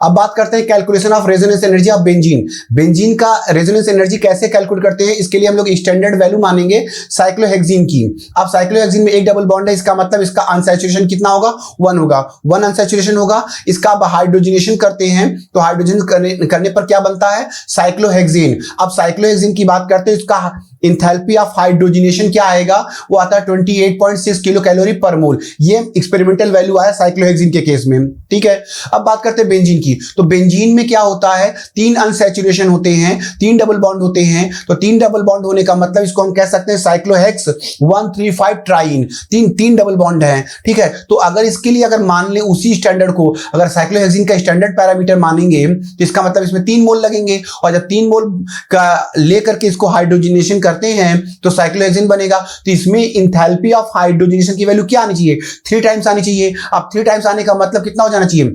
अब बात करते हैं calculation of resonance energy of benzene. Benzene का रेजोनेंस एनर्जी कैसे कैलकुलेट करते हैं, इसके लिए हम लोग स्टैंडर्ड वैल्यू मानेंगे साइक्लोहेक्सीन की। अब साइक्लोहेक्सीन में एक डबल बॉन्ड है, इसका मतलब इसका अनसैचुरेशन कितना होगा, 1 होगा, 1 अनसैचुरेशन होगा। इसका अब हाइड्रोजनेशन करते हैं तो हाइड्रोजन करने पर क्या बनता है, साइक्लोहेक्सीन। अब साइक्लोहेक्सीन की बात करते हैं, इसका इंथैल्पी ऑफ हाइड्रोजनेशन क्या आएगा, वो आता है 28.6 किलो कैलोरी पर मोल। ये एक्सपेरिमेंटल वैल्यू आया साइक्लोहेक्सीन के केस में, ठीक है। अब बात करते हैं बेंजीन की, तो बेंजीन में क्या होता है, 3 अनसैचुरेशन होते हैं, 3 डबल बॉन्ड होते हैं। तो 3 डबल बॉन्ड होने का मतलब इसको हम कह सकते हैं साइक्लोहेक्स 135 ट्राइन, 3 डबल बॉन्ड है, ठीक है। तो अगर इसके लिए अगर मान ले उसी स्टैंडर्ड को, अगर साइक्लोहेक्सीन का स्टैंडर्ड पैरामीटर मानेंगे तो इसका मतलब इसमें 3 मोल लगेंगे, और जब 3 मोल का लेकर के इसको हाइड्रोजनेशन करते हैं तो साइक्लोहेक्सीन बनेगा। तो इसमें इंथैल्पी ऑफ हाइड्रोजनेशन की वैल्यू क्या आनी चाहिए, 3 टाइम्स आनी चाहिए। अब 3 टाइम्स आने का मतलब कितना हो जाना चाहिए,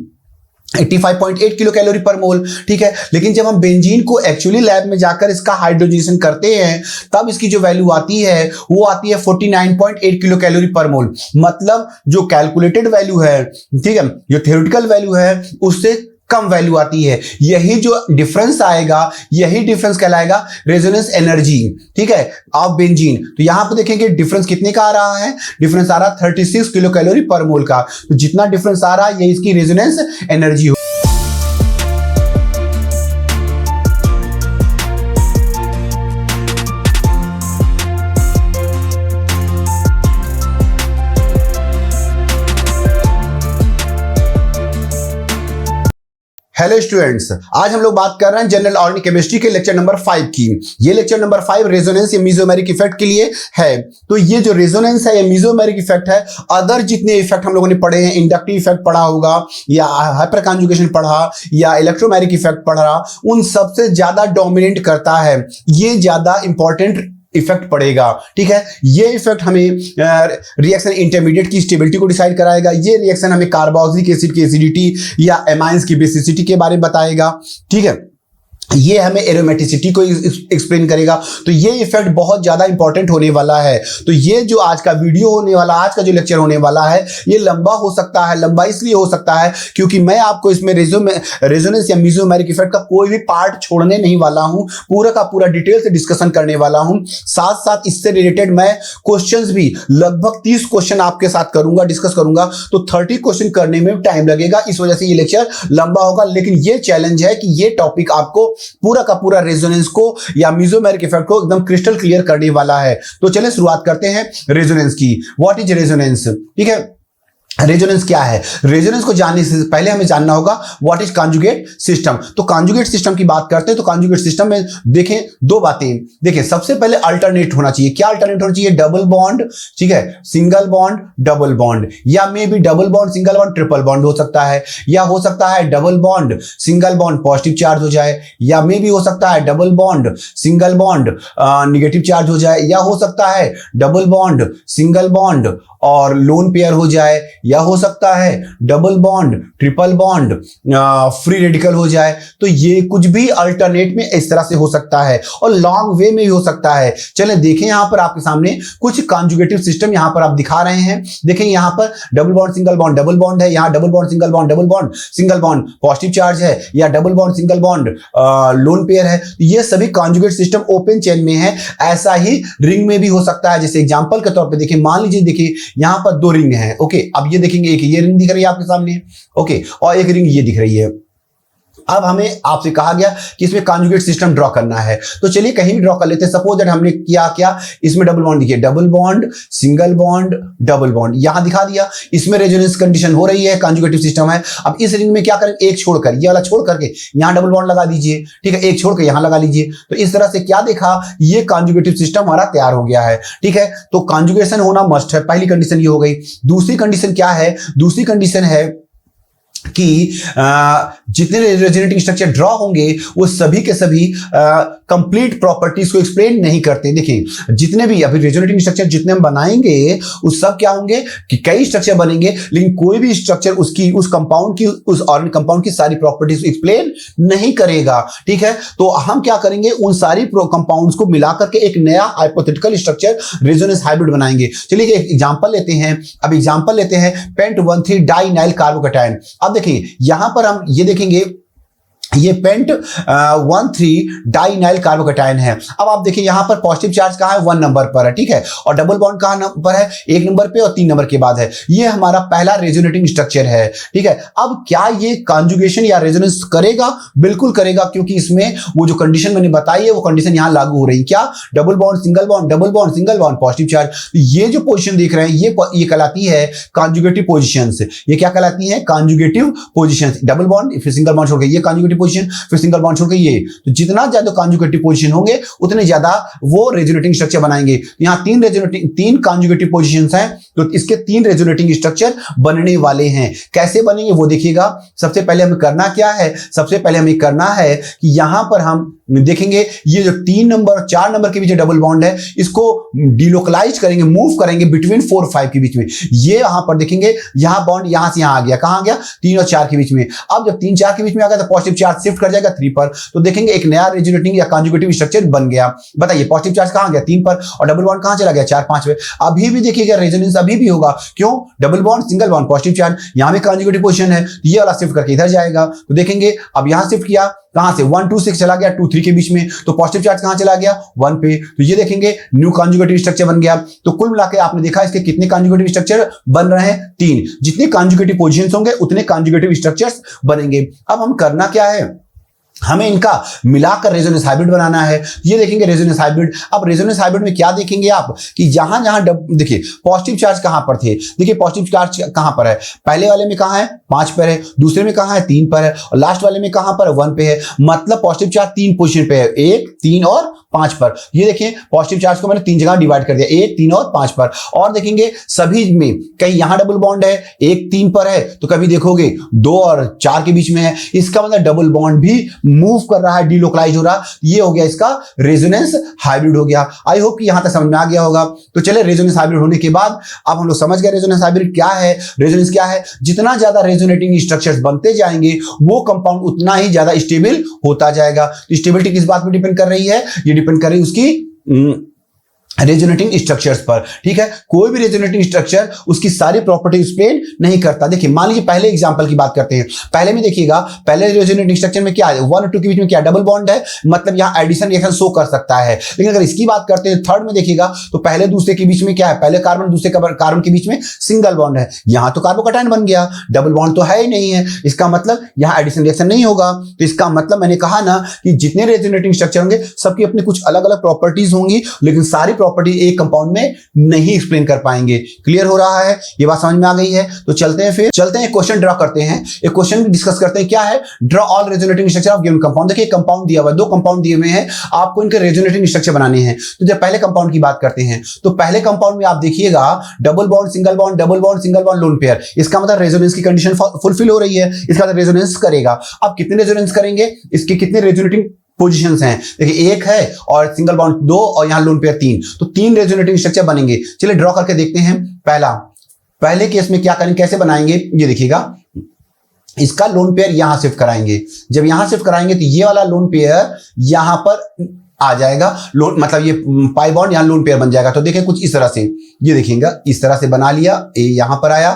85.8 किलो कैलोरी पर मोल, ठीक है। लेकिन जब हम बेंजीन को एक्चुअली लैब में जाकर इसका हाइड्रोजनेशन करते हैं तब इसकी जो वैल्यू आती है वो आती है 49.8 किलो कैलोरी पर मोल। मतलब जो कैलकुलेटेड वैल्यू है, ठीक है, जो थ्योरेटिकल वैल्यू है उससे कम वैल्यू आती है। यही जो डिफरेंस आएगा, यही डिफरेंस कहलाएगा रेजोनेंस एनर्जी, ठीक है, ऑफ बेंजीन। तो यहां पर देखेंगे डिफरेंस कितने का आ रहा है, डिफरेंस आ रहा है 36 किलो कैलोरी पर मोल का। तो जितना डिफरेंस आ रहा है ये इसकी रेजोनेंस एनर्जी हो। हेलो स्टूडेंट्स, आज हम लोग बात कर रहे हैं जनरल ऑर्गेनिक केमिस्ट्री के लेक्चर नंबर 5 की। ये लेक्चर नंबर 5 रेजोनेंस या मेसोमेरिक इफेक्ट के लिए है। तो ये जो रेजोनेंस है, ये मेसोमेरिक इफेक्ट है। अदर जितने इफेक्ट हम लोगों ने पढ़े हैं, इंडक्टिव इफेक्ट पढ़ा होगा, या हाइपर कॉन्जुगेशन पढ़ा, या इलेक्ट्रोमैग्नेटिक इफेक्ट पढ़ा, उन सबसे ज्यादा डोमिनेट करता है, ये ज्यादा इंपॉर्टेंट इफेक्ट पड़ेगा, ठीक है। ये इफेक्ट हमें रिएक्शन इंटरमीडिएट की स्टेबिलिटी को डिसाइड कराएगा। ये रिएक्शन हमें कार्बोक्सिलिक एसिड की एसिडिटी या एमाइंस की बेसिसिटी के बारे में बताएगा, ठीक है। ये हमें एरोमेटिसिटी को एक्सप्लेन करेगा। तो ये इफेक्ट बहुत ज्यादा इंपॉर्टेंट होने वाला है। तो ये जो आज का वीडियो होने वाला, आज का जो लेक्चर होने वाला है, ये लंबा हो सकता है। लंबा इसलिए हो सकता है क्योंकि मैं आपको इसमें रेजोनेंस या मेसोमेरिक इफेक्ट का कोई भी पार्ट छोड़ने नहीं वाला हूं, पूरा का पूरा डिटेल से डिस्कशन करने वाला हूं। साथ साथ इससे रिलेटेड मैं क्वेश्चंस भी लगभग 30 क्वेश्चन आपके साथ करूंगा, डिस्कस करूंगा। तो 30 क्वेश्चन करने में टाइम लगेगा, इस वजह से ये लेक्चर लंबा होगा। लेकिन ये चैलेंज है कि ये टॉपिक आपको पूरा का पूरा रेजोनेंस को या मेसोमेरिक इफेक्ट को एकदम क्रिस्टल क्लियर करने वाला है। तो चलिए शुरुआत करते हैं रेजोनेंस की। व्हाट इज रेजोनेंस, ठीक है। रेजोनेंस क्या है, रेजोनेंस को जानने से पहले हमें जानना होगा व्हाट इज कॉन्जुगेट सिस्टम। तो कॉन्जुगेट सिस्टम की बात करते हैं तो कॉन्जुगेट सिस्टम में देखें 2 बातें। देखें, सबसे पहले अल्टरनेट होना चाहिए। क्या अल्टरनेट होना चाहिए, डबल बॉन्ड, ठीक है, सिंगल बॉन्ड, डबल बॉन्ड, या may be double bond single bond triple bond हो सकता है, या हो सकता है double bond single bond positive charge हो जाए, या मे बी हो सकता है double bond single bond negative charge हो जाए, या हो सकता है डबल बॉन्ड सिंगल बॉन्ड और लोन पेयर हो जाए, या हो सकता है double bond triple bond free radical हो जाए। तो ये कुछ भी अल्टरनेट में इस तरह से हो सकता है, और लॉन्ग वे में भी हो सकता है। चलें देखें, यहां पर आपके सामने कुछ कॉन्जुगेटिव सिस्टम यहां पर आप दिखा रहे हैं। देखें यहां पर double bond single bond double bond है, यहां double bond single bond double bond single bond positive charge है, या double bond single bond lone pair है। ये सभी कॉन्जुगेट सिस्टम ओपन चेन में है। ऐसा ही रिंग में भी हो सकता है। जैसे एग्जांपल के तौर पे देखिए, मान लीजिए देखिए यहां पर 2 रिंग हैं, ओके। अब ये देखेंगे, एक ये रिंग दिख रही है आपके सामने, ओके, और एक रिंग ये दिख रही है। अब हमें आपसे कहा गया कि इसमें कॉन्जुगेट सिस्टम ड्रॉ करना है। तो चलिए कहीं भी ड्रॉ कर लेते हैं। सपोज दैट हमने किया क्या, इसमें डबल बॉन्ड देखिए, double bond single bond double bond यहां दिखा दिया। इसमें रेजोनेंस कंडीशन हो रही है, कॉन्जुगेटिव सिस्टम है। अब इस रिंग में क्या करें, एक छोड़कर, ये वाला छोड़ करके यहां डबल बॉन्ड लगा दीजिए, ठीक है, एक छोड़ के यहां लगा लीजिए। तो इस तरह से क्या देखा, ये कॉन्जुगेटिव सिस्टम हमारा तैयार हो गया है, ठीक है। तो कॉन्जुगेशन होना मस्ट है, पहली कंडीशन ये हो गई। दूसरी कंडीशन क्या है, दूसरी कंडीशन है कि जितने रेजोनेटिंग स्ट्रक्चर ड्रॉ होंगे वो सभी के सभी कंप्लीट प्रॉपर्टीज को एक्सप्लेन नहीं करते। देखिए जितने भी अभी रेजोनेटिंग स्ट्रक्चर जितने हम बनाएंगे उस सब क्या होंगे कि कई स्ट्रक्चर बनेंगे, लेकिन कोई भी स्ट्रक्चर उसकी उस कंपाउंड की उस ऑर्गेनिक कंपाउंड की सारी प्रॉपर्टीज एक्सप्लेन नहीं करेगा। ठीक है, तो हम क्या करेंगे, उन सारी कंपाउंड्स को मिलाकर के एक नया हाइपोथेटिकल स्ट्रक्चर रेजोनेंस हाइब्रिड बनाएंगे। चलिए एक एग्जांपल लेते हैं। अब एग्जांपल लेते हैं पेंट 13 डाइनाइल कार्बोकैटायन। अब देखिए यहां पर हम ये देखेंगे ये पेंट 13 डाइनाइल कार्बोकैटायन है। अब आप देखिए यहां पर पॉजिटिव चार्ज कहां है, 1 नंबर पर है। ठीक है, और डबल बॉन्ड कहां पर है, 1 नंबर पे और 3 नंबर के बाद है। ये हमारा पहला रेजोनेटिंग स्ट्रक्चर है। ठीक है, अब क्या ये कॉन्जुगेशन या रेजोनेंस करेगा? बिल्कुल करेगा, क्योंकि इसमें वो जो कंडीशन मैंने बताई है वो कंडीशन यहां लागू हो रही है। क्या? Double bond single bond, double bond single bond, positive charge. ये जो पोजीशन देख रहे हैं ये कहलाती है कॉन्जुगेटिव पोजीशंस। ये क्या कहलाती है? Conjugative positions. डबल बॉन्ड फिर सिंगल बॉन्ड छोड़ के ये कॉन्जुगेटिव पोजीशन, फिर सिंगल बॉन्ड छोड़ के ये। तो जितना ज्यादा कॉन्जुगेटिव पोजीशन होंगे उतने ज्यादा वो रेजोनेटिंग स्ट्रक्चर बनाएंगे। यहां 3 कॉन्जुगेटिव पोजीशंस हैं, तो इसके 3 रेजोनेटिंग स्ट्रक्चर बनने वाले हैं। कैसे बनेंगे वो देखिएगा। सबसे पहले हमें करना क्या है, सबसे पहले हमें करना है कि यहां पर हम देखेंगे ये जो 3 नंबर और 4 नंबर के बीच डबल बॉन्ड है इसको डिलोकलाइज करेंगे, मूव करेंगे बिटवीन 4 और 5 के बीच में। ये यहां पर देखेंगे यहां बॉन्ड यहां से यहां आ गया, कहां आ गया? 3 और 4 के बीच में। अब जब 3 4 के बीच में आ गया तो पॉजिटिव चार्ज शिफ्ट कर जाएगा 3 पर, तो देखेंगे एक नया रेजोनेटिंग या कॉन्जुगेटिव स्ट्रक्चर बन गया। बताइए पॉजिटिव चार्ज कहां गया? 3 पर, और डबल बॉन्ड कहां चला गया? 4 5 पे। अभी भी देखिएगा रेजोनेंस अभी भी होगा। क्यों? Double bond single bond positive charge, यहां भी कॉन्जुगेटिव पोजीशन है, ये वाला शिफ्ट करके इधर जाएगा। तो देखेंगे अब यहां शिफ्ट किया, कहां से? 1 2 6 चला गया 2 3 के बीच में, तो पॉजिटिव चार्ज कहां चला गया? 1 पे। तो ये देखेंगे न्यू कॉन्जुगेटिव स्ट्रक्चर बन गया। तो कुल मिलाकर आपने देखा इसके कितने कॉन्जुगेटिव स्ट्रक्चर बन रहे हैं? 3। जितने कॉन्जुगेटिव पोजीशंस होंगे उतने कॉन्जुगेटिव स्ट्रक्चर्स बनेंगे। अब हम करना क्या है, हमें इनका मिलाकर रेजोनेंस हाइब्रिड बनाना है। ये देखेंगे रेजोनेंस हाइब्रिड। अब रेजोनेंस हाइब्रिड में क्या देखेंगे आप कि जहां जहां देखिए पॉजिटिव चार्ज कहां पर थे, देखिए पॉजिटिव चार्ज कहां पर है, पहले वाले में कहां है? 5 पर है, दूसरे में कहां है? 3 पर है, और लास्ट वाले में कहां पर है? 1 पे है। मतलब पॉजिटिव चार्ज 3 पोजीशन पे है, 1 3 और 5 पर। ये देखिए पॉजिटिव चार्ज को मैंने 3 जगह डिवाइड कर दिया, 1 3 और 5 पर। और देखेंगे सभी में कहीं यहां डबल बॉन्ड है, 1 3 पर है, तो कभी देखोगे 2 और 4 के बीच में है। इसका मतलब डबल बॉन्ड भी मूव कर रहा है, डिलोकलाइज हो रहा। ये हो गया इसका रेजोनेंस हाइब्रिड हो गया। आई होप कि यहां तक समझ में आ गया होगा। तो चले रेजोनेंस हाइब्रिड होने के बाद अब हम लोग समझ गए रेजोनेंस हाइब्रिड क्या है। रेजोनेंस क्या है? जितना ज्यादा रेजोनेटिंग स्ट्रक्चर्स बनते जाएंगे वो कंपाउंड उतना ही ज्यादा स्टेबल होता जाएगा। तो स्टेबिलिटी किस बात पर डिपेंड कर रही है? ये डिपेंड कर रही है उसकी रेजोनेटिंग स्ट्रक्चर्स पर। ठीक है, कोई भी रेजोनेटिंग स्ट्रक्चर उसकी सारी प्रॉपर्टी एक्सप्लेन नहीं करता। देखिए मान लीजिए पहले एग्जांपल की बात करते हैं। पहले में देखिएगा, पहले रेजोनेटिंग स्ट्रक्चर में क्या है? 1 और 2 के बीच में क्या डबल बॉन्ड है, मतलब यहां एडिशन रिएक्शन शो कर सकता है। लेकिन अगर इसकी बात करते हैं थर्ड में देखिएगा तो पहले दूसरे के बीच में क्या है? पहले कार्बन दूसरे कार्बन के बीच में सिंगल बॉन्ड है। यहां तो कार्बोकैटायन बन गया, डबल बॉन्ड तो है ही नहीं है। इसका मतलब यहां एडिशन रिएक्शन नहीं होगा। तो इसका मतलब मैंने कहा ना कि जितने रेजोनेटिंग स्ट्रक्चर होंगे सबकी अपनी कुछ अलग अलग प्रॉपर्टीज होंगी, लेकिन सारी प्रॉपर्टी एक कंपाउंड में नहीं एक्सप्लेन कर पाएंगे। क्लियर हो रहा है? ये बात समझ में आ गई है? तो चलते हैं एक क्वेश्चन ड्रॉ करते हैं, एक क्वेश्चन डिस्कस करते हैं। क्या है? Draw all resonating structure of given compound. देखिए कंपाउंड दिया हुआ है, 2 कंपाउंड दिए हुए हैं, आपको इनके रेजोनेटिंग स्ट्रक्चर बनाने हैं। तो जब पहले कंपाउंड की बात करते हैं तो पहले कंपाउंड में आप देखिएगा double bond single bond, double bond single bond, lone pair. इसका मतलब रेजोनेंस की कंडीशन फुलफिल हो रही है, इसका मतलब रेजोनेंस करेगा। अब कितने रेजोनेंस करेंगे? इसके कितने रेजोनेटिंग पोजीशंस हैं? देखिए 1 है और सिंगल बॉन्ड 2 और यहां लोन पेयर 3, तो 3 रेजोनेटिंग स्ट्रक्चर बनेंगे। चलिए ड्रॉ करके देखते हैं। पहले केस में क्या करेंगे, कैसे बनाएंगे? ये देखिएगा, इसका लोन पेयर यहां शिफ्ट कराएंगे। जब यहां शिफ्ट कराएंगे तो ये वाला लोन पेयर यहां पर आ जाएगा, लोन मतलब ये पाई बॉन्ड यहां लोन पेयर बन जाएगा। तो देखिए कुछ इस तरह से, ये देखिएगा इस तरह से बना लिया, ए यहां पर आया,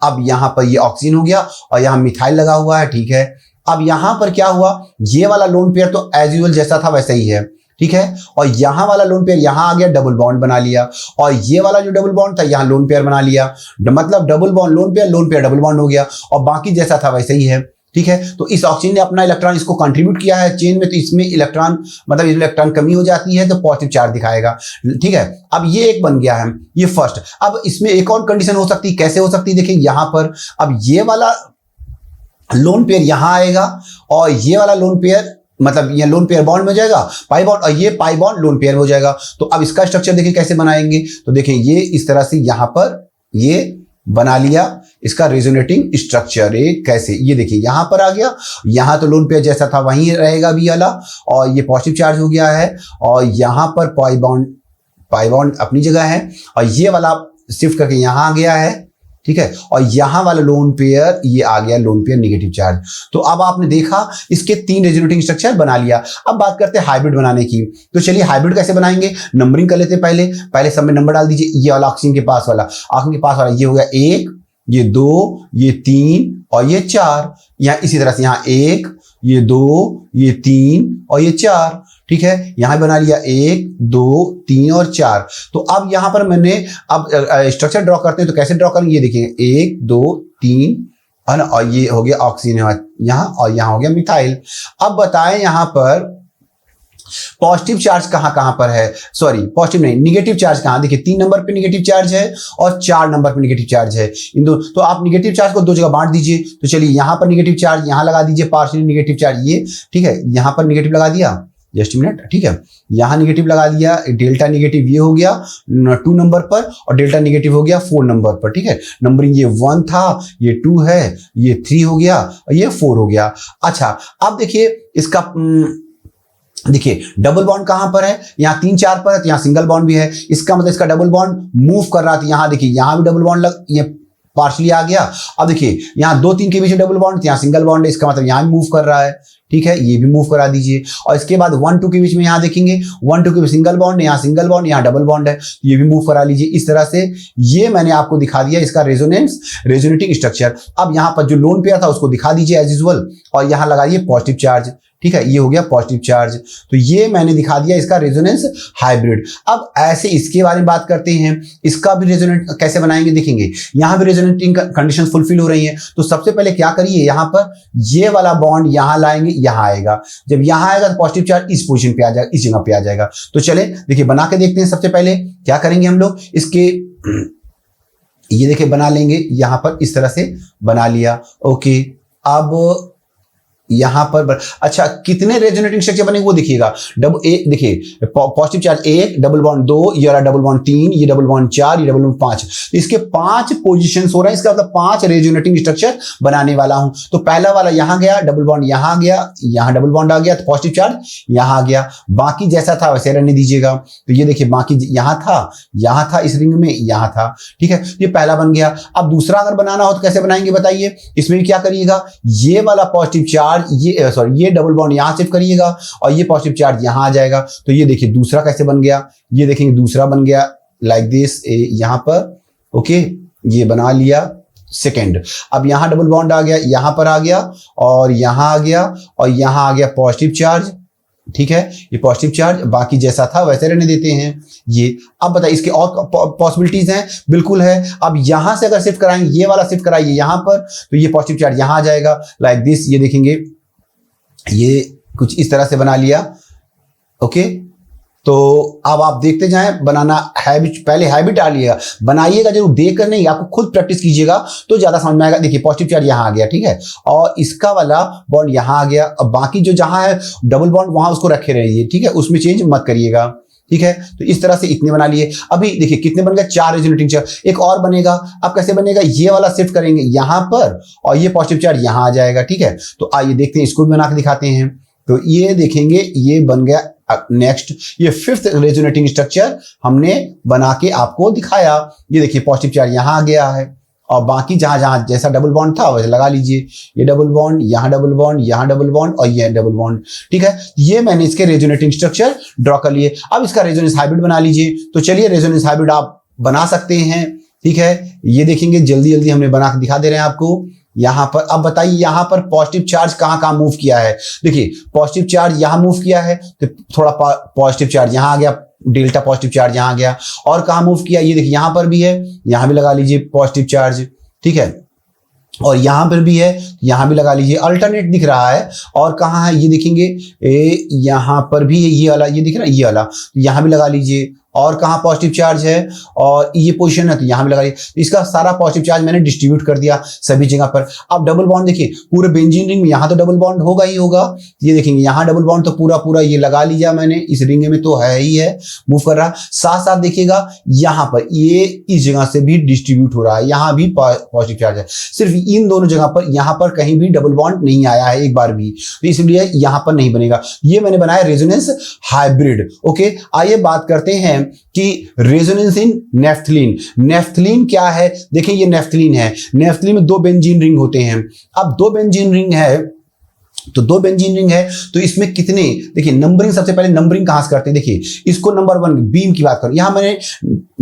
अब यहां पर ये ऑक्सीजन हो गया और यहां मिथाइल लगा हुआ है। ठीक है, अब यहां पर क्या हुआ, ये वाला लोन पेयर तो एज यूजुअल जैसा था वैसा ही है। ठीक है, और यहां वाला लोन पेयर यहां आ गया, डबल बॉन्ड बना लिया, और ये वाला जो डबल बॉन्ड था यहां लोन पेयर बना लिया। मतलब double bond lone pair double bond हो गया, और बाकी जैसा था वैसे ही है। ठीक है, तो इस ऑक्सीजन ने अपना इलेक्ट्रॉन इसको कंट्रीब्यूट किया है चेन में, तो इसमें इलेक्ट्रॉन मतलब इलेक्ट्रॉन कमी हो जाती है तो पॉजिटिव चार्ज दिखाएगा। ठीक है, अब ये एक बन गया है, ये फर्स्ट। अब इसमें एक और कंडीशन हो सकती है, कैसे हो सकती है? देखिए यहां पर अब ये वाला लोन पेयर यहां आएगा और ये वाला लोन पेयर मतलब ये लोन पेयर बॉन्ड में हो जाएगा पाई बॉन्ड, और ये पाई बॉन्ड लोन पेयर में हो जाएगा। तो अब इसका स्ट्रक्चर देखिए कैसे बनाएंगे। तो देखिए ये इस तरह से यहां पर ये बना लिया इसका रेजोनेटिंग स्ट्रक्चर। कैसे, ये देखिए यहां पर आ गया, यहां तो लोन पेयर जैसा था वहीं रहेगा बी वाला, और ये पॉजिटिव चार्ज हो गया है, और यहां पर पाई बॉन्ड अपनी जगह है, और ये वाला शिफ्ट करके यहां आ गया है, ठीक है, और यहां वाला लोन पेयर ये आ गया लोन पेयर नेगेटिव चार्ज। तो अब आपने देखा इसके 3 रेजोनेटिंग स्ट्रक्चर बना लिया। अब बात करते हैं हाइब्रिड बनाने की। तो चलिए हाइब्रिड कैसे बनाएंगे, नंबरिंग कर लेते हैं। पहले सब में नंबर डाल दीजिए। ये वाला ऑक्सीजन के पास वाला, ऑक्सीजन के पास वाला ये हो गया 1, ये 2, ये 3 और ये 4। यहाँ इसी तरह से यहाँ 1, ये 2, ये 3 और ये 4, ठीक है, यहां बना लिया 1, 2, 3 और 4। तो अब यहां पर मैंने अब स्ट्रक्चर ड्रॉ करते हैं, तो कैसे ड्रॉ करेंगे, ये देखिए 1, 2, 3 है ना, और ये हो गया ऑक्सीजन यहां, और यहां हो गया मिथाइल। अब बताएं यहां पर पॉजिटिव चार्ज कहां पर है, सॉरी पॉजिटिव नहीं, निगेटिव चार्ज कहां, देखिए 3 नंबर पे निगेटिव चार्ज है और 4 नंबर पे निगेटिव चार्ज है। इन दो, तो आप निगेटिव चार्ज को 2 जगह बांट दीजिए। तो चलिए यहां पर निगेटिव चार्ज यहां लगा दीजिए, पार्शियली निगेटिव चार्ज ये, ठीक है, यहां पर निगेटिव लगा दिया, जस्ट मिनट, ठीक है, यहां निगेटिव लगा दिया, डेल्टा निगेटिव ये हो गया 2 नंबर पर, और डेल्टा निगेटिव हो गया 4 नंबर पर, ठीक है। नंबरिंग ये 1 था, ये 2 है, ये 3 हो गया और ये 4 हो गया। अच्छा, अब देखिए इसका देखिए डबल बॉन्ड कहां पर है, यहाँ 3, 4 पर है, तो यहाँ सिंगल बॉन्ड भी है। इसका मतलब इसका डबल बॉन्ड मूव कर रहा था, यहाँ देखिए यहाँ भी डबल बॉन्ड ये पार्शली आ गया। अब देखिए यहाँ 2, 3 के बीच में डबल बॉन्ड, यहाँ सिंगल बॉन्ड है, इसका मतलब यहाँ भी मूव कर रहा है, ठीक है, ये भी मूव करा दीजिए। और इसके बाद 1, 2 के बीच में यहाँ देखेंगे 1, 2 के बीच सिंगल बॉन्ड, यहाँ सिंगल बॉन्ड, यहाँ डबल बॉन्ड है, ये भी मूव करा लीजिए। इस तरह से ये मैंने आपको दिखा दिया इसका रेजोनेटिंग स्ट्रक्चर। अब यहाँ पर जो लोन पेयर था उसको दिखा दीजिए एज यूजुअल, और यहाँ लगाइए पॉजिटिव चार्ज, ठीक है, ये हो गया पॉजिटिव चार्ज। तो ये मैंने दिखा दिया इसका रेजोनेंस हाइब्रिड। अब ऐसे इसके बारे में बात करते हैं, इसका भी रेजोनेट कैसे बनाएंगे देखेंगे। यहां भी रेजोनेटिंग कंडीशन फुलफिल हो रही है, तो सबसे पहले क्या करिए, यहां पर ये वाला बॉन्ड यहां लाएंगे, यहां आएगा, जब यहां आएगा तो पॉजिटिव चार्ज इस पोजीशन पे आ जाएगा, इस जगह पे आ जाएगा। तो चले देखिए बना के देखते हैं। सबसे पहले क्या करेंगे हम लोग, इसके ये देखिए बना लेंगे, यहां पर इस तरह से बना लिया, ओके। अब यहां पर अच्छा कितने रेजोनेटिंग स्ट्रक्चर बनेंगे वो देखिएगा। देखिए पॉजिटिव चार्ज 1, डबल बॉन्ड 2, ये वाला डबल बॉन्ड 3, ये डबल बॉन्ड 4, ये डबल बॉन्ड 5, तो इसके 5 पोजीशंस हो रहे हैं। इसका मतलब 5 रेजोनेटिंग स्ट्रक्चर बनाने वाला हूं। तो पहला वाला यहां गया, डबल बॉन्ड यहां आ गया, यहां डबल बॉन्ड आ गया, तो पॉजिटिव चार्ज यहां आ गया। बाकी जैसा था वैसे रहने दीजिएगा। तो ये देखिए बाकी यहां था इस रिंग में, यहां था, ठीक है, ये पहला बन गया। अब दूसरा अगर बनाना हो तो कैसे बनाएंगे बताइए। इसमें भी क्या करिएगा, ये वाला पॉजिटिव चार्ज ये डबल बॉन्ड यहां शिफ्ट करिएगा, और ये पॉजिटिव चार्ज यहां आ जाएगा। तो ये देखिए दूसरा कैसे बन गया, ये देखेंगे दूसरा बन गया लाइक दिस यहां पर, ओके, ये बना लिया सेकेंड। अब यहां डबल बॉन्ड आ गया, यहां पर आ गया, और यहां आ गया, और यहां आ गया पॉजिटिव चार्ज, ठीक है, ये पॉजिटिव चार्ज बाकी जैसा था वैसे रहने देते हैं ये। अब बताइए इसके और पॉसिबिलिटीज हैं, बिल्कुल है। अब यहां से अगर शिफ्ट कराएंगे, ये वाला शिफ्ट कराइए यहां पर, तो ये पॉजिटिव चार्ज यहां आ जाएगा लाइक दिस, ये देखेंगे ये कुछ इस तरह से बना लिया, ओके। तो अब आप देखते जाएं, बनाना हैबिट, पहले हैबिट डालिएगा, बनाइएगा जरूर, देख कर नहीं, आपको खुद प्रैक्टिस कीजिएगा तो ज्यादा समझ में आएगा। देखिए पॉजिटिव चार्ज यहां आ गया, ठीक है, और इसका वाला बॉन्ड यहां आ गया। अब बाकी जो जहां है डबल बॉन्ड वहां उसको रखे रहिए, ठीक है, उसमें चेंज मत करिएगा, ठीक है। तो इस तरह से इतने बना लिए। अभी देखिए कितने बन गए, 4 रेजोनेटिंग चार्ज। एक और बनेगा, अब कैसे बनेगा, ये वाला शिफ्ट करेंगे यहां पर, और ये पॉजिटिव चार्ज यहां आ जाएगा, ठीक है। तो आइए देखते हैं, इसको भी बना के दिखाते हैं। तो ये देखेंगे, ये बन गया नेक्स्ट, ये 5th रेजोनेटिंग स्ट्रक्चर हमने बना के आपको दिखाया। ये देखिए पॉजिटिव चार्ज यहां आ गया है, और बाकी जहां जहां जैसा डबल बॉन्ड था वैसे लगा लीजिए, ये डबल बॉन्ड, यहाँ डबल बॉन्ड, यहाँ डबल बॉन्ड, और ये डबल बॉन्ड, ठीक है। ये मैंने इसके रेजोनेटिंग स्ट्रक्चर ड्रॉ कर लिए। अब इसका रेजोनेंस हाइब्रिड बना लीजिए। तो चलिए रेजोनेंस हाइब्रिड आप बना सकते हैं, ठीक है। ये देखेंगे जल्दी जल्दी हमने बना के दिखा दे रहे हैं आपको यहां पर। अब बताइए यहां पर पॉजिटिव चार्ज कहां कहां मूव किया है। देखिए पॉजिटिव चार्ज यहां मूव किया है, तो थोड़ा पॉजिटिव चार्ज यहां आ गया, डेल्टा पॉजिटिव चार्ज यहां आ गया। और कहां मूव किया, ये देखिए यहां पर भी है, यहां भी लगा लीजिए पॉजिटिव चार्ज, ठीक है, और यहां पर भी है, यहां भी लगा लीजिए, अल्टरनेट दिख रहा है। और कहां है ये देखेंगे, यहां पर भी ये वाला, ये दिख रहा है ये वाला, यहां भी लगा लीजिए, और कहाँ पॉजिटिव चार्ज है, और ये पोजीशन है तो यहाँ भी लगा लिया। इसका सारा पॉजिटिव चार्ज मैंने डिस्ट्रीब्यूट कर दिया सभी जगह पर। अब डबल बॉन्ड देखिए पूरे बेंजीन रिंग में यहाँ तो डबल बॉन्ड होगा ही होगा, ये देखेंगे यहाँ डबल बॉन्ड तो पूरा पूरा ये लगा लिया मैंने, इस रिंग में तो है ही है, मूव कर रहा। साथ साथ देखिएगा यहाँ पर ये इस जगह से भी डिस्ट्रीब्यूट हो रहा है, यहाँ भी पॉजिटिव चार्ज है। सिर्फ इन दोनों जगह पर यहाँ पर कहीं भी डबल बॉन्ड नहीं आया है एक बार भी, तो इसलिए यहाँ पर नहीं बनेगा। ये मैंने बनाया रेजोनेंस हाइब्रिड। ओके, आइए बात करते हैं कि रेजोनेंस इन नेफ्थलीन। नेफ्थलीन क्या है, देखिए ये नेफ्थलीन है। नेफ्थलीन में दो बेंजीन रिंग होते हैं। अब दो बेंजीन रिंग है तो दो बेंजीन रिंग है तो इसमें कितने, देखिए नंबरिंग सबसे पहले नंबरिंग कहां से करते हैं, देखिए इसको नंबर 1 बीम की बात करूं, यहां मैंने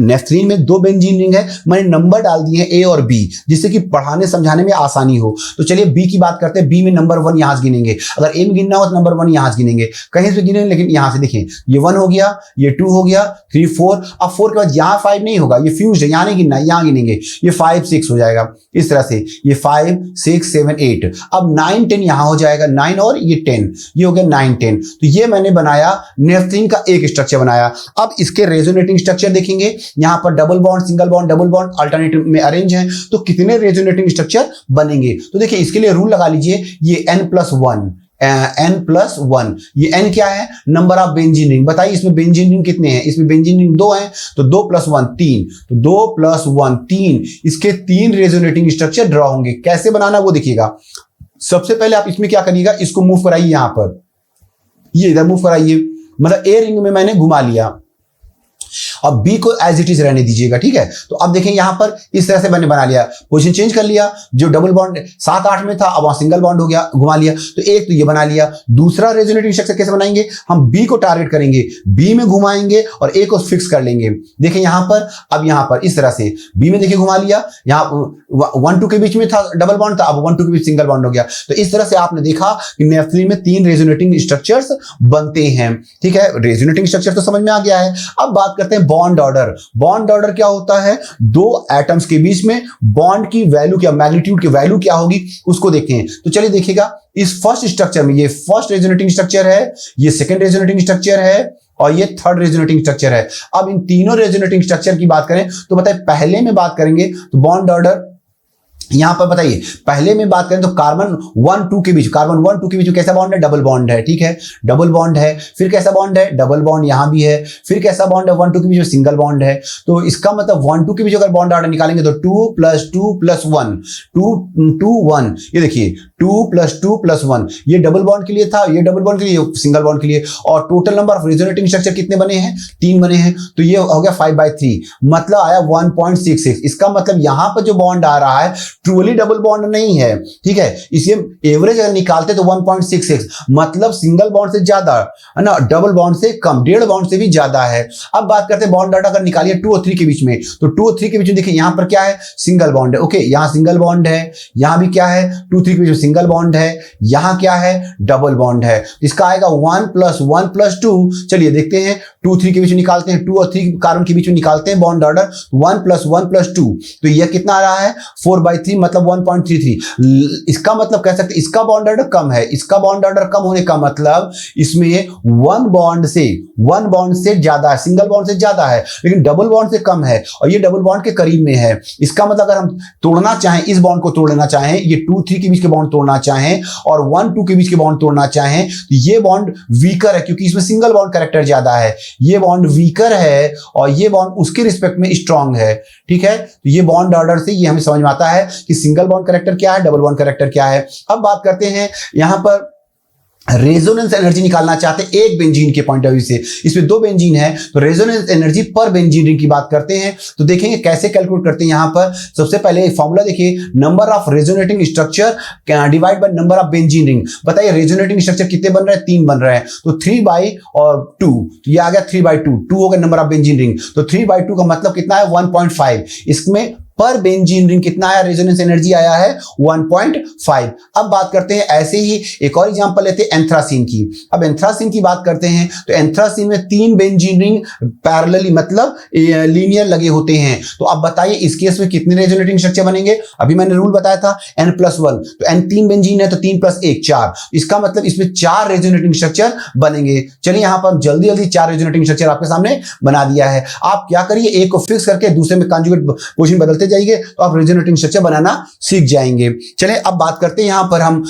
नेफ्थलीन में दो बेंजीन रिंग है, मैंने नंबर डाल दिए हैं ए और बी जिससे कि पढ़ाने समझाने में आसानी हो। तो चलिए बी की बात करते हैं, बी में नंबर 1 यहां से गिनेंगे, अगर ए में गिनना हो तो नंबर 1 यहां से गिनेंगे, कहीं से गिनेंगे लेकिन यहां से देखिए ये 1 हो गया, ये 2 हो गया, 3 4, अब 4 के बाद यहां 5 नहीं होगा, ये फ्यूज है, यहां नहीं गिनना, यहां गिनेंगे, ये 5 6 हो जाएगा इस तरह से, ये 5 6 7 8, अब 9 10 यहां हो जाएगा, 9 और ये 10, ये हो गया 9 10। तो ये मैंने बनाया नेफ्थलीन का एक स्ट्रक्चर बनाया। अब इसके रेजोनेटिंग स्ट्रक्चर देखेंगे, यहां पर double bond single bond double bond alternative में अरेंज है, तो कितने रेजोनेटिंग स्ट्रक्चर बनेंगे। तो देखिए इसके लिए रूल लगा लीजिए, ये n+1, n+1, ये n क्या है, नंबर ऑफ बेंजीन रिंग। बताइए इसमें बेंजीन रिंग कितने हैं, इसमें बेंजीन रिंग 2 हैं तो 2 + 1 3, तो 2 + 1 3, इसके 3 रेजोनेटिंग स्ट्रक्चर ड्रॉ होंगे। कैसे बनाना वो देखिएगा। सबसे पहले आप इसमें क्या करिएगा, इसको मूव कराइए, यहां पर ये इधर मूव कराइए, मतलब ए रिंग में मैंने घुमा लिया, अब बी को एज इट इज रहने दीजिएगा, ठीक है। तो अब देखें यहां पर इस तरह से मैंने बना लिया, पोजीशन चेंज कर लिया, जो डबल बॉन्ड 7 8 में था अब वहां सिंगल बॉन्ड हो गया, घुमा लिया। तो एक तो ये बना लिया। दूसरा रेजोनेटिंग स्ट्रक्चर कैसे बनाएंगे, हम बी को टारगेट करेंगे, बी में घुमाएंगे और ए को फिक्स कर लेंगे। देखें यहां पर, अब यहां पर इस तरह से बी में देखिए घुमा लिया, यहां 1 2 के बीच में था डबल बॉन्ड था, अब 1 2 के बीच सिंगल बॉन्ड हो गया। तो इस तरह से आपने देखा कि नेफ्थलीन में 3 रेजोनेटिंग स्ट्रक्चर्स बनते हैं, ठीक है। रेजोनेटिंग स्ट्रक्चर तो समझ में आ गया है। अब बात करते हैं बॉन्ड ऑर्डर। बॉन्ड ऑर्डर क्या होता है, दो एटम्स के बीच में बॉन्ड की वैल्यू क्या, मैग्नीट्यूड की वैल्यू क्या होगी उसको देखें। तो चलिए देखिएगा, इस फर्स्ट स्ट्रक्चर में ये फर्स्ट रेजोनेटिंग स्ट्रक्चर है, ये सेकंड रेजोनेटिंग स्ट्रक्चर है और ये थर्ड रेजोनेटिंग स्ट्रक्चर है। अब इन तीनों रेजोनेटिंग स्ट्रक्चर की बात करें तो बताइए, पहले में बात करेंगे तो बॉन्ड ऑर्डर यहां पर बताइए, पहले में बात करें तो कार्बन 1 2 के बीच, कार्बन 1 2 के बीच कैसा बॉन्ड है, डबल बॉन्ड है, ठीक है, डबल बॉन्ड है। फिर कैसा बॉन्ड है, डबल बॉन्ड यहां भी है। फिर कैसा बॉन्ड है, 1 2 के बीच में सिंगल बॉन्ड है। तो इसका मतलब 1 2 के बीच अगर बॉन्ड ऑर्डर निकालेंगे तो 2 + 2 + 1, 2 2 1, ये देखिए 2 + 2 + 1, ये डबल बॉन्ड के लिए था, ये डबल बॉन्ड के लिए, सिंगल बॉन्ड के लिए। और total number of resonating structure कितने बने हैं, 3 बने हैं। तो ये हो गया 5/3, मतलब आया 1.66। इसका मतलब यहां पर जो बॉन्ड आ रहा है ट्रूली डबल बॉन्ड नहीं है, ठीक है। इसे एवरेज अगर निकालते तो 1.66, मतलब सिंगल बॉन्ड से ज्यादा है ना, डबल बॉन्ड से कम, 1.5 बॉन्ड से भी ज्यादा है। अब बात करते हैं बॉन्ड ऑर्डर अगर निकालिए 2 और 3 के बीच में, तो 2 और 3 के बीच में देखिए यहां पर क्या है, सिंगल बॉन्ड है, ओके, यहां सिंगल बॉन्ड है, यहां भी क्या है 2 3 के बीच में सिंगल बॉन्ड है, यहां क्या है डबल बॉन्ड है। इसका आएगा 1 + 1 + 2। चलिए देखते हैं, 2 3 के बीच में निकालते हैं, 2 और 3 कार्बन के बीच में निकालते हैं बॉन्ड ऑर्डर, 1 + 1 + 2, तो यह कितना आ रहा है 4/3, मतलब 1.33। इसका मतलब कह सकते हैं इसका बॉन्ड ऑर्डर कम है। इसका बॉन्ड ऑर्डर कम होने का मतलब इसमें 1 बॉन्ड से ज्यादा है, सिंगल बॉन्ड से ज्यादा है, लेकिन डबल बॉन्ड से कम है और ये डबल बॉन्ड के करीब में है। इसका मतलब अगर हम तोड़ना चाहें, इस बॉन्ड को तोड़ना चाहें, ये 2 3 के बीच के बॉन्ड तोड़ना चाहें और 1 2 के बीच के बॉन्ड तोड़ना चाहें, तो ये बॉन्ड वीकर है क्योंकि इसमें सिंगल बॉन्ड कैरेक्टर ज्यादा है। ये बॉन्ड वीकर है और ये बॉन्ड उसके रिस्पेक्ट में स्ट्रांग है, ठीक है। तो ये बॉन्ड ऑर्डर से ये हमें समझ में आता है कि सिंगल बॉन्ड कैरेक्टर क्या है, डबल बॉन्ड कैरेक्टर क्या है। अब बात करते हैं यहां पर रेजोनेंस एनर्जी निकालना चाहते हैं एक बेंजीन के पॉइंट ऑफ व्यू से। इसमें 2 बेंजीन है तो रेजोनेंस एनर्जी पर बेंजीन रिंग की बात करते हैं, तो देखेंगे कैसे कैलकुलेट करते हैं। यहां पर सबसे पहले फॉर्मूला देखिए, number of resonating structure divide by number of benzene ring. बताइए रेजोनेटिंग स्ट्रक्चर कितने बन रहे हैं, 3 बन रहे हैं, तो 3/2, तो ये आ गया 3/2, 2 हो गया नंबर ऑफ बेंजीन रिंग, तो 3/2 का मतलब कितना है 1.5। इसमें पर बेंजीन रिंग कितना आया, रेजोनेंस एनर्जी आया है 1.5। अब बात करते हैं ऐसे ही एक और एग्जांपल लेते हैं एंथ्रासीन की। अब एंथ्रासीन की बात करते हैं तो एंथ्रासीन में 3 बेंजीन रिंग पैरेलली मतलब लीनियर लगे होते हैं। तो अब बताइए इस केस में कितने रेजोनेटिंग स्ट्रक्चर बनेंगे। अभी मैंने रूल बताया था n+1, तो n 3 बेंजीन है तो 3 + 1 4, इसका मतलब इसमें 4 रेजोनेटिंग स्ट्रक्चर बनेंगे। चलिए यहां पर जल्दी जल्दी 4 रेजोनेटिंग स्ट्रक्चर आपके सामने बना दिया है। आप क्या करिए, एक को फिक्स करके दूसरे में कॉन्जुगेट पोजीशन बदलते जाइए तो आप रेजोनेटिंग स्ट्रक्चर बनाना सीख जाएंगे। चलिए अब बात करते हैं, यहां पर हम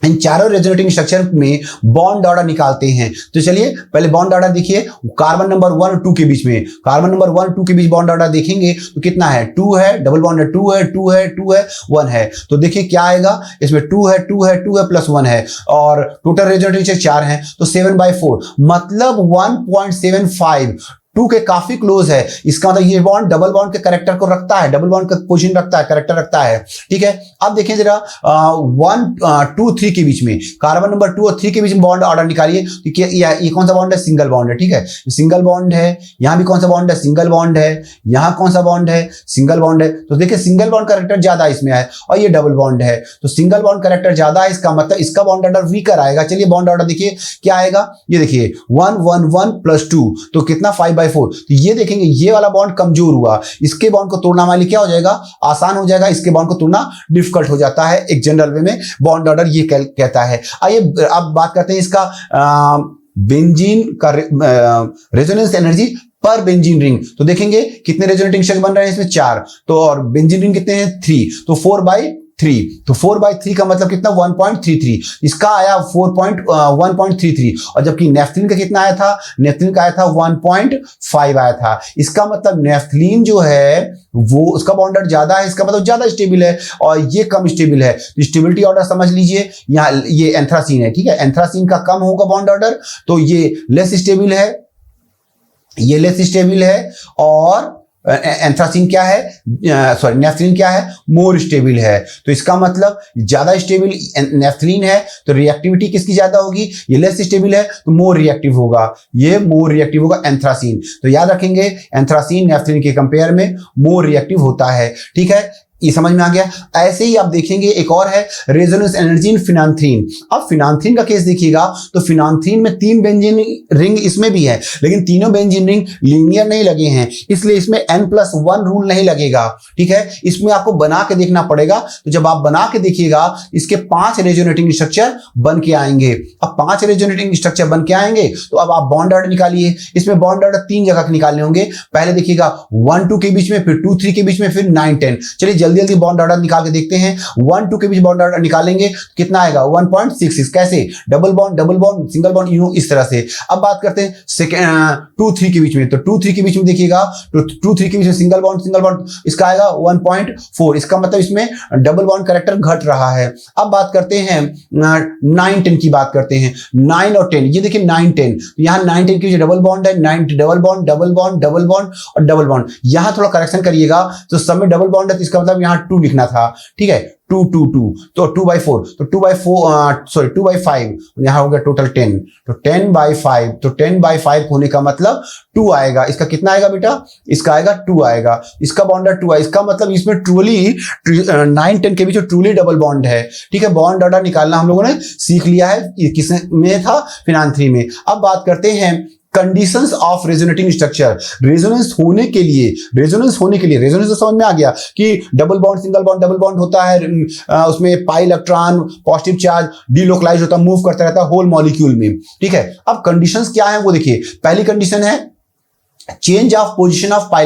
इन चारों रेजोनेटिंग स्ट्रक्चर में बॉन्ड ऑर्डर निकालते हैं। तो चलिए पहले बॉन्ड ऑर्डर देखिए, कार्बन नंबर 1 और 2 के बीच में, कार्बन नंबर 1 2 के बीच बॉन्ड ऑर्डर देखेंगे तो कितना है, 2 है, डबल बॉन्ड है 2 है 2 है 2 है 1 है। तो देखिए क्या आएगा, इसमें 2 है 2 है 2 है प्लस 1 है और टोटल रेजोनेटिंग स्ट्रक्चर 4 है तो 7/4 मतलब 1.75, 2 के काफी क्लोज है। इसका मतलब ये बॉन्ड डबल बॉन्ड के कैरेक्टर को रखता है, डबल बॉन्ड का पोजीशन रखता है, कैरेक्टर रखता है। ठीक है, अब देखिए जरा 1 2 3 के बीच में, कार्बन नंबर 2 और 3 के बीच में बॉन्ड ऑर्डर निकालिए। ये कौन सा बॉन्ड है, सिंगल बॉन्ड है। ठीक है, सिंगल बॉन्ड है। यहां भी कौन सा बॉन्ड है, सिंगल बॉन्ड है। यहां कौन सा बॉन्ड है, सिंगल बॉन्ड है। तो देखिए सिंगल बॉन्ड कैरेक्टर ज्यादा इसमें है और ये डबल बॉन्ड है, तो सिंगल बॉन्ड कैरेक्टर ज्यादा है, इसका मतलब इसका बॉन्ड ऑर्डर वीकर आएगा। चलिए बॉन्ड ऑर्डर देखिए क्या आएगा, ये देखिए 1 1 1 + 2 तो कितना 5/4। तो ये देखेंगे ये वाला बॉन्ड कमजोर हुआ, इसके बॉन्ड को तोड़ना हमारे लिए क्या हो जाएगा, आसान हो जाएगा। इसके बॉन्ड को तोड़ना डिफिकल्ट हो जाता है। एक जनरल वे में बॉन्ड ऑर्डर ये कहता है। आइए अब बात करते हैं इसका बेंजीन का रेजोनेंस एनर्जी पर बेंजीन रिंग। तो देखेंगे कितने रेजोनेटिंग स्ट्रक्चर बन रहे हैं, इसमें 4, तो और बेंजीन रिंग कितने हैं 3, तो 4/3। तो 4/3 का मतलब कितना 1.33, इसका आया 1.33 और जबकि नेफ्थलीन का कितना आया था, नेफ्थलीन का आया था 1.5 आया था। इसका मतलब नेफ्थलीन जो है वो उसका बॉन्ड ऑर्डर ज्यादा है, इसका मतलब ज्यादा स्टेबल है और ये कम स्टेबल है। तो स्टेबिलिटी ऑर्डर समझ लीजिए, यहाँ ये एंथ्रासीन है। ठीक है, एंथ्रासीन का कम होगा बॉन्ड ऑर्डर तो ये लेस स्टेबल है, ये लेस स्टेबल है। और एंथ्रासीन क्या है, सॉरी नेफ्थलीन क्या है, मोर स्टेबल है। तो इसका मतलब ज्यादा स्टेबल नेफ्थलीन है तो रिएक्टिविटी किसकी ज्यादा होगी, ये लेस स्टेबल है तो मोर रिएक्टिव होगा, ये मोर रिएक्टिव होगा एंथ्रासीन। तो याद रखेंगे एंथ्रासीन नेफ्थलीन के कंपेयर में मोर रिएक्टिव होता है। ठीक है, ये समझ में आ गया। ऐसे ही आप देखेंगे एक और है रेजोनेंस एनर्जी इन फिनांथ्रीन। अब फिनांथ्रीन का केस देखिएगा तो फिनांथ्रीन में 3 बेंजीन रिंग इसमें भी है, लेकिन तीनों बेंजीन रिंग लीनियर नहीं लगे हैं, इसलिए इसमें n+1 रूल नहीं लगेगा। ठीक है, इसमें आपको बना के देखना पड़ेगा। तो जब आप बना के देखिएगा इसके 5 रेजोनेटिंग स्ट्रक्चर बन के आएंगे। अब 5 रेजोनेटिंग स्ट्रक्चर बन के आएंगे तो अब आप बॉन्ड ऑर्डर निकालिए। इसमें बॉन्ड ऑर्डर 3 जगह के निकालने होंगे। पहले देखिएगा 1 2 के बीच में, फिर 2 3 के बीच में, फिर 9 10। चलिए जल्दी जल्दी बॉन्ड ऑर्डर निकाल के देखते हैं। 1 2 के बीच बॉन्ड ऑर्डर निकालेंगे कितना आएगा 1.66। कैसे, डबल बॉन्ड सिंगल बॉन्ड यूं इस तरह से। अब बात करते हैं सेकंड 2 3 के बीच में। तो 2 3 के बीच में देखिएगा तो 2 3 के बीच में सिंगल बॉन्ड इसका आएगा 1.4, इसका मतलब इसमें डबल बॉन्ड कैरेक्टर घट रहा है। अब बात करते हैं 9 10 की बात करते हैं। 9 और 10, ये देखिए 9 10, यहां 9 10 के बीच डबल बॉन्ड है, 9 double bond double bond double bond और डबल बॉन्ड। यहां थोड़ा करेक्शन करिएगा, तो सब में डबल बॉन्ड है तो इसका मतलब यहां 2 लिखना था। ठीक है, 2 2 2 तो 2/4, तो 2/5 यहां हो गया टोटल 10, तो 10/5, तो 10/5 होने का मतलब 2 आएगा। इसका कितना आएगा बेटा, इसका आएगा 2 आएगा। इसका बॉन्ड 2 है, इसका मतलब इसमें ट्रूली 9 10 के बीच ट्रूली डबल बॉन्ड है। ठीक है, बॉन्ड ऑर्डर निकालना हम लोगों ने सीख लिया है, किस में था, फिनांथ्री में। अब बात करते हैं conditions of resonating structure. Resonance होने के लिए रेजोनेंस तो समझ में आ गया कि double bond single bond double bond होता है, उसमें pi electron positive charge delocalise होता है, मूव करता रहता है होल मॉलिक्यूल में। ठीक है, अब कंडीशंस क्या है वो देखिए। पहली कंडीशन है change of position of pi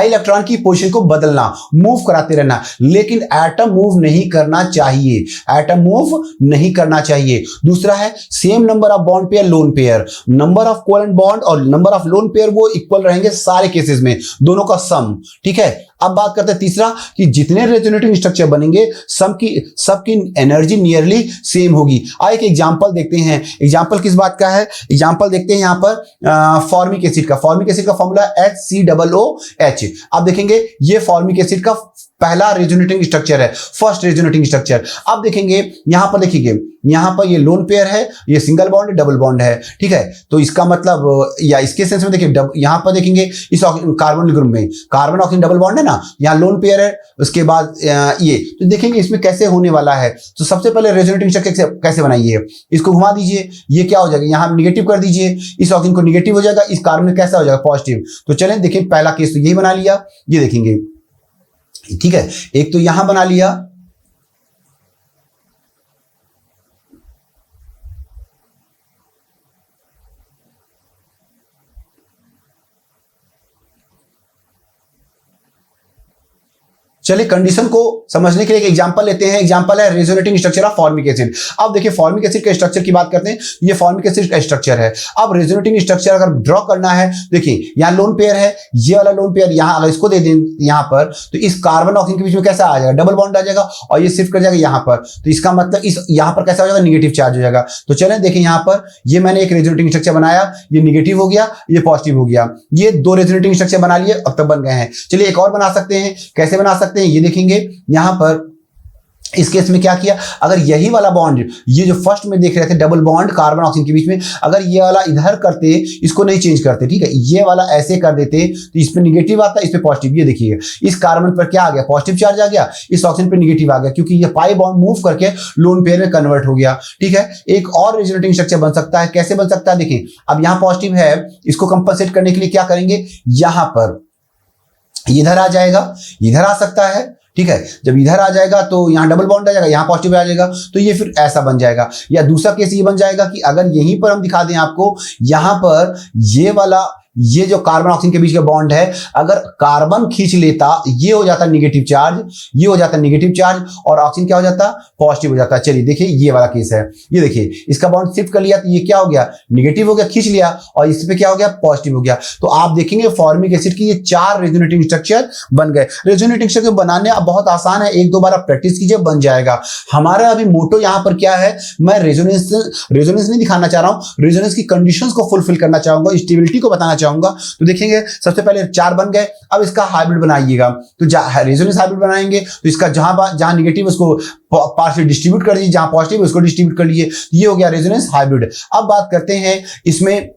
electron की पोजीशन को बदलना, मूव कराते रहना, लेकिन एटम मूव नहीं करना चाहिए। दूसरा है same number of bond pair lone pair, number of covalent bond और नंबर ऑफ लोन पेयर वो इक्वल रहेंगे सारे केसेस में, दोनों का सम। ठीक है, अब बात करते हैं तीसरा कि जितने रेजोनेटिंग स्ट्रक्चर बनेंगे सबकी एनर्जी नियरली सेम होगी। एक एग्जांपल देखते हैं। एग्जांपल किस बात का है, एग्जांपल देखते हैं यहां पर फॉर्मिक एसिड का फॉर्मूला HCOOH। आप देखेंगे ये फॉर्मिक एसिड का पहला रेजोनेटिंग स्ट्रक्चर है, फर्स्ट रेजोनेटिंग स्ट्रक्चर। अब देखेंगे यहां पर, देखिए यहां पर ये लोन पेयर है, ये सिंगल बॉन्ड डबल बॉन्ड है, ठीक है। तो इसका मतलब या इसके सेंस में देखिए यहां पर देखेंगे इस कार्बन ग्रुप में कार्बन ऑक्सीजन डबल बॉन्ड है ना, यहां लोन पेयर है, उसके बाद ये तो देखेंगे इसमें कैसे होने वाला है। तो सबसे पहले रेजोनेटिंग स्ट्रक्चर कैसे बनाइए, इसको घुमा दीजिए, ये क्या हो जाएगा, यहां निगेटिव कर दीजिए, इस ऑक्सीजन को निगेटिव हो जाएगा, इस कार्बन में कैसा हो जाएगा पॉजिटिव। तो चलें देखिए पहला केस तो यही बना लिया, ये देखेंगे, ठीक है। एक तो यहां बना लिया, चलिए कंडीशन को समझने के लिए एक एग्जांपल लेते हैं। एग्जांपल है resonating structure of formic acid. अब देखिए फॉर्मिक एसिड के स्ट्रक्चर की बात करते हैं, ये फॉर्मिक एसिड का स्ट्रक्चर है। अब रेजोनेटिंग स्ट्रक्चर अगर ड्रॉ करना है, देखिए यहां लोन पेयर है, ये वाला लोन पेयर यहां अगर इसको दे दें यहां पर, तो इस कार्बन ऑक्सीजन के बीच में कैसा आ जाएगा, डबल बॉन्ड आ जाएगा, और ये शिफ्ट कर जाएगा यहां पर। तो इसका मतलब इस यहां पर कैसा हो जाएगा, निगेटिव चार्ज हो जाएगा। तो चलें देखिए यहां पर ये मैंने एक रेजोनेटिंग स्ट्रक्चर बनाया, ये निगेटिव हो गया, ये पॉजिटिव हो गया, ये दो रेजोनेटिंग स्ट्रक्चर बना लिए, अब तक बन गए हैं। चलिए एक और बना सकते हैं, कैसे बना सकते हैं ये देखेंगे। यहां पर इस केस में क्या किया, अगर यही वाला बॉन्ड, ये जो फर्स्ट में देख रहे थे डबल बॉन्ड कार्बन ऑक्सीजन के बीच में, अगर ये वाला इधर करते, इसको नहीं चेंज करते, ठीक है, ये वाला ऐसे कर देते, तो इस पे निगेटिव आता, इस पे पॉजिटिव। ये देखिए इस कार्बन पर क्या आ गया, पॉजिटिव चार्ज आ गया, इस ऑक्सीजन पे निगेटिव आ गया, क्योंकि ये पाई बॉन्ड मूव करके लोन पेयर में कन्वर्ट हो गया, ठीक है। एक और रेजोनेटिंग स्ट्रक्चर बन सकता है, कैसे बन सकता है, देखिए अब यहां पॉजिटिव है, इसको कंपनसेट करने के लिए क्या करेंगे, यहां पर इधर आ जाएगा, इधर आ सकता है, ठीक है। जब इधर आ जाएगा तो यहां डबल बॉन्ड आ जाएगा, यहां पॉजिटिव आ जाएगा, तो ये फिर ऐसा बन जाएगा। या दूसरा केस ये बन जाएगा कि अगर यहीं पर हम दिखा दें आपको, यहां पर ये वाला, ये जो कार्बन ऑक्सीजन के बीच का बॉन्ड है, अगर कार्बन खींच लेता, ये हो जाता निगेटिव चार्ज, ये हो जाता निगेटिव चार्ज, और ऑक्सीजन क्या हो जाता, पॉजिटिव हो जाता। चलिए देखिए ये वाला केस है, ये देखिए इसका बॉन्ड शिफ्ट कर लिया, तो ये क्या हो गया, निगेटिव हो गया, खींच लिया, और इस पे क्या हो गया, पॉजिटिव हो गया। तो आप देखेंगे फॉर्मिक एसिड की ये 4 रेजोनेटिंग स्ट्रक्चर बन गए। रेजोनेटिंग स्ट्रक्चर बनाने अब बहुत आसान है, एक दो बार आप प्रैक्टिस कीजिए, बन जाएगा। हमारा अभी मोटो यहां पर क्या है, मैं रेजोनेंस नहीं दिखाना चाह रहा हूं, रेजोनेंस की कंडीशंस को फुलफिल करना चाहूंगा, स्टेबिलिटी को बताना चाहूंगा। तो देखेंगे सबसे पहले 4 बन गए, अब इसका हाइब्रिड बनाइएगा। तो रेजोनेंस हाइब्रिड बनाएंगे, तो इसका जहां निगेटिव उसको पार्शियल डिस्ट्रीब्यूट कर दीजिए, जहां पॉजिटिव उसको डिस्ट्रीब्यूट कर लीजिए, ये हो गया रेजोनेंस हाइब्रिड। अब बात करते हैं इसमें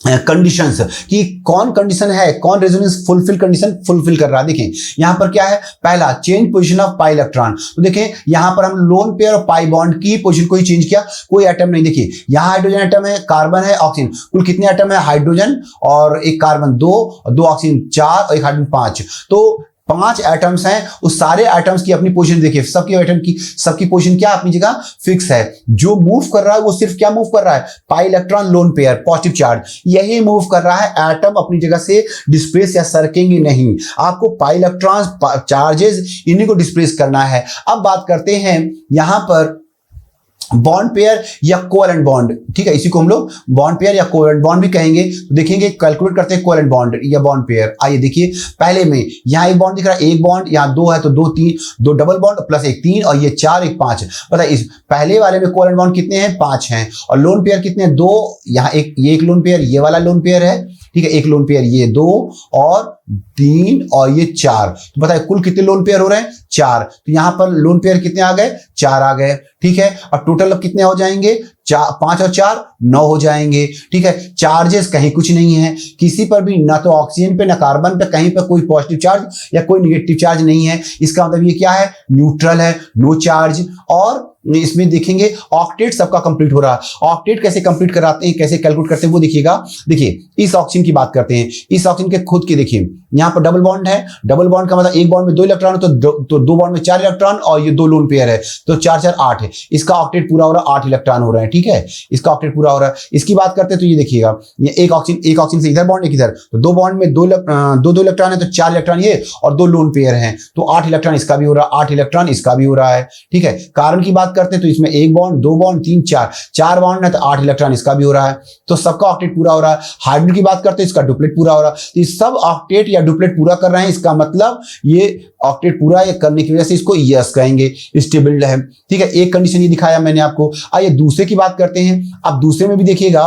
कंडीशंस कि कौन कंडीशन है, कौन रेजोनेंस फुलफिल कंडीशन फुलफिल कर रहा है। देखें यहां पर क्या है, पहला change position of pi electron. तो देखें यहां पर हम लोन पेयर और पाई बॉन्ड की पोजीशन को ही चेंज किया, कोई एटम नहीं। देखिए यहां हाइड्रोजन एटम है, कार्बन है, ऑक्सीजन, कुल कितने एटम है, हाइड्रोजन और एक कार्बन 2 ऑक्सीजन 4 और एक हाइड्रोजन 5, तो 5 एटम्स हैं। उस सारे एटम्स की अपनी पोजीशन देखिए, सबकी एटम की सबकी पोजीशन क्या अपनी जगह फिक्स है। जो मूव कर रहा है वो सिर्फ क्या मूव कर रहा है, pi electron lone pair positive charge, यही मूव कर रहा है। एटम अपनी जगह से डिस्प्लेस या सरकेंगे नहीं, आपको पाई इलेक्ट्रॉन चार्जेस इन्हीं को डिस्प्लेस करना है। अब बात करते हैं यहां पर बॉन्ड पेयर या कोवेलेंट बॉन्ड, ठीक है, इसी को हम लोग बॉन्ड पेयर या कोवेलेंट बॉन्ड भी कहेंगे। तो देखेंगे कैलकुलेट करते हैं कोवेलेंट बॉन्ड या बॉन्ड पेयर। आइए देखिए पहले में यहां एक बॉन्ड दिख रहा है, एक बॉन्ड, यहां 2 है तो 2 3, 2 डबल बॉन्ड प्लस एक 3 और ये 4 एक 5। पता है इस पहले वाले में कोवेलेंट बॉन्ड कितने हैं, 5 हैं, और लोन पेयर कितने हैं, 2। यहां ये एक लोन पेयर, ये वाला लोन पेयर है, ठीक है, एक लोन पेयर, ये 2 और 3 और ये 4। तो बताइए कुल कितने लोन पेयर हो रहे हैं, 4। तो यहां पर लोन पेयर कितने आ गए, 4 आ गए, ठीक है। और टोटल अब कितने हो जाएंगे, 5 और 4 9 हो जाएंगे, ठीक है। चार्जेस कहीं कुछ नहीं है किसी पर भी, ना तो ऑक्सीजन पे ना कार्बन पे, कहीं पर कोई पॉजिटिव चार्ज या कोई निगेटिव चार्ज नहीं है। इसका मतलब ये क्या है, न्यूट्रल है, नो चार्ज। और इसमें देखेंगे ऑक्टेट सबका कंप्लीट हो रहा है। ऑक्टेट कैसे कंप्लीट कराते हैं, कैसे कैलकुलेट करते हैं वो देखिएगा। देखिए इस ऑक्सीजन की बात करते हैं, इस ऑक्सीजन के खुद के देखिए यहां पर डबल बॉन्ड है, डबल बॉन्ड का मतलब एक बॉन्ड में 2 इलेक्ट्रॉन, तो 2 बॉन्ड में 4 इलेक्ट्रॉन, और ये 2 लोन पेयर है, तो 4 4 8 है। इसका ऑक्टेट पूरा हो रहा है, 8 इलेक्ट्रॉन हो रहे हैं, ठीक है, इसका ऑक्टेट पूरा हो रहा है। इसकी बात करते हैं तो ये देखिएगा, ये एक ऑक्सीजन से इधर बॉन्ड, एक इधर, तो 2 बॉन्ड में 2 इलेक्ट्रॉन है, तो 4 इलेक्ट्रॉन ये और 2 लोन पेयर हैं, तो 8 इलेक्ट्रॉन इसका भी हो रहा है, 8 इलेक्ट्रॉन इसका भी हो रहा है, ठीक है। कार्बन की बात करते हैं तो इसमें 1 बॉन्ड, 2 बॉन्ड, 3 4 बॉन्ड है, तो 8 इलेक्ट्रॉन इसका भी हो रहा है, तो सबका ऑक्टेट पूरा हो रहा है। हाइब्रिड की बात करते हैं, इसका डुप्लेट पूरा हो रहा है, तो ये सब ऑक्टेट या डुप्लेट पूरा कर रहे हैं। इसका मतलब ये ऑक्टेट पूरा ये करने की वजह से इसको यस कहेंगे, स्टेबल है, ठीक है। एक कंडीशन ये दिखाया मैंने आपको। आइए दूसरे की बात करते हैं। अब दूसरे में भी देखिएगा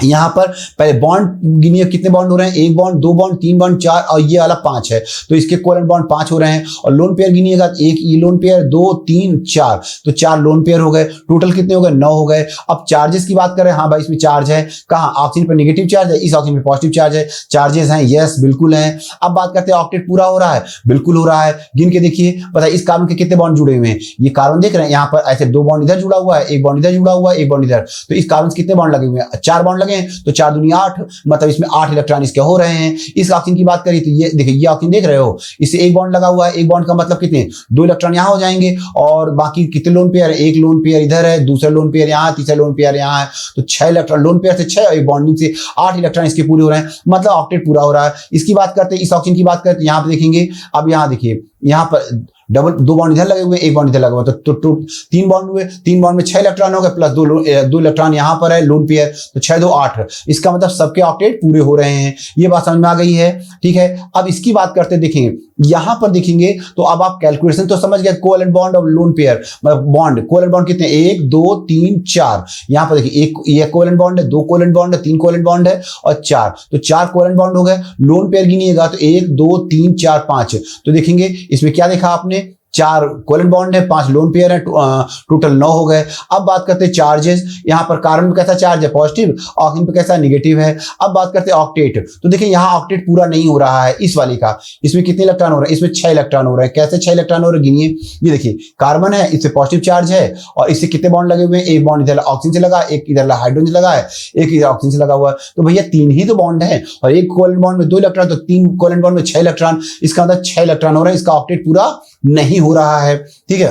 यहाँ पर पहले बॉन्ड गिनिए, कितने बॉन्ड हो रहे हैं, एक बॉन्ड, दो बॉन्ड, तीन बॉन्ड, चार, और ये वाला 5 है, तो इसके कोवेलेंट बॉन्ड 5 हो रहे हैं। और लोन पेयर गिनिएगा, एक ये लोन पेयर, 2 3 4, तो 4 लोन पेयर हो गए, टोटल कितने हो गए, 9 हो गए। अब चार्जेस की बात करें, हाँ भाई इसमें चार्ज है, कहाँ, ऑक्सीजन पर नेगेटिव चार्ज है, इस ऑक्सीजन पे पॉजिटिव चार्ज है, चार्जेस हैं, यस बिल्कुल हैं। अब बात करते हैं ऑक्टेट पूरा हो रहा है, बिल्कुल हो रहा है, गिन के देखिए, पता है इस कार्बन के कितने बॉन्ड जुड़े हुए हैं, ये कार्बन देख रहे हैं यहाँ पर ऐसे 2 बॉन्ड इधर जुड़ा हुआ है, एक बॉन्ड इधर जुड़ा हुआ है, एक बॉन्ड इधर, तो इस कार्बन कितने बॉन्ड लगे हुए हैं, 4 बॉन्ड लगे हैं, तो 4 दूनी 8, मतलब इसमें 8 इलेक्ट्रॉन इसके हो रहे हैं। इस ऑक्सीजन की बात करें तो ये देखिए, ये ऑक्सीजन देख रहे हो, इससे एक बॉन्ड लगा हुआ है, एक बॉन्ड का मतलब कितने, 2 इलेक्ट्रॉन यहां हो जाएंगे, और बाकी कितने लोन पेयर है, एक लोन पेयर इधर है, दूसरा लोन पेयर यहाँ, तीसरा लोन पेयर यहाँ है, तो 6 इलेक्ट्रॉन, लोन पेयर से 6, एक बॉन्डिंग से 8 इलेक्ट्रॉन इसके पूरे हो रहे हैं, मतलब ऑक्टेट पूरा हो रहा है। इसकी बात करते हैं, इस ऑक्सीजन की बात करते हैं, यहाँ पे देखेंगे, अब यहाँ देखिए, यहाँ पर डबल 2 बॉन्ड इधर लगे हुए, एक बॉन्ड इधर लगा हुआ, तो 3 बॉन्ड हुए, 3 बॉन्ड में 6 इलेक्ट्रॉन हो गए, प्लस 2 इलेक्ट्रॉन यहाँ पर है लोन पेयर, तो 6 2 8, इसका मतलब सबके ऑक्टेट पूरे हो रहे हैं। ये बात समझ में आ गई है, ठीक है। अब इसकी बात करते देखेंगे, यहां पर देखेंगे तो अब आप कैलकुलेशन तो समझ गए, कोवेलेंट बॉन्ड और लोन पेयर, मतलब बॉन्ड, कोवेलेंट बॉन्ड कितने, 1 2 3 4, यहां पर देखिए, एक ये कोवेलेंट बॉन्ड है, 2 कोवेलेंट बॉन्ड है, 3 कोवेलेंट बॉन्ड है, और 4, तो 4 कोवेलेंट बॉन्ड हो गए। लोन पेयर गिनिएगा तो 1 2 3 4 5, तो देखेंगे इसमें क्या देखा आपने, 4 कोवेलेंट बॉन्ड है, 5 लोन पेयर है, टोटल 9 हो गए। अब बात करते हैं चार्जेस, यहाँ पर कार्बन पे कैसा चार्ज है, पॉजिटिव, ऑक्सीजन पे कैसा नेगेटिव है। अब बात करते हैं ऑक्टेट, तो देखिए यहाँ ऑक्टेट पूरा नहीं हो रहा है इस वाले का, इसमें कितने इलेक्ट्रॉन हो रहे हैं, इसमें 6 इलेक्ट्रॉन हो रहे हैं। कैसे 6 इलेक्ट्रॉन हो रहे हैं, गिनिए, ये देखिए कार्बन है, इससे पॉजिटिव चार्ज है, और इससे कितने बॉन्ड लगे हुए हैं, एक बॉन्ड इधर ऑक्सीजन से लगा, एक इधर हाइड्रोजन लगा है, एक इधर ऑक्सीजन से लगा हुआ है, तो भैया 3 ही तो बॉन्ड है, और एक कोवेलेंट बॉन्ड में 2 इलेक्ट्रॉन, तो 3 कोवेलेंट बॉन्ड में 6 इलेक्ट्रॉन, इसका मतलब 6 इलेक्ट्रॉन हो रहे हैं, इसका ऑक्टेट पूरा नहीं हो रहा है, ठीक है।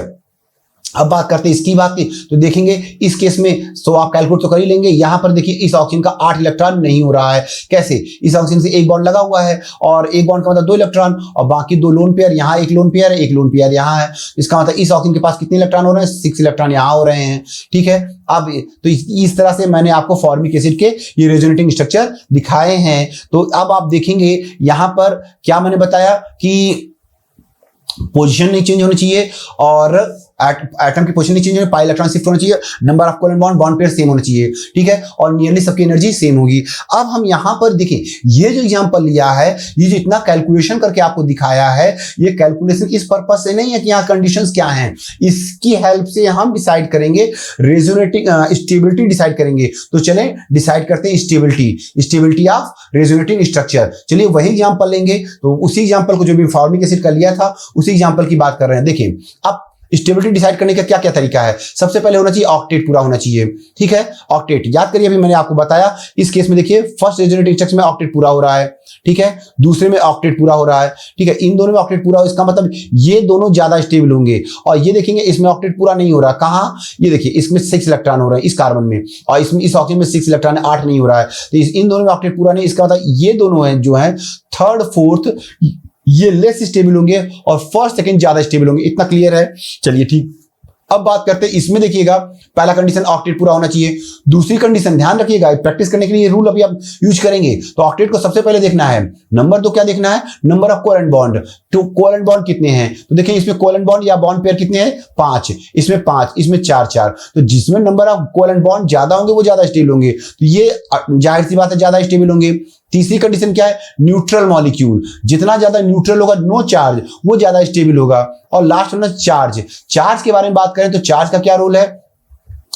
अब बात करते हैं इसकी बात की, तो देखेंगे इस केस में तो आप कैलकुलेट तो कर ही लेंगे। यहां पर देखिए इस ऑक्सीजन का 8 इलेक्ट्रॉन नहीं हो रहा है, कैसे, इस ऑक्सीजन से एक बॉन्ड लगा हुआ है, और एक बॉन्ड का मतलब 2 इलेक्ट्रॉन, और बाकी 2 लोन पेयर, यहाँ एक लोन पेयर है, एक लोन पेयर यहाँ है, इसका मतलब इस ऑक्सीजन के पास कितने इलेक्ट्रॉन हो रहे हैं, 6 इलेक्ट्रॉन यहाँ हो रहे हैं, ठीक है। अब तो इस तरह से मैंने आपको फॉर्मिक एसिड के ये रेजोनेटिंग स्ट्रक्चर दिखाए हैं। तो अब आप देखेंगे यहां पर क्या मैंने बताया कि पोजीशन नहीं चेंज होनी चाहिए, और एटम की पोजीशन नहीं चेंज होनी, पाई इलेक्ट्रॉन शिफ्ट होना चाहिए, number of covalent bond, bond pair same होना चाहिए, ठीक है, और नियरली सबकी एनर्जी सेम होगी। अब हम यहां पर देखें, ये जो एग्जांपल लिया है, ये जो इतना कैलकुलेशन करके आपको दिखाया है, ये कैलकुलेशन इस पर्पस से नहीं है कि यहाँ कंडीशंस क्या हैं, इसकी हेल्प से हम डिसाइड करेंगे रेजोनेटिंग स्टेबिलिटी डिसाइड करेंगे। तो चले डिसाइड करते हैं स्टेबिलिटी ऑफ रेजोनेटिंग स्ट्रक्चर। चलिए वही एग्जांपल लेंगे, तो उसी एग्जांपल को जो भी फॉर्मिक एसिड का लिया था उसी एग्जांपल की बात कर रहे हैं। देखिए अब स्टेबिलिटी डिसाइड करने का क्या क्या तरीका है, सबसे पहले होना चाहिए ऑक्टेट पूरा होना चाहिए, ठीक है। ऑक्टेट याद करिए, अभी मैंने आपको बताया, इस केस में देखिए फर्स्ट रेजोनेटिंग स्ट्रक्चर में ऑक्टेट पूरा हो रहा है, ठीक है, दूसरे में ऑक्टेट पूरा हो रहा है, ठीक है, इन दोनों में ऑक्टेट पूरा हो, इसका मतलब ये दोनों ज्यादा स्टेबल होंगे। और ये देखेंगे इसमें ऑक्टेट पूरा नहीं हो रहा, कहाँ, ये देखिए इसमें 6 इलेक्ट्रॉन हो रहा है इस कार्बन में, और इसमें इस ऑक्सीजन में 6 इलेक्ट्रॉन 8 नहीं हो रहा है, तो इन दोनों में ऑक्टेट पूरा नहीं, इसका मतलब ये दोनों है जो है थर्ड फोर्थ, ये लेस स्टेबल होंगे और फर्स्ट सेकंड ज्यादा स्टेबल होंगे। इतना क्लियर है, चलिए ठीक। अब बात करते हैं इसमें, देखिएगा पहला कंडीशन ऑक्टेट पूरा होना चाहिए, दूसरी कंडीशन ध्यान रखिएगा, प्रैक्टिस करने के लिए रूल अभी आप यूज करेंगे, तो ऑक्टेट को सबसे पहले देखना है, नंबर 2 क्या देखना है, नंबर ऑफ कोवेलेंट बॉन्ड, तो कोवेलेंट बॉन्ड कितने हैं, तो देखिए इसमें कोवेलेंट बॉन्ड या बॉन्ड पेयर कितने हैं, 5, इसमें 5, इसमें 4, तो जिसमें नंबर ऑफ कोवेलेंट बॉन्ड ज्यादा होंगे वो ज्यादा स्टेबल होंगे, तो ये जाहिर सी बात है ज्यादा स्टेबल होंगे। तीसरी कंडीशन क्या है, न्यूट्रल मॉलिक्यूल, जितना ज्यादा न्यूट्रल होगा, नो चार्ज, वो ज्यादा स्टेबल होगा। और लास्ट होना चार्ज के बारे में बात करें तो चार्ज का क्या रोल है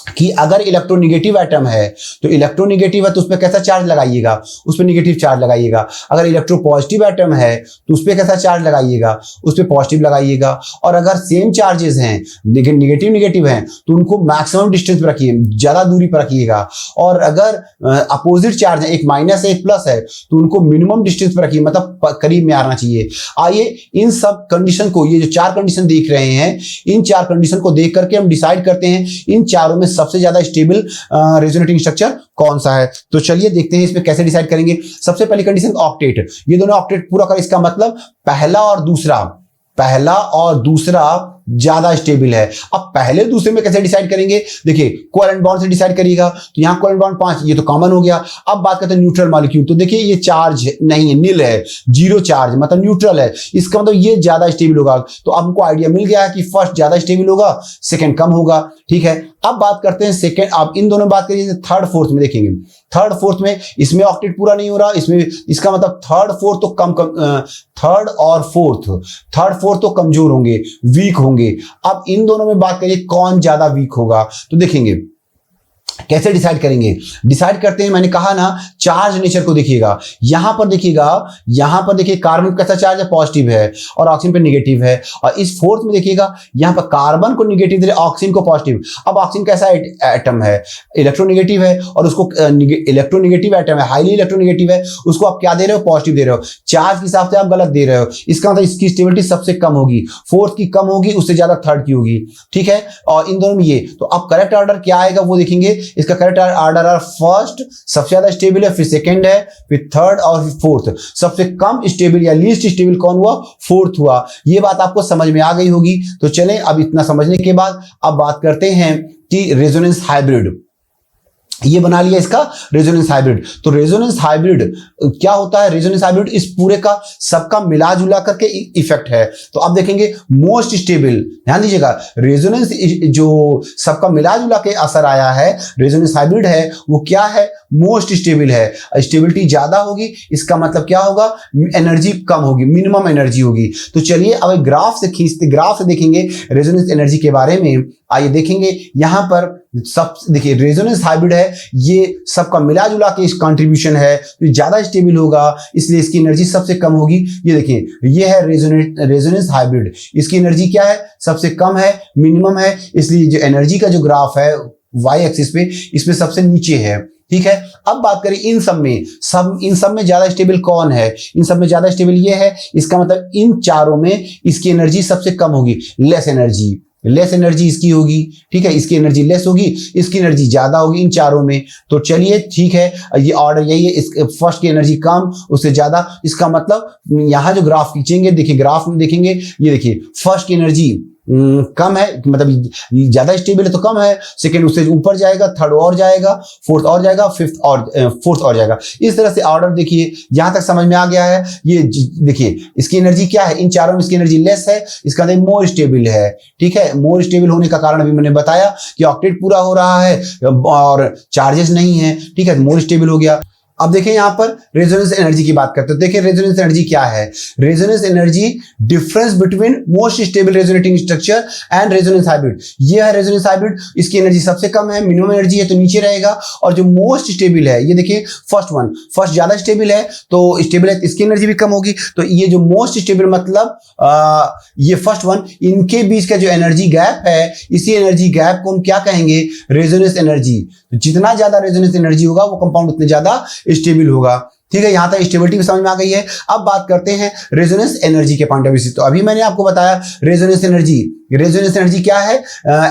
कि अगर इलेक्ट्रोनेगेटिव एटम है तो इलेक्ट्रोनेगेटिव है तो उस पर कैसा चार्ज लगाइएगा, उस पर नेगेटिव चार्ज लगाइएगा। अगर इलेक्ट्रोपॉजिटिव एटम है तो उस पर कैसा चार्ज लगाइएगा, उस पर पॉजिटिव लगाइएगा। और अगर सेम चार्जेस हैं लेकिन नेगेटिव हैं तो उनको मैक्सिमम डिस्टेंस पर रखिए, ज्यादा दूरी पर रखिएगा। और अगर अपोजिट चार्ज है, एक माइनस है एक प्लस है, तो उनको मिनिमम डिस्टेंस पर रखिए, मतलब करीब में आना चाहिए। आइए इन सब कंडीशन को, ये जो 4 कंडीशन देख रहे हैं, इन 4 कंडीशन को देख करके हम डिसाइड करते हैं इन चारों में सबसे ज्यादा स्टेबल रेजोनेटिंग स्ट्रक्चर कौन सा है। तो चलिए देखते हैं इसमें कैसे डिसाइड करेंगे। सबसे पहली कंडीशन ऑक्टेट, ये दोनों ऑक्टेट पूरा कर, इसका मतलब पहला और दूसरा ज्यादा स्टेबल है। अब पहले दूसरे में कैसे डिसाइड करेंगे, देखिए कोवेलेंट बॉन्ड से डिसाइड करिएगा, तो यहां कोवेलेंट बॉन्ड 5, ये तो कॉमन हो गया। अब बात करते हैं न्यूट्रल मॉलिक्यूल, तो देखिए ये चार्ज नहीं है, नील है, 0 चार्ज, मतलब न्यूट्रल है, इसका मतलब ये ज्यादा स्टेबल होगा। तो अब हमको आइडिया मिल गया है कि फर्स्ट ज्यादा स्टेबल होगा, सेकंड कम होगा, ठीक है। अब बात करते हैं सेकंड, अब इन दोनों बात करिए थर्ड फोर्थ में, देखेंगे थर्ड फोर्थ में इसमें ऑक्टेट पूरा नहीं हो रहा, इसमें इसका मतलब थर्ड फोर्थ तो थर्ड और फोर्थ तो कमजोर होंगे, वीक होंगे। अब इन दोनों में बात करिए कौन ज्यादा वीक होगा, तो देखेंगे कैसे डिसाइड करेंगे। डिसाइड करते हैं, मैंने कहा ना चार्ज नेचर को देखिएगा। यहां पर देखिए कार्बन कैसा चार्ज है, पॉजिटिव है, और ऑक्सीजन पे नेगेटिव है। और इस फोर्थ में देखिएगा यहां पर कार्बन को नेगेटिव दे रहे, ऑक्सीजन को पॉजिटिव। अब ऑक्सीजन कैसा एटम है, इलेक्ट्रोनेगेटिव है, और उसको इलेक्ट्रोनेगेटिव एटम है, हाईली इलेक्ट्रोनेगेटिव है, उसको आप क्या दे रहे हो, पॉजिटिव दे रहे हो। चार्ज के हिसाब से आप गलत दे रहे हो, इसका मतलब इसकी स्टेबिलिटी सबसे कम होगी, फोर्थ की कम होगी, उससे ज्यादा थर्ड की होगी, ठीक है। और इन दोनों में ये, तो अब करेक्ट ऑर्डर क्या आएगा वो देखेंगे। इसका करेक्ट ऑर्डर है फर्स्ट सबसे ज्यादा स्टेबल है, फिर सेकंड है, फिर थर्ड और फिर फोर्थ। सबसे कम स्टेबल या लीस्ट स्टेबल कौन हुआ, फोर्थ हुआ। ये बात आपको समझ में आ गई होगी। तो चलें अब इतना समझने के बाद अब बात करते हैं कि रेजोनेंस हाइब्रिड। ये बना लिया इसका रेजोनेंस हाइब्रिड। तो रेजोनेंस हाइब्रिड क्या होता है, रेजोनेंस हाइब्रिड इस पूरे का सबका मिला जुला करके इफेक्ट है। तो अब देखेंगे मोस्ट स्टेबल, ध्यान दीजिएगा, रेजोनेंस जो सबका मिला जुला के असर आया है, रेजोनेंस हाइब्रिड है, वो क्या है, मोस्ट स्टेबल है। स्टेबिलिटी ज्यादा होगी, इसका मतलब क्या होगा, एनर्जी कम होगी, मिनिमम एनर्जी होगी। तो चलिए अब ग्राफ से खींचते, ग्राफ से देखेंगे रेजोनेंस एनर्जी के बारे में। आइए देखेंगे यहां पर सब, देखिए रेजोनेंस हाइब्रिड है, ये सबका मिला जुला के इस कंट्रीब्यूशन है, तो ज्यादा स्टेबल होगा, इसलिए इसकी एनर्जी सबसे कम होगी। ये देखिए ये है रेजोनेंस हाइब्रिड, इसकी एनर्जी क्या है, सबसे कम है, मिनिमम है, इसलिए जो एनर्जी का जो ग्राफ है वाई एक्सिस पे, इसमें सबसे नीचे है, ठीक है। अब बात करें इन सब में ज्यादा स्टेबल कौन है, इन सब में ज्यादा स्टेबल ये है, इसका मतलब इन चारों में इसकी एनर्जी सबसे कम होगी, लेस एनर्जी इसकी होगी, ठीक है, इसकी एनर्जी लेस होगी, इसकी एनर्जी ज्यादा होगी इन चारों में। तो चलिए ठीक है, ये ऑर्डर यही है, इस फर्स्ट की एनर्जी कम, उससे ज्यादा, इसका मतलब यहां जो ग्राफ खींचेंगे, देखिए ग्राफ में देखेंगे, ये देखिए फर्स्ट की एनर्जी कम है, मतलब ज्यादा स्टेबल है तो कम है, सेकंड उससे ऊपर जाएगा, थर्ड और जाएगा, फोर्थ और जाएगा, फोर्थ और जाएगा। इस तरह से ऑर्डर देखिए, यहां तक समझ में आ गया है। ये देखिए इसकी एनर्जी क्या है, इन चारों में इसकी एनर्जी लेस है, इसका मतलब मोर स्टेबल है, ठीक है। मोर स्टेबल होने का कारण अभी मैंने बताया कि ऑक्टेट पूरा हो रहा है और चार्जेस नहीं है, ठीक है, मोर स्टेबल हो गया। अब देखें यहां पर रेजोनेंस एनर्जी की बात करते हैं। देखिए रेजोनेंस एनर्जी क्या है, resonance energy difference between most stable resonating structure and resonance hybrid. ये है रेजोनेंस हाइब्रिड, इसकी एनर्जी सबसे कम है, मिनिमम एनर्जी है तो नीचे रहेगा, और जो मोस्ट स्टेबल है, ये देखिए फर्स्ट ज्यादा स्टेबल है, तो स्टेबल है, इसकी एनर्जी भी कम होगी। तो ये जो मोस्ट स्टेबल मतलब ये फर्स्ट वन, इनके बीच का जो एनर्जी गैप है, इसी एनर्जी गैप को हम क्या कहेंगे, रेजोनेंस एनर्जी। जितना ज्यादा रेजोनेंस एनर्जी होगा वो कंपाउंड उतने ज्यादा स्टेबल होगा, ठीक है। यहां तक स्टेबिलिटी समझ में आ गई है। अब बात करते हैं रेजोनेंस एनर्जी के पॉइंट ऑफ व्यू से। तो अभी मैंने आपको बताया रेजोनेंस एनर्जी क्या है,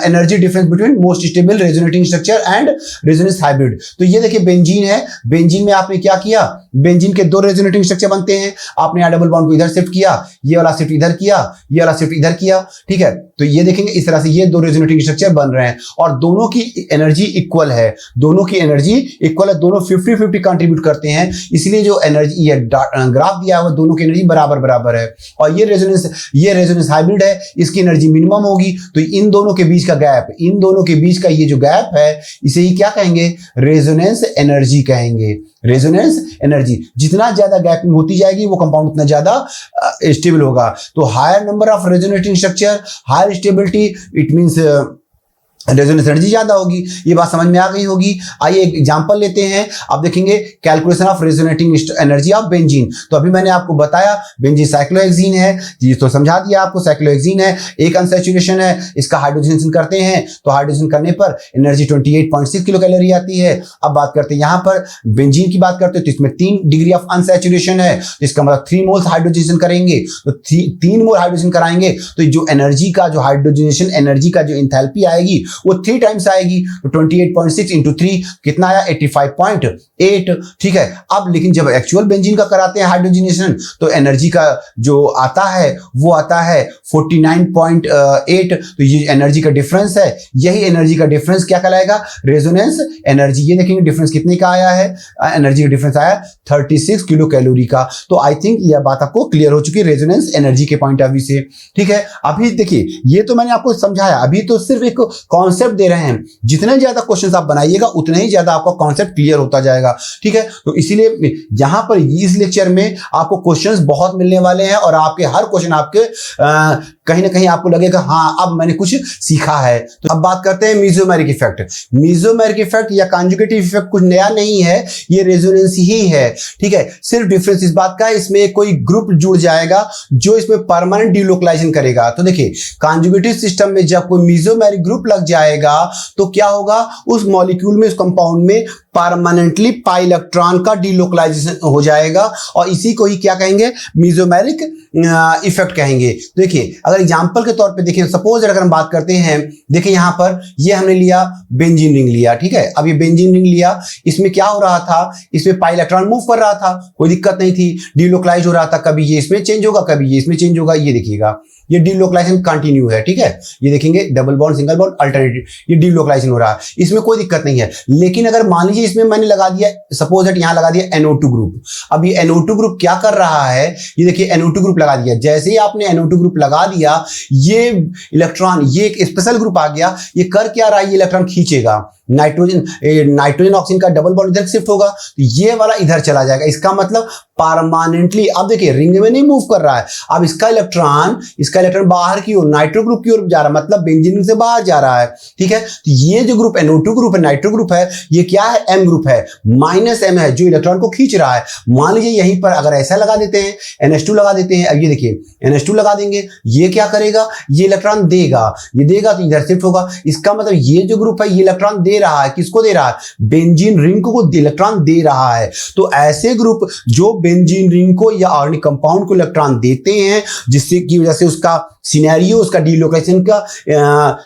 energy difference between most stable resonating structure and resonance hybrid. तो ये देखिए बेंजीन है, बेंजीन में आपने क्या किया, बेंजीन के दो रेजोनेटिंग स्ट्रक्चर बनते हैं, आपने यहाँ डबल बॉन्ड को इधर शिफ्ट किया, ये वाला शिफ्ट इधर किया, ये वाला शिफ्ट इधर किया, ठीक है। तो ये देखेंगे इस तरह से ये दो रेजोनेटिंग स्ट्रक्चर बन रहे हैं, और दोनों की एनर्जी इक्वल है, दोनों 50-50 कंट्रीब्यूट करते हैं, इसलिए जो एनर्जी ये ग्राफ दिया है वो दोनों की एनर्जी बराबर है। और ये रेजोनेंस हाइब्रिड है, इसकी एनर्जी मिनिमम होगी। तो इन दोनों के बीच का ये जो गैप है, इसे ही क्या कहेंगे, रेजोनेंस एनर्जी कहेंगे। रेजोनेंस एनर्जी जितना ज्यादा गैपिंग होती जाएगी वो कंपाउंड उतना ज्यादा स्टेबल होगा। तो higher number of resonating structure, higher stability, it means resonance energy ज्यादा होगी। ये बात समझ में आ गई होगी। आइए एक एग्जांपल लेते हैं। आप देखेंगे calculation of resonating energy of benzene. तो अभी मैंने आपको बताया बेंजीन साइक्लोहेक्सीन है, ये तो समझा दिया आपको, साइक्लोहेक्सीन है, एक अनसैचुरेशन है, इसका हाइड्रोजनेशन करते हैं तो हाइड्रोजन करने पर एनर्जी 28.6 किलो कैलोरी आती है। अब बात करते हैं यहाँ पर बेंजीन की बात करते हैं, तो इसमें 3 डिग्री ऑफ अनसैचुरेशन है, तो इसका मतलब 3 मोल्स हाइड्रोजनेशन करेंगे, तो 3 मोल हाइड्रोजन कराएंगे तो जो एनर्जी का जो हाइड्रोजनेशन एनर्जी का जो एंथैल्पी आएगी वो 3 टाइम्स आएगी। तो 28.6 इंटू 3 कितना आया, 85.8, ठीक है। अब लेकिन जब एक्चुअल बेंजीन का कराते हैं हाइड्रोजनेशन तो एनर्जी का जो आता है वो आता है 49.8। तो ये एनर्जी का डिफरेंस है, यही एनर्जी का डिफरेंस क्या कहलाएगा, रेजोनेंस एनर्जी। ये देखेंगे डिफरेंस कितने का आया है, एनर्जी का डिफरेंस आया 36 किलो कैलोरी का। तो आई थिंक यह बात आपको क्लियर हो चुकी है रेजोनेंस एनर्जी के पॉइंट ऑफ व्यू से, ठीक है। अभी देखिए ये तो मैंने आपको समझाया, अभी तो सिर्फ एक कॉन्सेप्ट दे रहे हैं, जितने ज्यादा क्वेश्चन आप बनाइएगा उतना ही ज्यादा आपका कॉन्सेप्ट क्लियर होता जाएगा। ठीक है, तो इसीलिए यहां पर इस लेक्चर में आपको क्वेश्चंस बहुत मिलने वाले हैं और आपके हर क्वेश्चन आपके कहीं ना कहीं आपको लगेगा हाँ अब मैंने कुछ सीखा है। तो अब बात करते हैं मेसोमेरिक इफेक्ट। मेसोमेरिक इफेक्ट या कॉन्जुगेटिव इफेक्ट कुछ नया नहीं है, ये रेजोनेंस ही है। ठीक है, सिर्फ डिफरेंस इस बात का है इसमें कोई ग्रुप जुड़ जाएगा जो इसमें परमानेंट डिलोकलाइजेशन करेगा। तो देखिए कॉन्जुगेटिव सिस्टम में जब कोई मेसोमेरिक ग्रुप लग जाएगा तो क्या होगा, उस मॉलिक्यूल में, उस कंपाउंड में परमानेंटली पाई इलेक्ट्रॉन का डिलोकलाइजेशन हो जाएगा और इसी को ही क्या कहेंगे, मेसोमेरिक इफेक्ट कहेंगे। देखिए अगर एग्जांपल के तौर पे देखें, सपोज अगर हम बात करते हैं, देखिए यहां पर ये हमने लिया बेंजीन रिंग लिया। ठीक है, अब ये बेंजीन रिंग लिया, इसमें क्या हो रहा था, इसमें पाई इलेक्ट्रॉन मूव कर रहा था, कोई दिक्कत नहीं थी, डिलोकलाइज हो रहा था, कभी ये इसमें चेंज होगा, कभी ये इसमें चेंज होगा। ये देखिएगा ये डिलोकलाइजेशन कंटिन्यू है। ठीक है, ये देखेंगे double bond single bond alternative, ये डिलोकलाइजेशन हो रहा है, इसमें कोई दिक्कत नहीं है। लेकिन अगर मान लीजिए इसमें मैंने लगा दिया, सपोज दैट यहां लगा दिया NO2 ग्रुप। अब ये NO2 ग्रुप क्या कर रहा है, ये देखिए NO2 ग्रुप लगा दिया, जैसे ही आपने NO2 ग्रुप लगा दिया, ये इलेक्ट्रॉन, ये एक स्पेशल ग्रुप आ गया, ये कर क्या रहा है, ये इलेक्ट्रॉन खींचेगा, नाइट्रोजन ऑक्सीजन का डबल बॉन्ड इधर शिफ्ट होगा, तो ये वाला इधर चला जाएगा। इसका मतलब परमानेंटली, अब देखिए रिंग में नहीं मूव कर रहा है, अब इसका इलेक्ट्रॉन बाहर की ओर, नाइट्रो ग्रुप की ओर जा रहा है, मतलब बेंजीन रिंग से बाहर जा रहा है। ठीक है, तो ये जो ग्रुप NO2 ग्रुप है, नाइट्रो ग्रुप है, ये क्या है, M ग्रुप है, -M है, जो इलेक्ट्रॉन को खींच रहा है। मान लीजिए यहीं पर अगर ऐसा लगा देते हैं, NH2 लगा देते हैं, अब ये देखिए NH2 लगा देंगे, ये क्या करेगा, ये इलेक्ट्रॉन देगा, ये देगा तो इधर शिफ्ट होगा। इसका मतलब ये जो ग्रुप है ये इलेक्ट्रॉन दे रहा है, किसको दे रहा है, बेंजीन रिंग को इलेक्ट्रॉन दे रहा है। तो ऐसे ग्रुप जो बेंजीन रिंग को या ऑर्गेनिक कंपाउंड को इलेक्ट्रॉन देते हैं, जिससे की वजह से उसका सिनेरियो, उसका डिलोकेशन का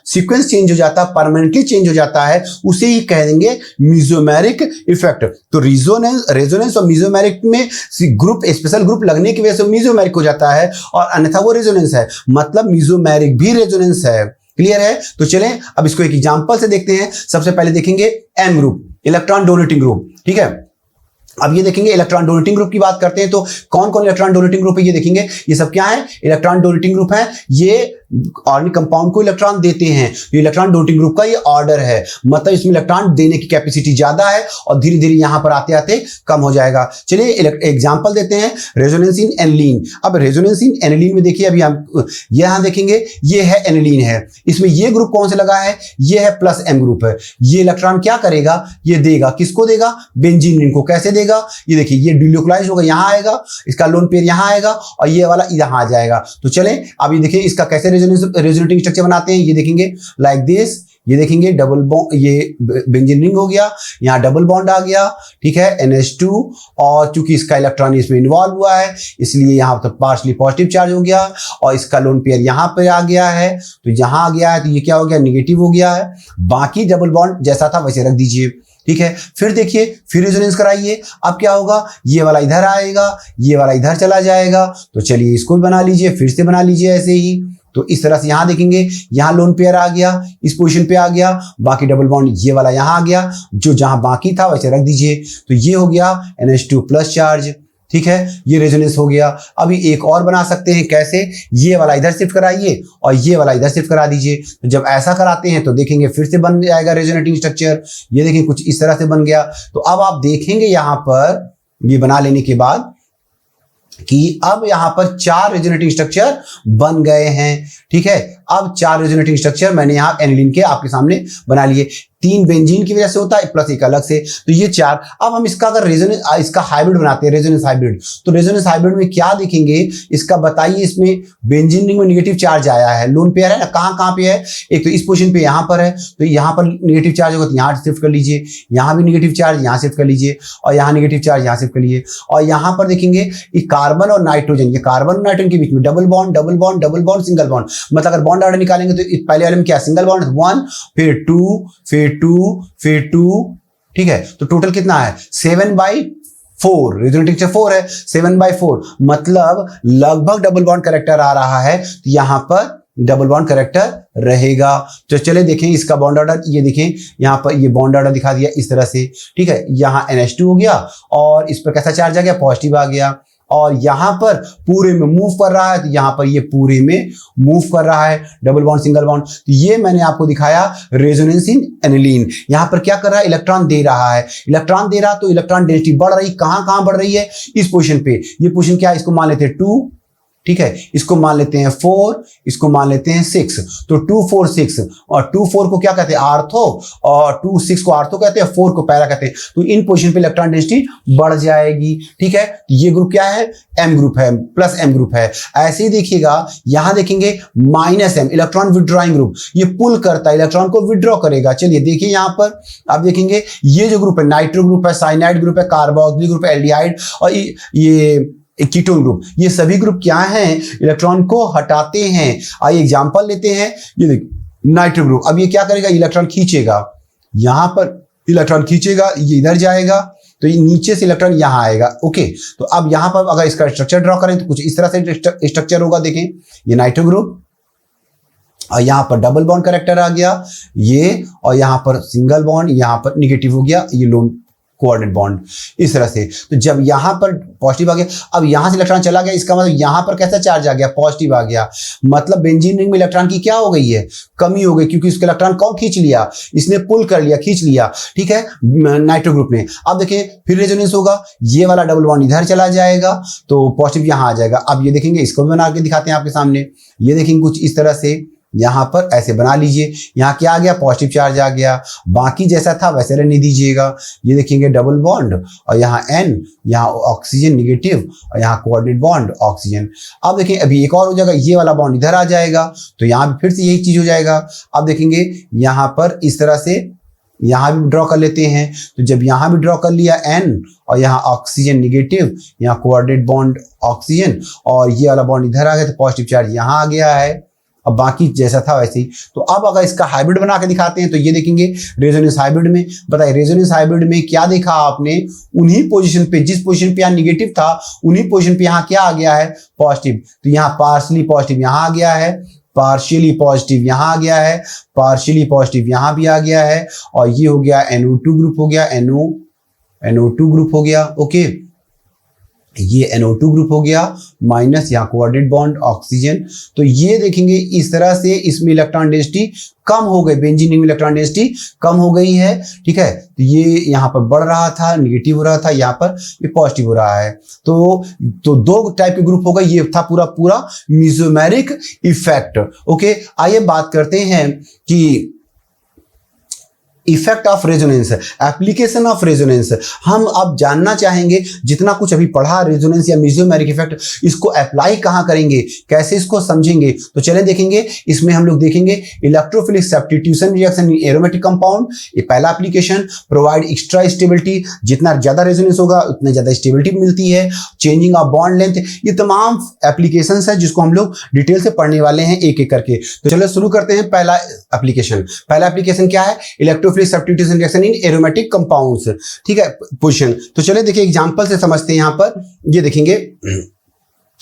सीक्वेंस चेंज हो जाता है, परमानेंटली चेंज हो जाता है, उसे ही कह देंगे मेसोमेरिक इफेक्ट। तो रेजोनेंस और मेसोमेरिक में ग्रुप, स्पेशल ग्रुप लगने की वजह से मेसोमेरिक हो जाता है और अन्यथा वो रेजोनेंस है, मतलब मेसोमेरिक भी रेजोनेंस है। क्लियर है, तो चलें अब इसको एक एग्जांपल से देखते हैं। सबसे पहले देखेंगे M group, electron donating group. ठीक है, अब ये देखेंगे इलेक्ट्रॉन डोनेटिंग ग्रुप की बात करते हैं तो कौन कौन इलेक्ट्रॉन डोनेटिंग ग्रुप है, ये देखेंगे, ये सब क्या है, इलेक्ट्रॉन डोनेटिंग ग्रुप है, ये ऑर्गेनिक कंपाउंड को इलेक्ट्रॉन देते हैं। ये इलेक्ट्रॉन डोनेटिंग ग्रुप का ये ऑर्डर है, मतलब इसमें इलेक्ट्रॉन देने की कैपेसिटी ज्यादा है और धीरे धीरे यहां पर आते आते कम हो जाएगा। चलिए एग्जांपल देते हैं, रेजोनेंस इन एनिलीन। अब रेजोनेंस इन एनिलीन में देखिए, अभी हम यहां देखेंगे, ये है एनिलीन है, इसमें ये ग्रुप कौन से लगा है, ये है +M ग्रुप है। ये इलेक्ट्रॉन क्या करेगा, ये देगा, किसको देगा, बेंजीन रिंग को। कैसे देगा, ये देखिए ये डिलोकलाइज होगा, यहां आएगा, इसका लोन पेयर यहां आएगा और ये वाला यहां आ जाएगा। तो चलें अब ये देखिए इसका कैसे रेजोनेटिंग स्ट्रक्चर बनाते हैं, ये देखेंगे लाइक दिस, ये देखेंगे डबल बॉन्ड, ये बेंजीन रिंग हो गया, यहाँ डबल बॉन्ड आ गया। ठीक है, NH2, और चूंकि इसका इलेक्ट्रॉन इसमें इन्वॉल्व हुआ है इसलिए यहाँ पर पार्शली पॉजिटिव चार्ज हो गया और इसका लोन पेयर यहाँ पे आ गया है, तो यहाँ आ गया है, तो ये क्या हो गया, निगेटिव हो गया है। बाकी डबल बॉन्ड जैसा था वैसे रख दीजिए। ठीक है, फिर देखिए, फिर रेजोनेंस कराइए, अब क्या होगा, ये वाला इधर आएगा, ये वाला इधर चला जाएगा। तो चलिए इसको भी बना लीजिए, फिर से बना लीजिए ऐसे ही। तो इस तरह से यहां देखेंगे, यहां लोन पेयर आ गया, इस पोजीशन पे आ गया, बाकी डबल बॉन्ड ये वाला यहां आ गया, जो जहां बाकी था वैसे रख दीजिए। तो ये हो गया NH2 प्लस चार्ज। ठीक है, ये रेजोनेंस हो गया। अभी एक और बना सकते हैं, कैसे, ये वाला इधर शिफ्ट कराइए और ये वाला इधर शिफ्ट करा दीजिए। तो जब ऐसा कराते हैं तो देखेंगे फिर से बन जाएगा रेजोनेटिंग स्ट्रक्चर। ये देखिए कुछ इस तरह से बन गया। तो अब आप देखेंगे यहां पर ये बना लेने के बाद कि अब यहां पर 4 रेजोनेटिंग स्ट्रक्चर बन गए हैं। ठीक है, अब 4 रेजोनेटिंग स्ट्रक्चर मैंने यहां एनिलीन के आपके सामने बना लिए। 3 बेंजीन की वजह से होता है प्लस एक अलग से, तो ये 4। अब हम इसका अगर रेजोनेंस, इसका हाइब्रिड बनाते हैं, रेजोनेंस हाइब्रिड। तो रेजोनेंस हाइब्रिड में क्या देखेंगे, इसका बताइए, इसमें बेंजीन रिंग में निगेटिव चार्ज आया है, लोन पेयर है ना, कहां पे है, एक तो इस पोजीशन पे यहां पर है, तो यहां पर निगेटिव चार्ज होगा तो यहां शिफ्ट कर लीजिए, यहां भी निगेटिव चार्ज यहां शिफ्ट कर लीजिए और यहां निगेटिव चार्ज यहां शिफ्ट कर लीजिए। और यहां पर देखेंगे ये कार्बन और नाइट्रोजन, ये कार्बन और नाइट्रोजन के बीच में double bond double bond double bond single bond, मतलब अगर बॉन्ड ऑर्डर निकालेंगे तो पहले वाले में क्या, सिंगल बॉन्ड 1, फिर 2, फिर 2, फिर 2। ठीक है, तो टोटल कितना है, 7/4, रेजोनेटिंग 4 है, 7/4 मतलब लगभग डबल बॉन्ड कैरेक्टर आ रहा है, तो यहां पर डबल बॉन्ड कैरेक्टर रहेगा। तो चले देखें इसका बॉन्ड ऑर्डर, ये देखें यहां पर ये बॉन्ड ऑर्डर दिखा दिया इस तरह से। ठीक है, यहां NH2 हो गया और इस पर कैसा चार्ज आ गया, पॉजिटिव आ गया। और यहां पर पूरे में मूव कर रहा है, तो यहां पर ये पूरे में मूव कर रहा है, डबल बॉन्ड सिंगल बॉन्ड। तो ये मैंने आपको दिखाया रेजोनेंस इन एनिलीन। यहां पर क्या कर रहा है, इलेक्ट्रॉन दे रहा है, इलेक्ट्रॉन दे रहा, तो इलेक्ट्रॉन डेंसिटी बढ़ रही, कहां बढ़ रही है, इस पोजीशन पे। ये पोजीशन क्या है, इसको मान लेते हैं 2, ठीक है, इसको मान लेते हैं 4, इसको मान लेते हैं 6। तो 2 4 6, और 2 4 को क्या कहते हैं, आर्थो, और 2 6 को आर्थो कहते हैं, 4 को पैरा कहते हैं। तो इन पोजीशन पे इलेक्ट्रॉन डेंसिटी बढ़ जाएगी, ठीक है। ये ग्रुप क्या है, एम ग्रुप है, प्लस एम ग्रुप है। ऐसे ही देखिएगा, यहां देखेंगे minus M, electron withdrawing group, ये पुल करता है, इलेक्ट्रॉन को विड्रॉ करेगा। चलिए देखिए यहां पर आप देखेंगे, ये जो ग्रुप है नाइट्रो ग्रुप है, साइनाइड ग्रुप है, कार्बोक्सिलिक ग्रुप है, एल्डिहाइड, और ये कीटोन ग्रुप, ये सभी ग्रुप क्या हैं, इलेक्ट्रॉन को हटाते हैं। आइए एग्जांपल लेते हैं, ये देखिए नाइट्रो ग्रुप, अब ये क्या करेगा, इलेक्ट्रॉन खींचेगा, यहां पर इलेक्ट्रॉन खींचेगा, ये इधर जाएगा, तो ये नीचे से इलेक्ट्रॉन यहां आएगा। ओके, तो अब यहां पर अगर इसका स्ट्रक्चर ड्रॉ करें तो कुछ इस तरह से स्ट्रक्चर होगा। देखें ये नाइट्रो ग्रुप, और यहां पर डबल बॉन्ड कैरेक्टर आ गया ये, और यहां पर सिंगल बॉन्ड, यहां पर निगेटिव हो गया, ये लोन कोऑर्डिनेट बॉन्ड, इस तरह से। तो जब यहां पर पॉजिटिव आ गया, अब यहां से इलेक्ट्रॉन चला गया, इसका मतलब यहां पर कैसा चार्ज आ गया, पॉजिटिव आ गया। मतलब बेंजीन रिंग में इलेक्ट्रॉन की क्या हो गई है, कमी हो गई, क्योंकि उसका इलेक्ट्रॉन कौन खींच लिया, इसने पुल कर लिया, खींच लिया, ठीक है, नाइट्रो ग्रुप ने। अब देखें फिर रेजोनेंस होगा, ये वाला डबल बॉन्ड इधर चला जाएगा, तो पॉजिटिव यहां आ जाएगा। अब ये देखेंगे, इसको भी बना के दिखाते हैं आपके सामने, ये देखेंगे कुछ इस तरह से, यहां पर ऐसे बना लीजिए, यहां क्या आ गया, पॉजिटिव चार्ज आ गया, बाकी जैसा था वैसे रहने दीजिएगा। ये देखेंगे डबल बॉन्ड, और यहाँ N, यहाँ ऑक्सीजन निगेटिव, और यहाँ कोऑर्डिनेट बॉन्ड ऑक्सीजन। अब देखें अभी एक और हो जाएगा, ये वाला बॉन्ड इधर आ जाएगा, तो यहाँ भी फिर से यही चीज हो जाएगा। अब देखेंगे यहाँ पर इस तरह से, यहाँ भी ड्रॉ कर लेते हैं, तो जब यहाँ भी ड्रॉ कर लिया N, और यहाँ ऑक्सीजन निगेटिव, यहाँ कोऑर्डिनेट बॉन्ड ऑक्सीजन, और ये वाला बॉन्ड इधर आ गया, तो पॉजिटिव चार्ज यहाँ आ गया है। अब बाकी जैसा था वैसे ही। तो अब अगर इसका हाइब्रिड बना के दिखाते हैं, तो ये देखेंगे रेजोनेंस हाइब्रिड में, बताइए रेजोनेंस हाइब्रिड में क्या देखा आपने, उन्हीं पोजीशन पे, जिस पोजीशन पे यहाँ निगेटिव था, उन्हीं पोजीशन पे यहाँ क्या आ गया है, पॉजिटिव। तो यहाँ पार्शियली पॉजिटिव यहाँ आ गया है, पार्शियली पॉजिटिव यहाँ आ गया है, पार्शियली पॉजिटिव यहाँ भी आ गया है, और ये हो गया NO2 ग्रुप हो गया, NO2 ग्रुप हो गया। ओके, ये NO2 ग्रुप हो गया, माइनस यहाँ कोऑर्डिनेट बॉन्ड ऑक्सीजन। तो ये देखेंगे इस तरह से, इसमें इलेक्ट्रॉन डेंसिटी कम हो गई, बेंजीन रिंग में इलेक्ट्रॉन डेंसिटी कम हो गई है, ठीक है। तो ये यहाँ पर बढ़ रहा था, निगेटिव हो रहा था, यहाँ पर ये पॉजिटिव हो रहा है। तो दो टाइप के ग्रुप हो गए, ये था पूरा मेसोमेरिक इफेक्ट। ओके, आइए बात करते हैं कि effect of resonance, application of resonance. हम अब जानना चाहेंगे, जितना कुछ अभी पढ़ा रेजोनेंस या मेसोमेरिक इफेक्ट, इसको अप्लाई कहाँ करेंगे, कैसे इसको समझेंगे। तो चलें देखेंगे, इसमें हम लोग देखेंगे electrophilic substitution reaction in aromatic compound, ये पहला एप्लीकेशन। प्रोवाइड एक्स्ट्रा स्टेबिलिटी, जितना ज्यादा रेजोनेंस होगा उतनी ज्यादा स्टेबिलिटी मिलती है। चेंजिंग ऑफ बॉन्ड लेंथ, ये तमाम एप्लीकेशन है जिसको हम लोग डिटेल से पढ़ने वाले हैं एक एक करके। तो चलो शुरू करते हैं। पहला एप्लीकेशन क्या है, electro substitution reaction in aromatic compounds, ठीक है, पोजीशन। तो चलिए देखिए एग्जांपल से समझते हैं। यहां पर ये देखेंगे,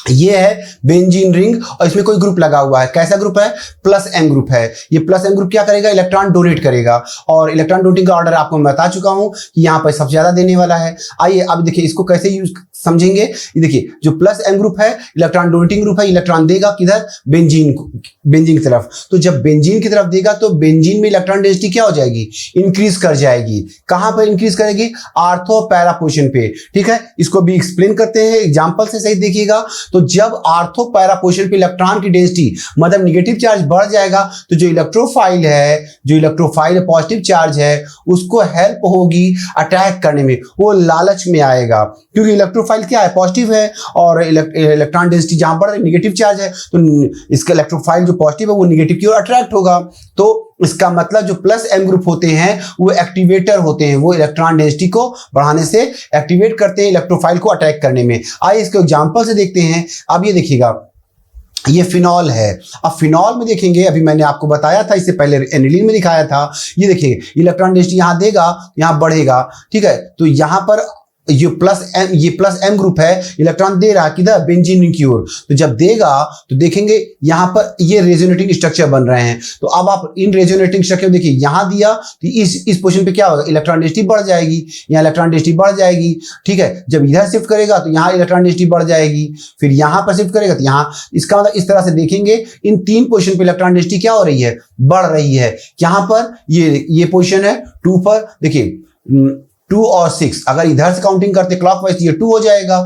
ये है बेंजीन रिंग, और इसमें कोई ग्रुप लगा हुआ है, कैसा ग्रुप है, प्लस एम ग्रुप है। ये प्लस एम ग्रुप क्या करेगा, इलेक्ट्रॉन डोनेट करेगा, और इलेक्ट्रॉन डोनेटिंग का ऑर्डर आपको मैं बता चुका हूं कि यहाँ पर सबसे ज्यादा देने वाला है। आइए अब देखिए इसको कैसे यूज समझेंगे। ये देखिए जो प्लस एम ग्रुप है, इलेक्ट्रॉन डोनेटिंग ग्रुप है, इलेक्ट्रॉन देगा किधर, बेंजीन की तरफ। तो जब बेंजीन की तरफ देगा तो बेंजीन में इलेक्ट्रॉन डेंसिटी क्या हो जाएगी, इंक्रीज कर जाएगी। कहां पर इंक्रीज करेगी, आर्थो पैरा पोजीशन पे, ठीक है। इसको भी एक्सप्लेन करते हैं एग्जांपल से, सही देखिएगा। तो जब आर्थो पैरा पोजीशन पे इलेक्ट्रॉन की डेंसिटी मतलब निगेटिव चार्ज बढ़ जाएगा, तो जो इलेक्ट्रोफाइल है पॉजिटिव चार्ज है, उसको हेल्प होगी अटैक करने में, वो लालच में आएगा, क्योंकि इलेक्ट्रोफाइल क्या है, पॉजिटिव है, और इलेक्ट्रॉन डेंसिटी जहां बढ़ रही निगेटिव चार्ज है, तो इसका इलेक्ट्रोफाइल जो पॉजिटिव है वो निगेटिव की ओर अट्रैक्ट होगा। तो इसका मतलब जो प्लस एम ग्रुप होते हैं वो एक्टिवेटर होते हैं, वो इलेक्ट्रॉन डेंसिटी को बढ़ाने से एक्टिवेट करते हैं इलेक्ट्रोफाइल को अटैक करने में। आइए इसके एग्जांपल से देखते हैं। अब ये देखिएगा, ये फिनॉल है। अब फिनॉल में देखेंगे, अभी मैंने आपको बताया था, इससे पहले एनिलीन में दिखाया था। ये देखिए इलेक्ट्रॉन डेंसिटी यहां देगा, यहां बढ़ेगा, ठीक है। तो यहां पर ये प्लस एम ग्रुप है, इलेक्ट्रॉन दे रहा किधर, बेंजीन रिंग की ओर। तो जब देगा तो देखेंगे यहां पर ये रेजोनेटिंग स्ट्रक्चर बन रहे हैं। तो अब आप इन रेजोनेटिंग स्ट्रक्चर देखिए, यहां दिया तो इस पोजीशन पे क्या होगा, इलेक्ट्रॉन डेंसिटी बढ़ जाएगी, यहां इलेक्ट्रॉन डेंसिटी बढ़ जाएगी, ठीक है। जब इधर शिफ्ट करेगा तो यहां इलेक्ट्रॉन डेंसिटी बढ़ जाएगी, फिर यहां पर शिफ्ट करेगा तो यहां, इसका मतलब इस तरह से देखेंगे इन 3 पोजीशन पे इलेक्ट्रॉन डेंसिटी क्या हो रही है, बढ़ रही है। यहां पर ये पोजीशन है 2 पर, देखिए 2 और 6, अगर इधर से काउंटिंग करते क्लॉकवाइज ये 2 हो जाएगा,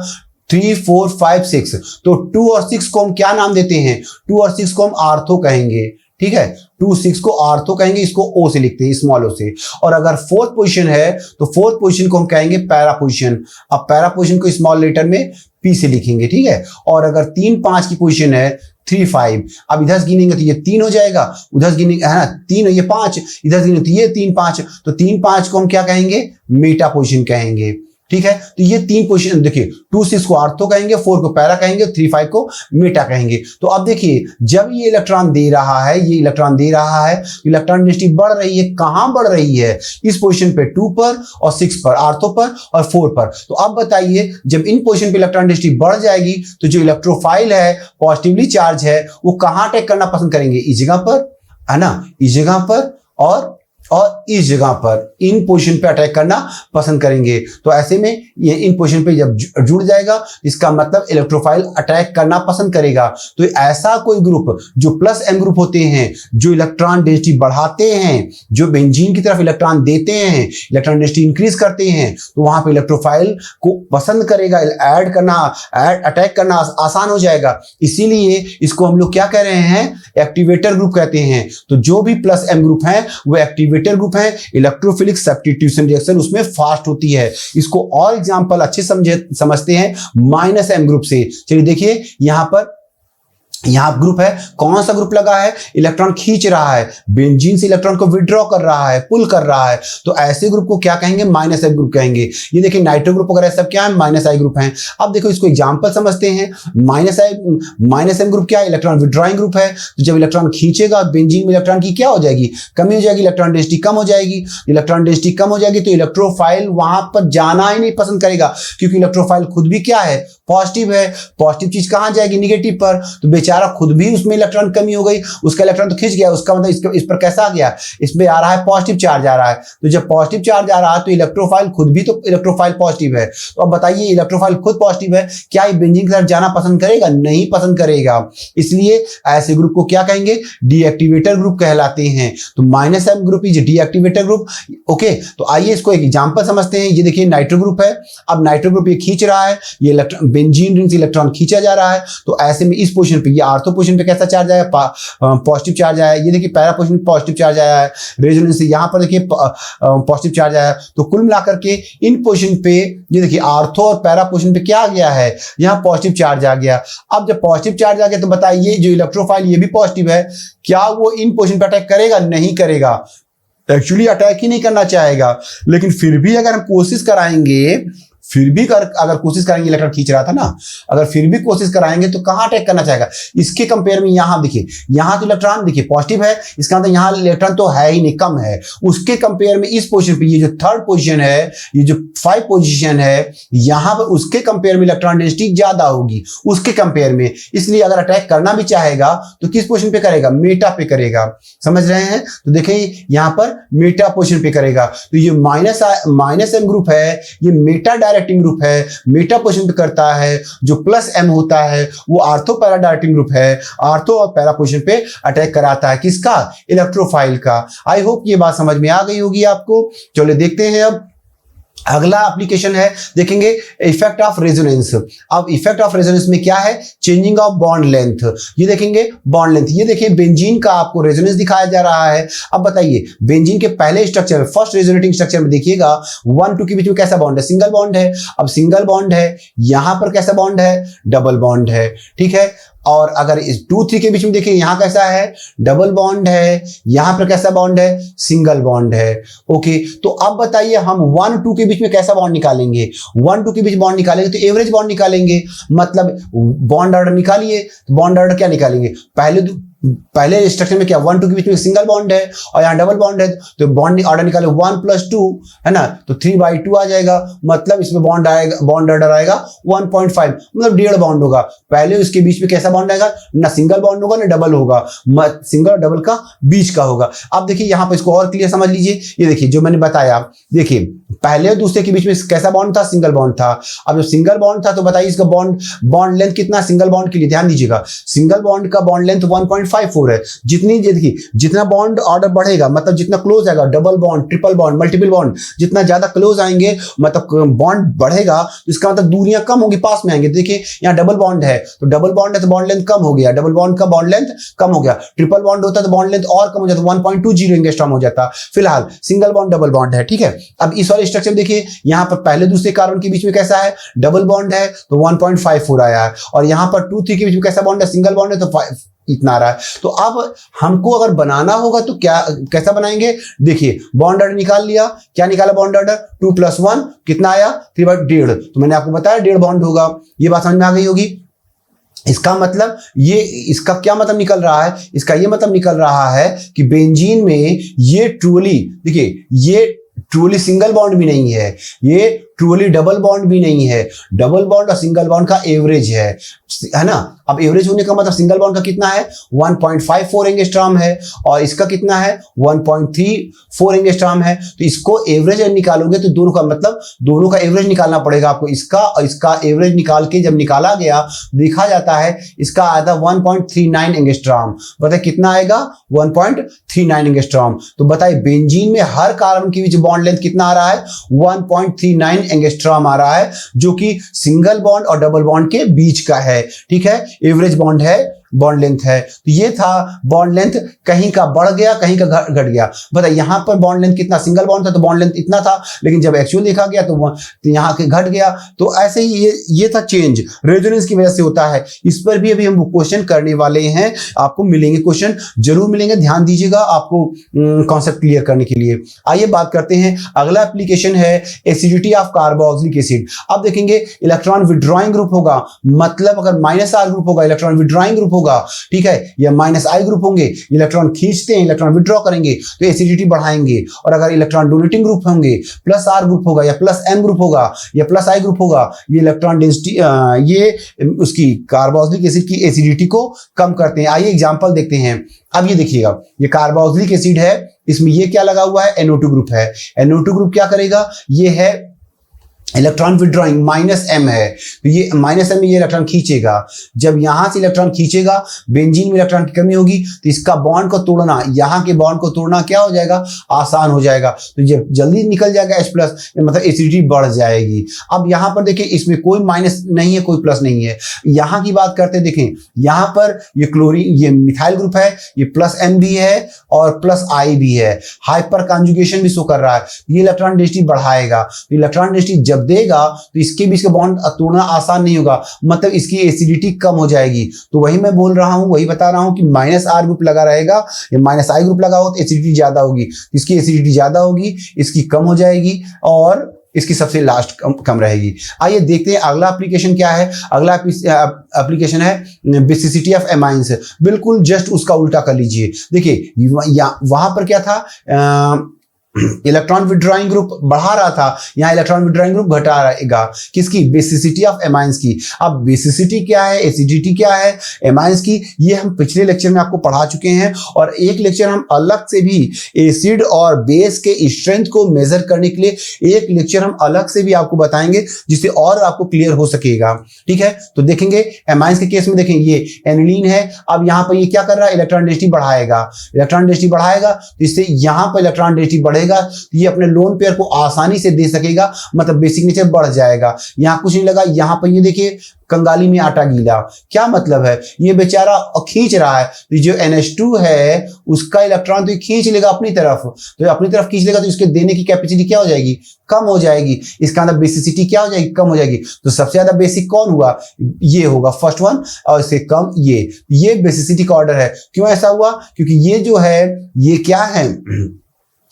3 4 5 6। तो 2 और 6 को हम क्या नाम देते हैं, 2 और 6 को हम आर्थो कहेंगे, ठीक है। 2 6 को आर्थो कहेंगे, इसको ओ से लिखते हैं, स्मॉल ओ से। और अगर फोर्थ पोजीशन है तो फोर्थ पोजीशन को हम कहेंगे पैरा पोजीशन। अब पैरा पोजीशन को स्मॉल लेटर में पी से लिखेंगे, ठीक है। और अगर 3 5 की पोजीशन है 3 5, अब इधर गिनेंगे तो ये 3 हो जाएगा, उधर गिनेंगे है ना 3, ये 5, इधर गिनेंगे तो ये 3 5। तो 3 5 को हम क्या कहेंगे, मेटा पोजीशन कहेंगे, ठीक है। तो ये 3 पोजीशन देखिए, 2 6 को आर्थो कहेंगे, 4 को पैरा कहेंगे, 3 5 को मेटा कहेंगे। तो अब देखिए जब ये इलेक्ट्रॉन दे रहा है, ये इलेक्ट्रॉन दे रहा है, इलेक्ट्रॉन डेंसिटी बढ़ रही है, कहां बढ़ रही है, इस पोजीशन पे 2 पर और 6 पर, आर्थो पर और 4 पर। तो अब बताइए जब इन पोजीशन पे इलेक्ट्रॉन डेंसिटी बढ़ जाएगी तो जो इलेक्ट्रोफाइल है, पॉजिटिवली चार्ज है, वो कहां अटैक करना पसंद करेंगे, इस जगह पर, है ना, इस जगह पर और इस जगह पर, इन पोजीशन पे अटैक करना पसंद करेंगे। तो ऐसे में ये इन पोजीशन पे जब जुड़ जाएगा, इसका मतलब इलेक्ट्रोफाइल अटैक करना पसंद करेगा। तो ऐसा कोई ग्रुप जो प्लस एम ग्रुप होते हैं, जो इलेक्ट्रॉन डेंसिटी बढ़ाते हैं, जो बेंजीन की तरफ इलेक्ट्रॉन देते हैं, इलेक्ट्रॉन डेंसिटी इंक्रीज करते हैं, तो वहां पे इलेक्ट्रोफाइल को पसंद करेगा, अटैक करना आसान हो जाएगा। इसीलिए इसको हम लोग क्या कह रहे हैं, एक्टिवेटर ग्रुप कहते हैं। तो जो भी प्लस एम ग्रुप है वो एक्टिवेटर ग्रुप है, इलेक्ट्रोफिलिक सब्स्टिट्यूशन रिएक्शन उसमें फास्ट होती है। इसको और एग्जांपल अच्छे समझते हैं माइनस एम ग्रुप से। चलिए देखिए यहां ग्रुप है, कौन सा ग्रुप लगा है, इलेक्ट्रॉन खींच रहा है, बेंजीन से इलेक्ट्रॉन को विड्रॉ कर रहा है, पुल कर रहा है। तो ऐसे ग्रुप को क्या कहेंगे, माइनस एम ग्रुप कहेंगे। ये देखिए नाइट्रो ग्रुप वगैरह सब क्या है, माइनस आई ग्रुप है। अब देखो इसको एग्जांपल समझते हैं। माइनस एम ग्रुप क्या है, इलेक्ट्रॉन विड्रॉइंग ग्रुप है। तो जब इलेक्ट्रॉन खींचेगा बेंजीन में, इलेक्ट्रॉन की क्या हो जाएगी, कमी हो जाएगी, इलेक्ट्रॉन डेंसिटी कम हो जाएगी। इलेक्ट्रॉन डेंसिटी कम हो जाएगी तो इलेक्ट्रोफाइल वहां पर जाना ही नहीं पसंद करेगा, क्योंकि इलेक्ट्रोफाइल खुद भी क्या है, पॉजिटिव है। पॉजिटिव चीज कहां जाएगी, निगेटिव पर। तो बेचारा खुद भी उसमें इलेक्ट्रॉन कमी हो गई, उसका इलेक्ट्रॉन तो खिंच गया, उसका मतलब इस पर कैसा आ गया, इसमें आ रहा है पॉजिटिव चार्ज आ रहा है। तो जब पॉजिटिव चार्ज आ रहा है तो इलेक्ट्रोफाइल खुद भी, तो इलेक्ट्रोफाइल पॉजिटिव है। तो अब बताइए इलेक्ट्रोफाइल खुद पॉजिटिव है, क्या ये बेंजीन की तरफ जाना पसंद करेगा, नहीं पसंद करेगा। इसलिए ऐसे ग्रुप को क्या कहेंगे, डीएक्टिवेटर ग्रुप कहलाते हैं। तो minus M group is deactivator group. Okay, तो आइए इसको एक एग्जांपल समझते हैं। ये देखिए नाइट्रो ग्रुप है। अब नाइट्रो ग्रुप ये खींच रहा है, ये इलेक्ट्रॉन बेंजीन रिंग से इलेक्ट्रॉन खींचा जा रहा है। तो ऐसे में इस पोजीशन पे, ये आर्थो पोजीशन पे कैसा चार्ज आया, पॉजिटिव चार्ज आया। ये देखिए पैरा पोजीशन पे पॉजिटिव चार्ज आया है, रेजोनेंस से यहां पर देखिए पॉजिटिव चार्ज आया। तो कुल मिलाकर के इन पोजीशन पे ये देखिए आर्थो और पैरा पोजीशन पे क्या आ गया है, यहां पॉजिटिव चार्ज आ गया। अब जब पॉजिटिव चार्ज आ गया तो बताइए जो इलेक्ट्रोफाइल ये भी पॉजिटिव है, क्या वो इन पोजीशन पे अटैक करेगा, नहीं करेगा। एक्चुअली अटैक ही नहीं करना चाहेगा, लेकिन फिर भी अगर हम कोशिश कराएंगे, अगर कोशिश करेंगे, इलेक्ट्रॉन खींच रहा था ना, अगर फिर भी कोशिश कराएंगे तो कहां अटैक करना चाहेगा, इसके कंपेयर में यहां देखिए, यहां तो इलेक्ट्रॉन देखिए पॉजिटिव है, इसका मतलब यहां इलेक्ट्रॉन तो है ही नहीं, कम है। उसके कंपेयर में इस पोजीशन पे, ये जो थर्ड पोजीशन है, ये जो 5 पोजीशन है, यहां पर उसके कंपेयर में इलेक्ट्रॉन डेंसिटी ज्यादा होगी उसके कंपेयर में। इसलिए अगर अटैक करना भी चाहेगा तो किस पोजीशन पे करेगा, मेटा पे करेगा। समझ रहे हैं? तो देखिए यहां पर मेटा पोजीशन पे करेगा। तो ये माइनस एम ग्रुप है, ये मेटा डायरेक्टिंग ग्रुप है, मेटा पोजीशन पे करता है। जो प्लस एम होता है वो आर्थो पैरा डायरेक्टिंग ग्रुप है, आर्थो और पैरा पोजीशन पे अटैक कराता है, किसका, इलेक्ट्रोफाइल का। आई होप ये बात समझ में आ गई होगी आपको। चलो देखते हैं अब अगला एप्लीकेशन है, देखेंगे इफेक्ट ऑफ रेजोनेंस। अब इफेक्ट ऑफ रेजोनेंस में क्या है, चेंजिंग ऑफ बॉन्ड लेंथ। ये देखेंगे बॉन्ड लेंथ, ये देखिए बेंजीन का आपको रेजोनेंस दिखाया जा रहा है। अब बताइए बेंजीन के पहले स्ट्रक्चर में, फर्स्ट रेजोनेटिंग स्ट्रक्चर में देखिएगा 1 2 के बीच में कैसा बॉन्ड है, सिंगल बॉन्ड है। अब सिंगल बॉन्ड है, यहां पर कैसा बॉन्ड है, डबल बॉन्ड है, ठीक है। और अगर इस 2 3 के बीच में देखिए यहां कैसा है, डबल बॉन्ड है, यहां पर कैसा बॉन्ड है, सिंगल बॉन्ड है। ओके, तो अब बताइए हम 1 2 के बीच में कैसा बॉन्ड निकालेंगे, 1 2 के बीच बॉन्ड निकालेंगे तो एवरेज बॉन्ड निकालेंगे। मतलब बॉन्ड ऑर्डर निकालिए, तो बॉन्ड ऑर्डर क्या निकालेंगे, पहले पहले स्ट्रक्चर में क्या 1 2 के बीच में सिंगल बॉन्ड है और यहाँ डबल बॉन्ड है, तो बॉन्ड ऑर्डर निकाले 1 + 2 है ना, तो 3/2 आ जाएगा। मतलब इसमें बॉन्ड आएगा, बॉन्ड ऑर्डर आएगा 1.5, मतलब 1.5 बॉन्ड होगा। पहले उसके बीच में कैसा बॉन्ड आएगा, ना सिंगल बॉन्ड होगा ना डबल होगा, सिंगल और डबल का बीच का होगा। अब देखिए यहाँ पर इसको और क्लियर समझ लीजिए। ये देखिए जो मैंने बताया, देखिए पहले और दूसरे के बीच में कैसा बॉन्ड था, सिंगल बॉन्ड था। अब जब सिंगल बॉन्ड था तो बताइए इसका बॉन्ड लेंथ कितना, सिंगल बॉन्ड के लिए ध्यान दीजिएगा, सिंगल बॉन्ड का बॉन्ड लेंथ 1.54 है। देखिए जितना बॉन्ड ऑर्डर बढ़ेगा, मतलब जितना क्लोज आएगा, double bond, triple bond, multiple bond, जितना ज्यादा क्लोज आएंगे मतलब बॉन्ड बढ़ेगा, तो इसका मतलब दूरियां कम होगी, पास में आएंगे। देखिए यहाँ डबल बॉन्ड है, तो डबल बॉन्ड है तो बॉन्ड लेंथ कम हो गया, डबल बॉन्ड का बॉन्ड लेंथ कम हो गया। ट्रिपल बॉन्ड होता है तो बॉन्ड लेंथ और कम हो जाता, 1.20 एंगस्ट्रॉम हो जाता। फिलहाल सिंगल बॉन्ड डबल बॉन्ड है, ठीक है। अब इस वाले स्ट्रक्चर देखिए, यहाँ पर पहले दूसरे कार्बन के बीच में कैसा है, डबल बॉन्ड है तो 1.54 आया है, और यहाँ पर 2 3 के बीच में कैसा बॉन्ड है, सिंगल बॉन्ड है तो 5 इतना आ रहा है। तो अब हमको अगर बनाना होगा तो क्या कैसा बनाएंगे, देखिए बॉन्ड ऑर्डर निकाल लिया, क्या निकाला बॉन्ड ऑर्डर, 2 + 1 कितना आया, 3/1.5। तो मैंने आपको बताया 1.5 बॉन्ड होगा, ये बात समझ में आ गई होगी। इसका मतलब ये, इसका क्या मतलब निकल रहा है, इसका ये मतलब निकल रहा है कि बेंजीन में ये ट्रूली, देखिए ये ट्रूली सिंगल बॉन्ड भी नहीं है, ये ट्रूली डबल बॉन्ड भी नहीं है, डबल बॉन्ड और सिंगल बॉन्ड का एवरेज है ना। अब एवरेज होने का मतलब सिंगल बॉन्ड का कितना है, 1.54 एंगस्ट्रॉम है, और इसका कितना है 1.34 एंगस्ट्रॉम है। तो इसको एवरेज निकालोगे तो दोनों का मतलब, दोनों का एवरेज निकालना पड़ेगा आपको। इसका और इसका एवरेज निकाल के जब निकाला गया, देखा जाता है इसका आया था 1.39 एंगस्ट्रॉम। बताइए कितना आएगा, 1.39 एंगस्ट्रॉम। तो बताइए बेंजीन में हर कार्बन के बीच बॉन्ड लेंथ कितना आ रहा है, 1.39 एंगस्ट्रॉम आ रहा है, जो कि सिंगल बॉन्ड और डबल बॉन्ड के बीच का है, ठीक है। एवरेज बॉन्ड है, बॉन्ड लेंथ है। तो ये था बॉन्ड लेंथ, कहीं का बढ़ गया कहीं का घट गया। बताइए यहाँ पर बॉन्ड लेंथ कितना, सिंगल बॉन्ड था तो बॉन्ड लेंथ इतना था, लेकिन जब एक्चुअल देखा गया तो यहाँ के घट गया। तो ऐसे ही ये था चेंज, रेजोनेंस की वजह से होता है। इस पर भी अभी हम क्वेश्चन करने वाले हैं, आपको मिलेंगे क्वेश्चन, जरूर मिलेंगे, ध्यान दीजिएगा आपको कॉन्सेप्ट क्लियर करने के लिए। आइए बात करते हैं, अगला एप्लीकेशन है एसिडिटी ऑफ कार्बोक्सिलिक एसिड। अब देखेंगे इलेक्ट्रॉन विड्रॉइंग ग्रुप होगा, मतलब अगर -R ग्रुप होगा इलेक्ट्रॉन विड्रॉइंग ग्रुप होगा, ठीक है, या -I ग्रुप होंगे, इलेक्ट्रॉन खींचते हैं, इलेक्ट्रॉन विड्रॉ करेंगे तो एसिडिटी बढ़ाएंगे। और अगर इलेक्ट्रॉन डोनेटिंग ग्रुप होंगे, +R ग्रुप होगा या +M ग्रुप होगा या +I ग्रुप होगा, ये इलेक्ट्रॉन डेंसिटी, ये उसकी कार्बोक्सिलिक एसिड की एसिडिटी को कम करते हैं। आइए एग्जांपल देखते हैं। अब ये देखिएगा, ये कार्बोक्सिलिक एसिड है, इसमें ये क्या लगा हुआ है, NO2 ग्रुप है। NO2 ग्रुप क्या करेगा, ये है इलेक्ट्रॉन विड्रॉइंग, -M है, तो ये -M में ये इलेक्ट्रॉन खींचेगा। जब यहां से इलेक्ट्रॉन खींचेगा, बेंजीन में इलेक्ट्रॉन की कमी होगी, तो इसका बॉन्ड को तोड़ना, यहाँ के बॉन्ड को तोड़ना क्या हो जाएगा, आसान हो जाएगा। तो जब जल्दी निकल जाएगा H+, मतलब एसिडिटी बढ़ जाएगी। अब यहाँ पर देखिए, इसमें कोई माइनस नहीं है, कोई प्लस नहीं है। यहाँ की बात करते हैं, देखें यहाँ पर ये क्लोरीन, ये मिथाइल ग्रुप है, ये +M भी है और +I भी है, हाइपर कॉन्जुगेशन भी शो कर रहा है। ये इलेक्ट्रॉन डेंसिटी बढ़ाएगा। इलेक्ट्रॉन डेंसिटी जब देगा तो इसके बीच का बॉन्ड तोड़ना आसान नहीं होगा, मतलब इसकी एसिडिटी कम हो जाएगी। तो वही मैं बोल रहा हूं, वही बता रहा हूं कि -R ग्रुप लगा रहेगा या -I ग्रुप लगा हो तो एसिडिटी ज्यादा होगी। इसकी एसिडिटी ज्यादा होगी, इसकी कम हो जाएगी और इसकी सबसे लास्ट कम रहेगी। आइए देखते हैं अगला एप्लीकेशन क्या है। अगला एप्लीकेशन है बेसिसिटी ऑफ एमाइंस। बिल्कुल जस्ट उसका उल्टा कर लीजिए। देखिए वहां पर क्या था, इलेक्ट्रॉन विड्रॉइंग ग्रुप बढ़ा रहा था, यहाँ इलेक्ट्रॉन विड्रॉइंग ग्रुप घटा रहेगा। किसकी, बेसिसिटी ऑफ एमाइंस की। अब बेसिसिटी क्या है, एसिडिटी क्या है एमाइंस की, ये हम पिछले लेक्चर में आपको पढ़ा चुके हैं, और एक लेक्चर हम अलग से भी एसिड और बेस के स्ट्रेंथ को मेजर करने के लिए एक लेक्चर हम अलग से भी आपको बताएंगे, जिससे और आपको क्लियर हो सकेगा, ठीक है। तो देखेंगे एमाइंस के केस में, देखें ये एनिलीन है। अब यहाँ पर ये क्या कर रहा है, इलेक्ट्रॉन डेंसिटी बढ़ाएगा, इलेक्ट्रॉन डेंसिटी बढ़ाएगा, तो इससे यहाँ पर इलेक्ट्रॉन डेंसिटी बढ़ेगा, ये अपने लोन पेयर को आसानी से दे सकेगा, मतलब बेसिक नेचर बढ़ जाएगा। यहां कुछ नहीं लगा, यहां पर ये देखिए कंगाली में आटा गीला, क्या मतलब है, ये बेचारा खींच रहा है, तो जो NH2 है उसका इलेक्ट्रॉन तो खींच लेगा अपनी तरफ, तो अपनी तरफ खींच लेगा तो इसके देने की कैपेसिटी क्या हो जाएगी, कम हो जाएगी। इसका अंदर बेसिसिटी क्या हो जाएगी, कम हो जाएगी। तो सबसे ज्यादा बेसिक कौन हुआ, ये होगा फर्स्ट वन, और इससे कम ये बेसिसिटी का ऑर्डर है। क्यों ऐसा हुआ, क्योंकि ये जो है ये क्या है,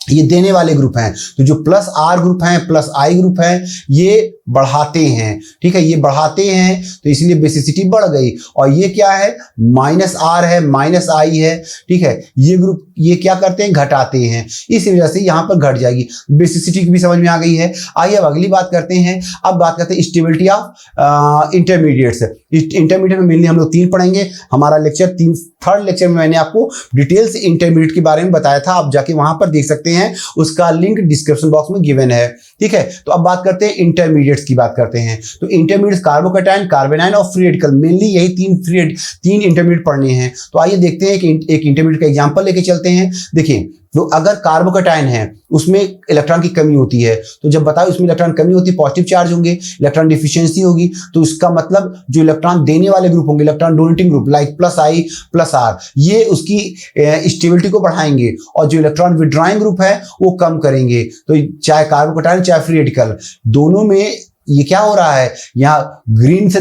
ये देने वाले ग्रुप हैं। तो जो +R ग्रुप हैं, +I ग्रुप हैं, ये बढ़ाते हैं, ठीक है, ये बढ़ाते हैं तो इसलिए बेसिसिटी बढ़ गई। और ये क्या है, माइनस आर है, माइनस आई है, ठीक है, ये ग्रुप ये क्या करते हैं, घटाते हैं, इस वजह से यहां पर घट जाएगी। बेसिसिटी की भी समझ में आ गई है। आइए अब अगली बात करते हैं। अब बात करते हैं स्टेबिलिटी ऑफ इंटरमीडिएट्स। इंटरमीडिएट में मेनली हम लोग 3 पढ़ेंगे। हमारा लेक्चर थर्ड लेक्चर में मैंने आपको डिटेल से इंटरमीडिएट के बारे में बताया था, आप जाके वहां पर देख सकते हैं, उसका लिंक डिस्क्रिप्शन बॉक्स में गिवन है, ठीक है। तो अब बात करते हैं इंटरमीडिएट्स की बात करते हैं। तो इंटरमीडिएट्स कार्बोकैटायन, कार्बेनाइन और फ्री रेडिकल, मेनली यही तीन इंटरमीडिएट पढ़ने हैं। तो आइए देखते हैं कि एक इंटरमीडिएट का एग्जांपल लेके चलते हैं। देखिए, तो अगर कार्बोकैटायन है उसमें इलेक्ट्रॉन की कमी होती है, तो जब बताओ इसमें इलेक्ट्रॉन कमी होती है, पॉजिटिव चार्ज होंगे, इलेक्ट्रॉन डिफिशियंसी होगी, तो इसका मतलब जो इलेक्ट्रॉन देने वाले ग्रुप होंगे, electron donating group like plus I plus R, ये उसकी स्टेबिलिटी को बढ़ाएंगे, और जो इलेक्ट्रॉन विड्रॉइंग ग्रुप है वो कम करेंगे। तो चाहे कार्बोकैटायन चाहे फ्री रेडिकल, दोनों में ये क्या हो रहा है, यहाँ ग्रीन से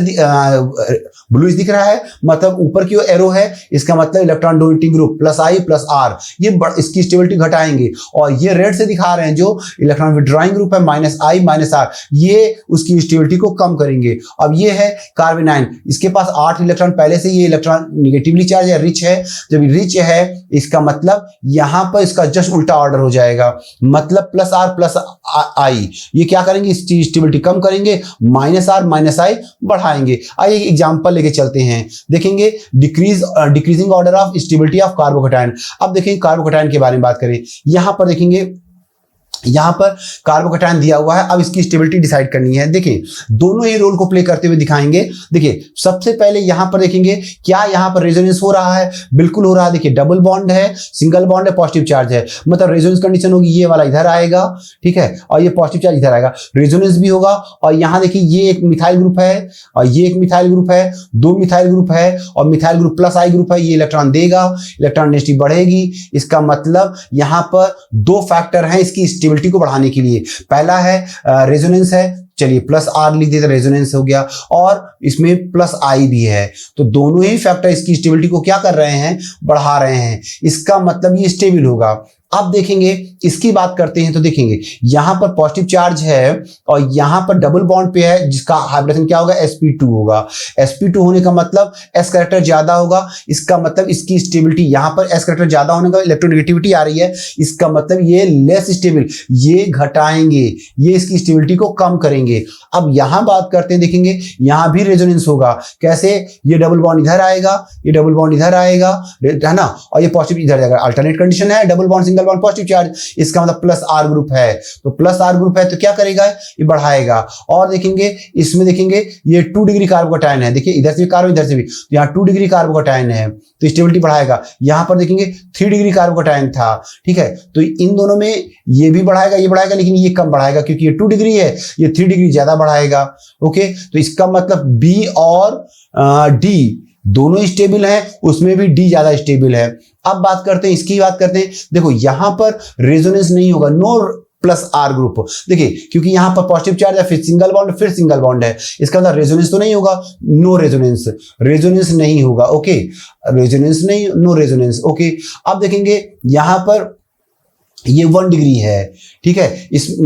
ब्लू दिख रहा है, मतलब ऊपर की ओर एरो है, इसका मतलब electron donating group plus I plus R, ये इसकी स्टेबिलिटी घटाएंगे। और ये रेड से दिखा रहे हैं जो इलेक्ट्रॉन विड्रॉइंग ग्रुप है, माइनस आई माइनस आर, ये उसकी स्टेबिलिटी को कम करेंगे। अब ये है कार्बेनाइन, इसके पास 8 इलेक्ट्रॉन पहले से, ये इलेक्ट्रॉन निगेटिवली चार्ज है, रिच है। जब रिच है इसका मतलब यहाँ पर इसका जस्ट उल्टा ऑर्डर हो जाएगा, मतलब प्लस आर प्लस आई, ये क्या करेंगे, इसकी स्टेबिलिटी कम करेंगे, माइनस आर माइनस आई बढ़ाएंगे। आइए एग्जांपल लेके चलते हैं, देखेंगे decreasing order of stability of carbocation. अब देखेंगे कार्बोकैटायन के बारे में बात करें, यहां पर देखेंगे, यहां पर कार्बोकैटायन दिया हुआ है, अब इसकी स्टेबिलिटी डिसाइड करनी है। देखिए, दोनों ही रोल को प्ले करते हुए दिखाएंगे। देखिए, सबसे पहले यहां पर देखेंगे क्या यहां पर रेजोनेंस हो रहा है, बिल्कुल हो रहा है। देखिए, डबल बॉन्ड है, सिंगल बॉन्ड है, पॉजिटिव चार्ज है, मतलब रेजोनेंस कंडीशन होगी, ये वाला इधर आएगा, ठीक है, और ये पॉजिटिव चार्ज इधर आएगा, रेजोनेंस भी होगा। और यहां देखिए, ये एक मिथाइल ग्रुप है और ये एक मिथाइल ग्रुप है, 2 मिथाइल ग्रुप है, और मिथाइल ग्रुप प्लस आई ग्रुप है, ये इलेक्ट्रॉन देगा, इलेक्ट्रॉन डेंसिटी बढ़ेगी। इसका मतलब यहां पर 2 फैक्टर हैं इसकी स्टेबिलिटी को बढ़ाने के लिए। पहला है रेजोनेंस है, चलिए प्लस आर लिख देते, रेजोनेंस हो गया, और इसमें प्लस आई भी है, तो दोनों ही फैक्टर इसकी स्टेबिलिटी को क्या कर रहे हैं, बढ़ा रहे हैं। इसका मतलब ये स्टेबल होगा। अब देखेंगे इसकी बात करते हैं, तो देखेंगे यहां पर पॉजिटिव चार्ज है और यहां पर डबल बॉन्ड पे है, जिसका हाइब्रिडेशन क्या होगा, sp2 होगा। sp2 होने का मतलब s कैरेक्टर ज्यादा होगा, इसका मतलब इसकी स्टेबिलिटी, यहां पर s कैरेक्टर ज्यादा होने का इलेक्ट्रोनेगेटिविटी आ रही है, इसका मतलब ये लेस स्टेबल, ये घटाएंगे, ये इसकी स्टेबिलिटी को कम करेंगे। अब यहां बात करते हैं, देखेंगे यहां भी रेजोनेंस होगा, कैसे, ये डबल बॉन्ड इधर आएगा, ये डबल बॉन्ड इधर आएगा, है ना, और ये पॉजिटिव इधर जाएगा। अल्टरनेट कंडीशन है, double bond single bond positive charge, इसका मतलब प्लस आर ग्रुप है, तो प्लस आर ग्रुप है तो क्या करेगा, ये बढ़ाएगा। और देखेंगे इसमें, देखेंगे ये 2 डिग्री कार्बोकैटायन है, देखिए इधर से भी कार्बन, इधर से भी, तो यहाँ 2 डिग्री कार्बोकैटायन है तो स्टेबिलिटी बढ़ाएगा। यहां पर देखेंगे 3 डिग्री कार्बोकैटायन था, ठीक है, तो इन दोनों में ये भी बढ़ाएगा, ये बढ़ाएगा, लेकिन ये कम बढ़ाएगा क्योंकि ये 2 डिग्री है, ये 3 डिग्री ज्यादा बढ़ाएगा। ओके, तो इसका मतलब बी और डी दोनों स्टेबल हैं, उसमें भी डी ज्यादा स्टेबल है। अब बात करते हैं, इसकी बात करते हैं, देखो यहां पर रेजोनेंस नहीं होगा, नो प्लस आर ग्रुप, देखिए क्योंकि यहां पर पॉजिटिव चार्ज है, फिर सिंगल बॉन्ड, फिर सिंगल बॉन्ड है, इसका मतलब रेजोनेंस तो नहीं होगा, नो रेजोनेंस, रेजोनेंस नहीं होगा। ओके, रेजोनेंस नहीं, नो रेजोनेंस। ओके, अब देखेंगे यहां पर ये 1 डिग्री है, ठीक है,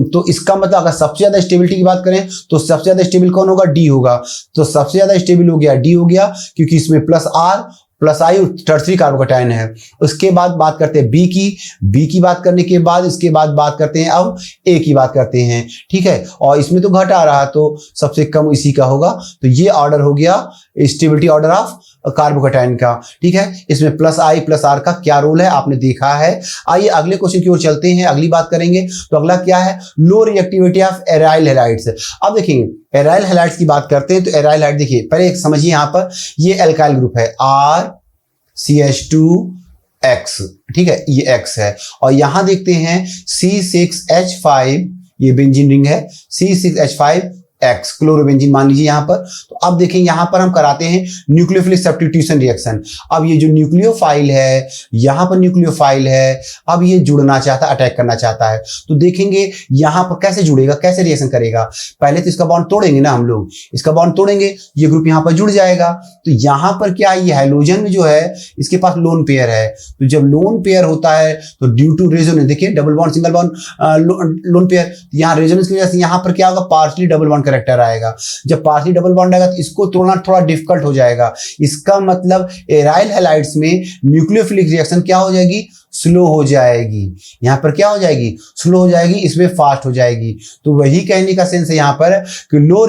तो इसका मतलब अगर सबसे ज्यादा स्टेबिलिटी की बात करें तो सबसे ज्यादा स्टेबल कौन होगा, डी होगा, तो सबसे ज्यादा स्टेबल हो गया डी हो गया, क्योंकि इसमें plus R plus I tertiary carbocation है। उसके बाद बात करते हैं बी की बात करने के बाद इसके बाद बात करते हैं अब ए की बात करते हैं, ठीक है, और इसमें तो घट आ रहा तो सबसे कम इसी का होगा, तो ये ऑर्डर हो गया स्टेबिलिटी ऑर्डर ऑफ कार्बोकैटायन का, ठीक है। इसमें प्लस आई प्लस आर का क्या रोल है आपने देखा है। आइए अगले क्वेश्चन की ओर चलते हैं, अगली बात करेंगे, तो अगला क्या है, लो रिएक्टिविटी ऑफ एराइल हैलाइड्स। अब देखेंगे एराइल हैलाइड्स की बात करते हैं, तो एराइल हैलाइड देखिए पहले एक समझिए, यहां पर ये एल्काइल ग्रुप है RCH2X, ठीक है, ये X है, और यहां देखते हैं C6H5, ये बेंजीन रिंग है, C6H5X क्लोरोबेंजीन मान लीजिए यहां पर। तो अब देखें यहां पर हम कराते हैं न्यूक्लियोफिलिक सब्स्टिट्यूशन रिएक्शन। अब ये जो न्यूक्लियोफाइल है, यहां पर न्यूक्लियोफाइल है, अब ये जुड़ना चाहता है, अटैक करना चाहता है, तो देखेंगे यहां पर कैसे जुड़ेगा, कैसे रिएक्शन करेगा। पहले तो इसका बॉन्ड तोड़ेंगे ना हम लोग, इसका बॉन्ड तोड़ेंगे, ये ग्रुप यहां पर जुड़ जाएगा, तो यहां पर क्या है, ये हाइड्रोजन में जो है इसके पास लोन पेयर है, तो जब लोन पेयर होता है तो ड्यू टू रेजोनेंस, देखिए double bond single bond lone pair, यहां रेजोनेंस की वजह से यहां पर क्या होगा, पार्शियली डबल बॉन्ड करेक्टर आएगा। जब पार्शियली डबल बॉन्ड आएगा तो इसको तोड़ना थोड़ा डिफिकल्ट हो जाएगा। इसका मतलब एराइल हैलाइड्स में न्यूक्लियोफिलिक रिएक्शन क्या हो जाएगी, स्लो हो जाएगी। यहाँ पर क्या हो जाएगी, स्लो हो जाएगी, इसमें फास्ट हो जाएगी। तो वही कहने का सेंस है यहाँ पर कि लो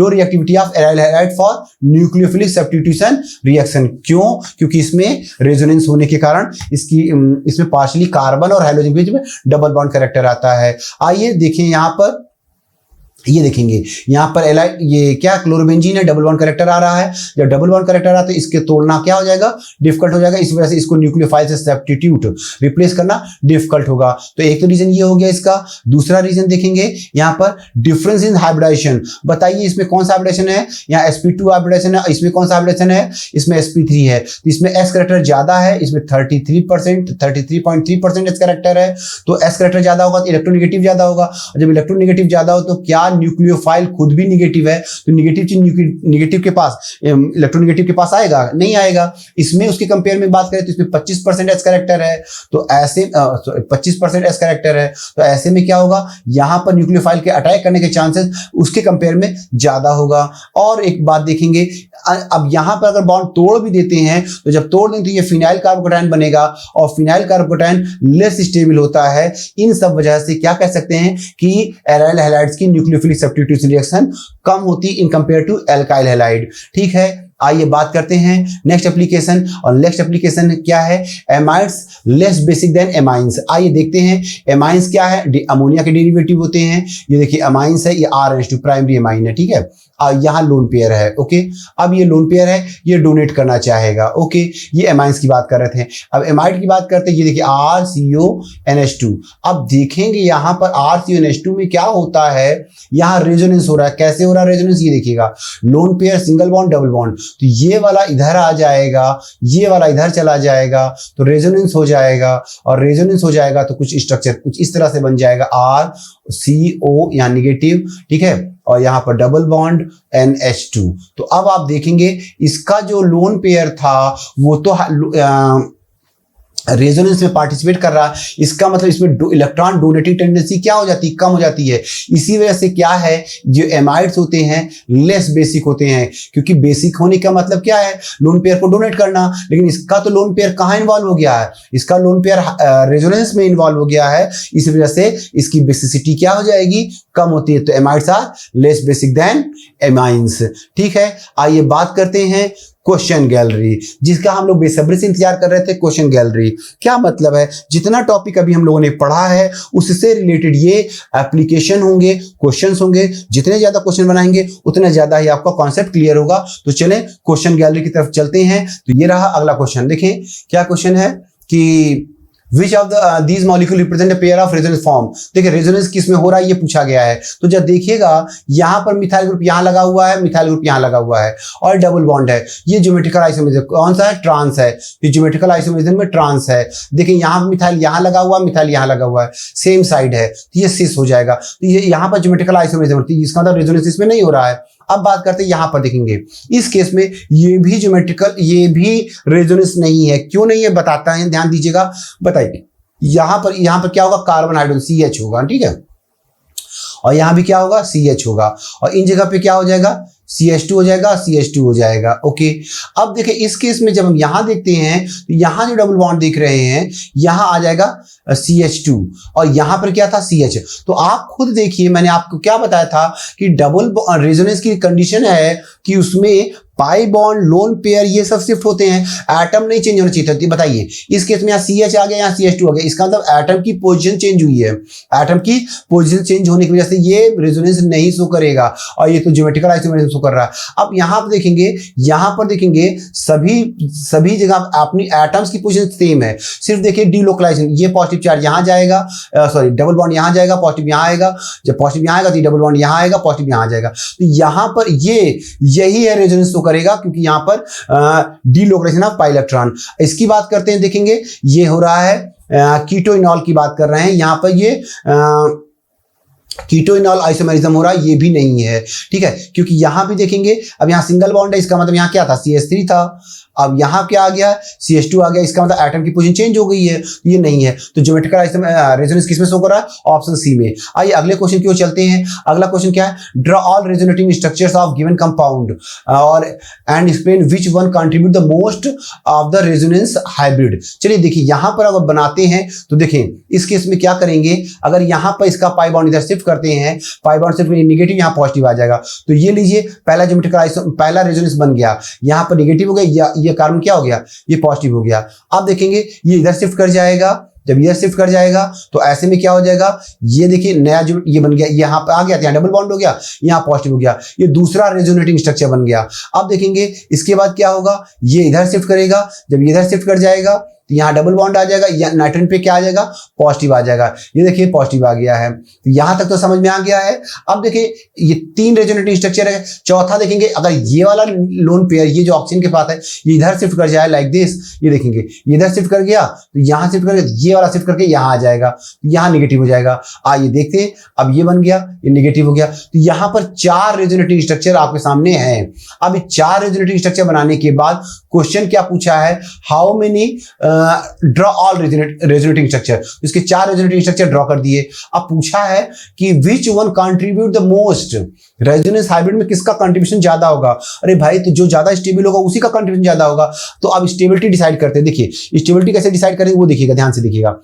reactivity of aryl halide for nucleophilic substitution reaction. क्यों? क्योंकि इसमें रेजोनेंस होने के कारण इसमें पार्शियली कार्बन और हाइड्रोजन के बीच में डबल बॉन्ड कैरेक्टर आता है। आइए देखें यहाँ पर, ये देखेंगे यहाँ पर एलाइड, ये क्या क्लोरोबेंजीन है, डबल बॉन्ड कैरेक्टर आ रहा है। जब डबल बॉन्ड कैरेक्टर आता है तो इसके तोड़ना क्या हो जाएगा, डिफिकल्ट हो जाएगा। इस वजह से इसको न्यूक्लियोफाइल से सब्स्टिट्यूट रिप्लेस करना डिफिकल्ट होगा। तो एक तो रीजन ये हो गया इसका। दूसरा रीजन देखेंगे यहाँ पर डिफरेंस इन हाइब्रिडाइजेशन। बताइए इसमें कौन सा हाइब्रिडाइजेशन है, यहाँ sp2 हाइब्रिडाइजेशन है, इसमें कौन सा हाइब्रिडाइजेशन है, इसमें sp3 है। तो इसमें s कैरेक्टर ज्यादा है, इसमें 33.3% s कैरेक्टर है। तो s कैरेक्टर ज्यादा होगा तो इलेक्ट्रोनेगेटिव ज्यादा होगा, और जब इलेक्ट्रोनेगेटिव ज्यादा हो तो क्या न्यूक्लियोफाइल खुद भी निगेटिव है, तो निगेटिव चीज निगेटिव के पास, इलेक्ट्रोनेगेटिव के पास आएगा, नहीं आएगा। इसमें उसके कंपेयर में बात करें तो इसमें 25% एस कैरेक्टर है, तो ऐसे 25% एस कैरेक्टर है, तो ऐसे में क्या होगा, यहां पर न्यूक्लियोफाइल के अटैक करने के चांसेस उसके कंपेयर में ज्यादा होगा। और एक बात देखेंगे, अब यहां पर अगर बॉन्ड तोड़ भी देते हैं तो जब तोड़ दें तो ये फिनाइल कार्बोकैटायन बनेगा, और फिनाइल कार्बोकैटायन लेस स्टेबल होता है। इन सब वजह से क्या कह सकते हैं कि एराइल हैलाइड्स की न्यूक्लियोफिलिक सब्स्टिट्यूशन रिएक्शन कम होती in compare to alkyl halide. ठीक है, आइए बात करते हैं नेक्स्ट एप्लीकेशन। और नेक्स्ट एप्लीकेशन क्या है, amides less basic than amines. आइए देखते हैं एमाइंस क्या है, अमोनिया के डेरिवेटिव होते हैं। ये देखिए एमाइंस है, ये RNH2 प्राइमरी एमाइन है। ठीक है, यहाँ लोन पेयर है। ओके, अब ये लोन पेयर है, ये डोनेट करना चाहेगा। ओके, ये एमाइंस की बात कर रहे थे। अब एमाइड की बात करते हैं, ये देखिए RCONH2। अब देखेंगे यहाँ पर RCONH2 में क्या होता है, यहाँ रेजोनेंस हो रहा है। कैसे हो रहा है रेजोनेंस, ये देखिएगा, lone pair single bond double bond, तो ये वाला इधर आ जाएगा, ये वाला इधर चला जाएगा, तो रेजोनेंस हो जाएगा। और रेजोनेंस हो जाएगा तो कुछ स्ट्रक्चर कुछ इस तरह से बन जाएगा, RCO यहाँ निगेटिव। ठीक है, और यहाँ पर डबल बॉन्ड NH2। तो अब आप देखेंगे इसका जो लोन पेयर था वो तो रेजोनेंस में पार्टिसिपेट कर रहा है। इसका मतलब इसमें इलेक्ट्रॉन डोनेटिंग टेंडेंसी क्या हो जाती है, कम हो जाती है। इसी वजह से क्या है, जो एमाइड्स होते हैं लेस बेसिक होते हैं, क्योंकि बेसिक होने का मतलब क्या है, लोन पेयर को डोनेट करना। लेकिन इसका तो लोन पेयर कहाँ इन्वॉल्व हो गया है, इसका लोन पेयर रेजोनेंस में इन्वॉल्व हो गया है। इस वजह से इसकी बेसिसिटी क्या हो जाएगी, कम होती है। तो amides are less basic than amines. ठीक है, आइए बात करते हैं क्वेश्चन गैलरी, जिसका हम लोग बेसब्री से इंतजार कर रहे थे। क्वेश्चन गैलरी क्या मतलब है, जितना टॉपिक अभी हम लोगों ने पढ़ा है उससे रिलेटेड ये एप्लीकेशन होंगे, क्वेश्चंस होंगे। जितने ज्यादा क्वेश्चन बनाएंगे उतना ज्यादा ही आपका कॉन्सेप्ट क्लियर होगा। तो चलें क्वेश्चन गैलरी की तरफ चलते हैं। तो ये रहा अगला क्वेश्चन। देखें क्या क्वेश्चन है कि Which of these molecule represent a pair of resonance form। देखिए रेजोनेंस किस में हो रहा है ये पूछा गया है। तो जब देखिएगा यहाँ पर मिथाइल ग्रुप यहाँ लगा हुआ है, मिथाइल ग्रुप यहाँ लगा हुआ है, और डबल बॉन्ड है। ये ज्योमेट्रिकल आइसोमेरिज्म कौन सा है, ट्रांस है। ये ज्योमेट्रिकल आइसोमेरिज्म में ट्रांस है। देखिए यहाँ मिथाइल यहाँ लगा हुआ है, मिथाइल यहाँ लगा हुआ है, सेम साइड है, तो ये सिस हो जाएगा। तो ये यहाँ पर ज्योमेट्रिकल आइसोमेरिज्म होती है, इसका मतलब रेजोनेंस इसमें नहीं हो रहा है। अब बात करते हैं यहाँ पर, देखेंगे इस केस में ये भी ज्योमेट्रिकल, ये भी रेजोनेंस नहीं है। क्यों नहीं है बताता है, ध्यान दीजिएगा, बताइए। यहाँ पर क्या होगा, कार्बन हाइड्रोजन CH होगा। ठीक है, और यहाँ भी क्या होगा, CH होगा, और इन जगह पे क्या हो जाएगा, CH2 हो जाएगा, CH2 हो जाएगा। ओके, अब देखिए इस केस में जब हम यहाँ देखते हैं तो यहाँ जो डबल बॉन्ड दिख रहे हैं, यहाँ आ जाएगा CH2, और यहाँ पर क्या था, CH। तो आप खुद देखिए, मैंने आपको क्या बताया था कि डबल रेजोनेंस की कंडीशन है कि उसमें पाई बॉन्ड, लोन पेयर, ये सब शिफ्ट होते हैं, एटम नहीं चेंज होना चाहिए था। बताइए इस केस में यहाँ CH आ गया, यहाँ CH2 आ गया, इसका मतलब एटम की पोजीशन चेंज हुई है। एटम की पोजीशन चेंज होने की वजह से ये रेजोनेंस नहीं शो करेगा, और ये तो ज्योमेट्रिकल आइसोमेरिज्म शो कर रहा है। अब यहाँ पर देखेंगे सभी जगह अपनी एटम्स की पोजीशन सेम है, सिर्फ देखिए डीलोकलाइजेशन, ये पॉजिटिव चार्ज यहाँ जाएगा, सॉरी डबल बॉन्ड यहाँ जाएगा, पॉजिटिव यहाँ आएगा, जब पॉजिटिव यहाँ आएगा तो डबल बॉन्ड यहाँ आएगा, पॉजिटिव यहाँ जाएगा। तो यहाँ पर यही है रेजोनेंस करेगा, क्योंकि यहां पर डीलोकलाइजेशन ऑफ पाई इलेक्ट्रॉन। इसकी बात करते हैं, देखेंगे ये हो रहा है कीटोइनॉल की बात कर रहे हैं। यहां पर ये कीटोइनॉल आइसोमेरिज्म हो रहा है, ये भी नहीं है। ठीक है, क्योंकि यहां भी देखेंगे, अब यहां सिंगल बॉन्ड है, इसका मतलब यहां क्या था, CH3 था। अब यहाँ क्या आ गया, CH2 आ गया, इसका मतलब एटम की पोजीशन चेंज हो गई है, ये नहीं है, तो ज्योमेट्रिकल रेजोनेंस किसमें शो कर रहा है, ऑप्शन सी में। आइए अगले क्वेश्चन की ओर चलते हैं। अगला क्वेश्चन क्या है, draw all resonating structures of given compound और and explain which one contribute the most of the resonance hybrid. चलिए देखिए यहां पर अगर बनाते हैं तो देखें इस केस में क्या करेंगे, अगर यहां पर इसका पाई बॉन्ड इधर शिफ्ट करते हैं, पाई बॉन्ड शिफ्ट नेगेटिव, यहां पॉजिटिव आ जाएगा, तो ये लीजिए पहला ज्योमेट्रिकल पहला रेजोनेंस बन गया, यहां पर नेगेटिव हो गया, ये कार्बन क्या हो गया, ये पॉजिटिव हो गया। अब देखेंगे ये इधर शिफ्ट कर जाएगा, जब ये शिफ्ट कर जाएगा तो ऐसे में क्या हो जाएगा, ये देखिए नया जो ये बन गया, यहाँ पे आ गया, यहाँ डबल बॉन्ड हो गया, यहाँ पॉजिटिव हो गया, ये दूसरा रेजोनेटिंग स्ट्रक्चर बन गया। अब देखेंगे इसके बाद क्या होगा, ये इधर शिफ्ट करेगा, जब ये इधर शिफ्ट कर जाएगा तो यहाँ डबल बॉन्ड आ जाएगा, या नाइट्रोजन पे क्या आ जाएगा, पॉजिटिव आ जाएगा, ये देखिए पॉजिटिव आ गया है। तो यहां तक तो समझ में आ गया है। अब देखिए ये 3 रेजोनेटिंग स्ट्रक्चर है। चौथा देखेंगे, अगर ये वाला लोन पेयर ये जो ऑक्सीजन के पास है ये इधर शिफ्ट कर जाए लाइक दिस, ये देखेंगे ये इधर शिफ्ट कर गया, तो यहां शिफ्ट करके ये वाला शिफ्ट करके यहाँ आ जाएगा, यहाँ निगेटिव हो जाएगा। आइए देखते हैं, अब ये बन गया, ये निगेटिव हो गया, तो यहाँ पर 4 रेजोनेटिंग स्ट्रक्चर आपके सामने है। अब ये 4 रेजोनेटिंग स्ट्रक्चर बनाने के बाद क्वेश्चन क्या पूछा है, how many draw all resonating structure, इसके 4 रेजोनेटिंग स्ट्रक्चर ड्रॉ कर दिए। अब पूछा है कि which one contribute the most, resonance hybrid में किसका कंट्रीब्यूशन ज्यादा होगा। अरे भाई तो जो ज्यादा स्टेबल होगा उसी का कंट्रीब्यूशन ज्यादा होगा। तो अब स्टेबिलिटी डिसाइड करते हैं। देखिए स्टेबिलिटी कैसे डिसाइड करेंगे वो देखिएगा, ध्यान से देखिएगा।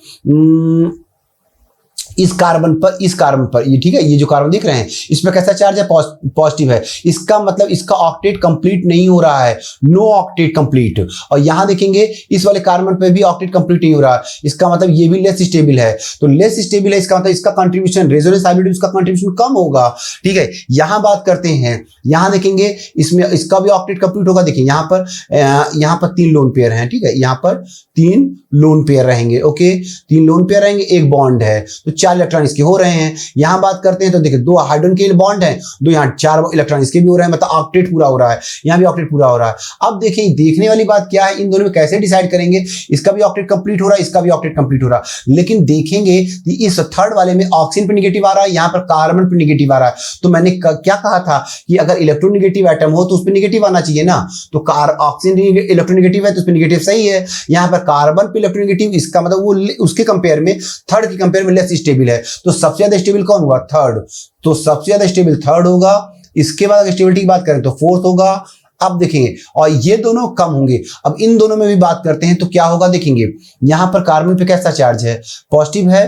इस कार्बन पर ये ठीक है, ये जो कार्बन दिख रहे हैं इसमें कैसा चार्ज है, पॉजिटिव है, इसका मतलब इसका ऑक्टेट कंप्लीट नहीं हो रहा है, नो ऑक्टेट कंप्लीट। और यहां देखेंगे इस वाले कार्बन पे भी ऑक्टेट कंप्लीट नहीं हो रहा है, इसका मतलब ये भी लेस स्टेबल है। तो लेस स्टेबल है, इसका मतलब इसका कंट्रीब्यूशन रेजोनेंस हाइब्रिड इसका कंट्रीब्यूशन कम होगा। ठीक है, यहां बात करते हैं, यहां देखेंगे इसमें इसका भी ऑक्टेट कंप्लीट होगा। देखिए यहां पर 3 लोन पेयर हैं, ठीक है, यहां पर 3 लोन पेयर रहेंगे। ओके, 3 लोन पेयर रहेंगे, एक बॉन्ड है, तो 4 इलेक्ट्रॉन इसके हो रहे हैं। यहां बात करते हैं तो देखिए 2 हाइड्रोजन के बॉन्ड हैं, 2 यहां 4 इलेक्ट्रॉन इसके भी हो रहे हैं, मतलब ऑक्टेट पूरा हो रहा है, यहां भी ऑक्टेट पूरा हो रहा है। अब देखिए देखने वाली बात क्या है, इन दोनों में कैसे डिसाइड करेंगे, इसका भी ऑक्टेट कंप्लीट हो रहा है, इसका भी ऑक्टेट कंप्लीट हो रहा है, लेकिन देखेंगे कि इस थर्ड वाले में ऑक्सीजन पे नेगेटिव आ रहा है, यहां पर कार्बन पे नेगेटिव आ रहा है। तो मैंने क्या कहा था कि अगर इलेक्ट्रोनेगेटिव एटम हो तो उस पर नेगेटिव आना चाहिए ना, तो ऑक्सीजन इलेक्ट्रोनेगेटिव है तो उस पर नेगेटिव सही है। यहां पर कार्बन पे इलेक्ट्रोनेगेटिव, इसका मतलब वो उसके कंपेयर में थर्ड के कंपेयर में लेस स्टेबल है। तो सबसे ज्यादा स्टेबल कौन हुआ, थर्ड, तो सबसे ज्यादा स्टेबल थर्ड होगा। इसके बाद अगर स्टेबिलिटी की बात करें तो फोर्थ होगा। अब देखेंगे और ये दोनों कम होंगे। अब इन दोनों में भी बात करते हैं तो क्या होगा, देखेंगे यहां पर कार्बन पे कैसा चार्ज है, पॉजिटिव है,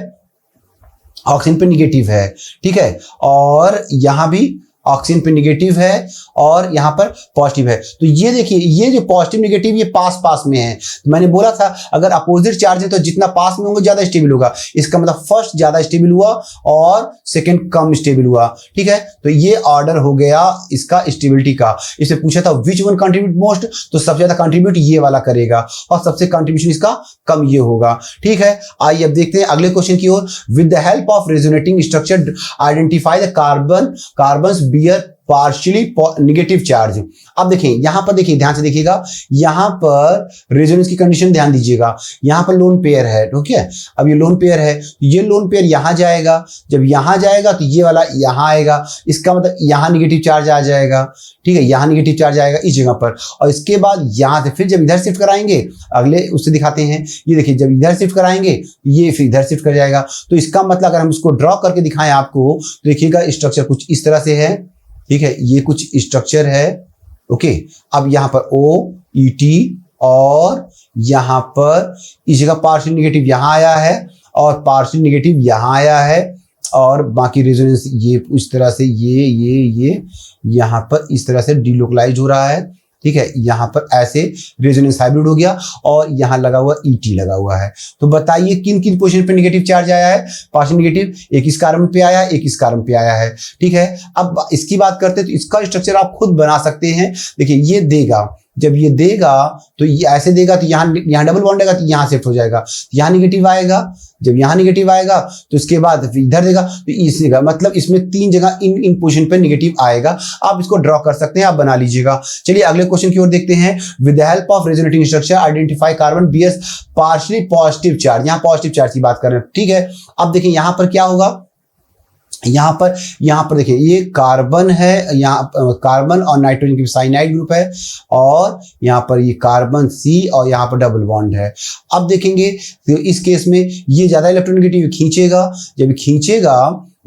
ऑक्सीजन पे निगेटिव है, ठीक है, और यहां भी ऑक्सीजन पे निगेटिव है और यहां पर पॉजिटिव है। तो ये देखिए ये जो पॉजिटिव निगेटिव ये पास पास में है। तो मैंने बोला था अगर अपोजिट चार्ज है तो जितना पास में होंगे ज्यादा स्टेबल होगा। इसका मतलब फर्स्ट ज्यादा स्टेबल हुआ और सेकंड कम स्टेबल हुआ। ठीक है, तो ये ऑर्डर हो गया इसका स्टेबिलिटी का। इसे पूछा था विच वन कंट्रीब्यूट मोस्ट, तो सबसे ज्यादा कंट्रीब्यूट ये वाला करेगा और सबसे कंट्रीब्यूशन इसका कम ये होगा। ठीक है, आइए अब देखते हैं अगले क्वेश्चन की ओर। With the help of resonating structure identify the carbons bear partially negative charge. अब देखें यहां पर, देखिए ध्यान से देखिएगा, यहां पर रेजोनेंस की कंडीशन ध्यान दीजिएगा। यहां पर लोन पेयर है, ठीक है, अब ये लोन पेयर है, ये लोन पेयर यहां जाएगा, जब यहां जाएगा तो ये वाला यहां आएगा, इसका मतलब यहां नेगेटिव चार्ज आ जाएगा। ठीक है, यहां नेगेटिव चार्ज आएगा इस जगह पर, और इसके बाद यहां से फिर जब इधर शिफ्ट कराएंगे, अगले उससे दिखाते हैं, ये देखिए जब इधर शिफ्ट कराएंगे ये फिर इधर शिफ्ट कर जाएगा। तो इसका मतलब अगर हम इसको ड्रॉ करके दिखाएं आपको तो देखिएगा स्ट्रक्चर कुछ इस तरह से है। ठीक है, ये कुछ स्ट्रक्चर है। ओके, अब यहां पर OET और यहां पर इस जगह पार्शियल निगेटिव यहां आया है और पार्शियल निगेटिव यहां आया है, और बाकी रेजोनेंस ये इस तरह से ये यहां पर इस तरह से डिलोकलाइज हो रहा है। ठीक है, यहां पर ऐसे रेजोनेंस हाइब्रिड हो गया और यहां लगा हुआ ET लगा हुआ है। तो बताइए किन किन पोजीशन पे नेगेटिव चार्ज आया है, पार्शियल नेगेटिव, एक इस कार्बन पे आया है, एक इस कार्बन पे आया है। ठीक है, अब इसकी बात करते हैं तो इसका स्ट्रक्चर आप खुद बना सकते हैं। देखिए ये देगा, जब ये देगा तो ये ऐसे देगा तो यहाँ डबल बॉन्ड आएगा तो यहाँ शिफ्ट हो जाएगा, यहाँ निगेटिव आएगा, जब यहाँ निगेटिव आएगा तो इसके बाद इधर देगा तो इस जगह, मतलब इसमें 3 जगह इन पोजीशन पे निगेटिव आएगा। आप इसको ड्रॉ कर सकते हैं, आप बना लीजिएगा। चलिए अगले क्वेश्चन की ओर देखते हैं। With the help of resonating structure identify carbon bears partially positive charge. यहाँ पॉजिटिव चार्ज की बात कर रहे हैं। ठीक है, अब देखिए यहाँ पर क्या होगा, यहाँ पर देखिए ये कार्बन है, यहाँ कार्बन और नाइट्रोजन की साइनाइड ग्रुप है, और यहाँ पर ये कार्बन सी और यहाँ पर डबल बॉन्ड है। अब देखेंगे तो इस केस में ये ज्यादा इलेक्ट्रोनेगेटिव खींचेगा, जब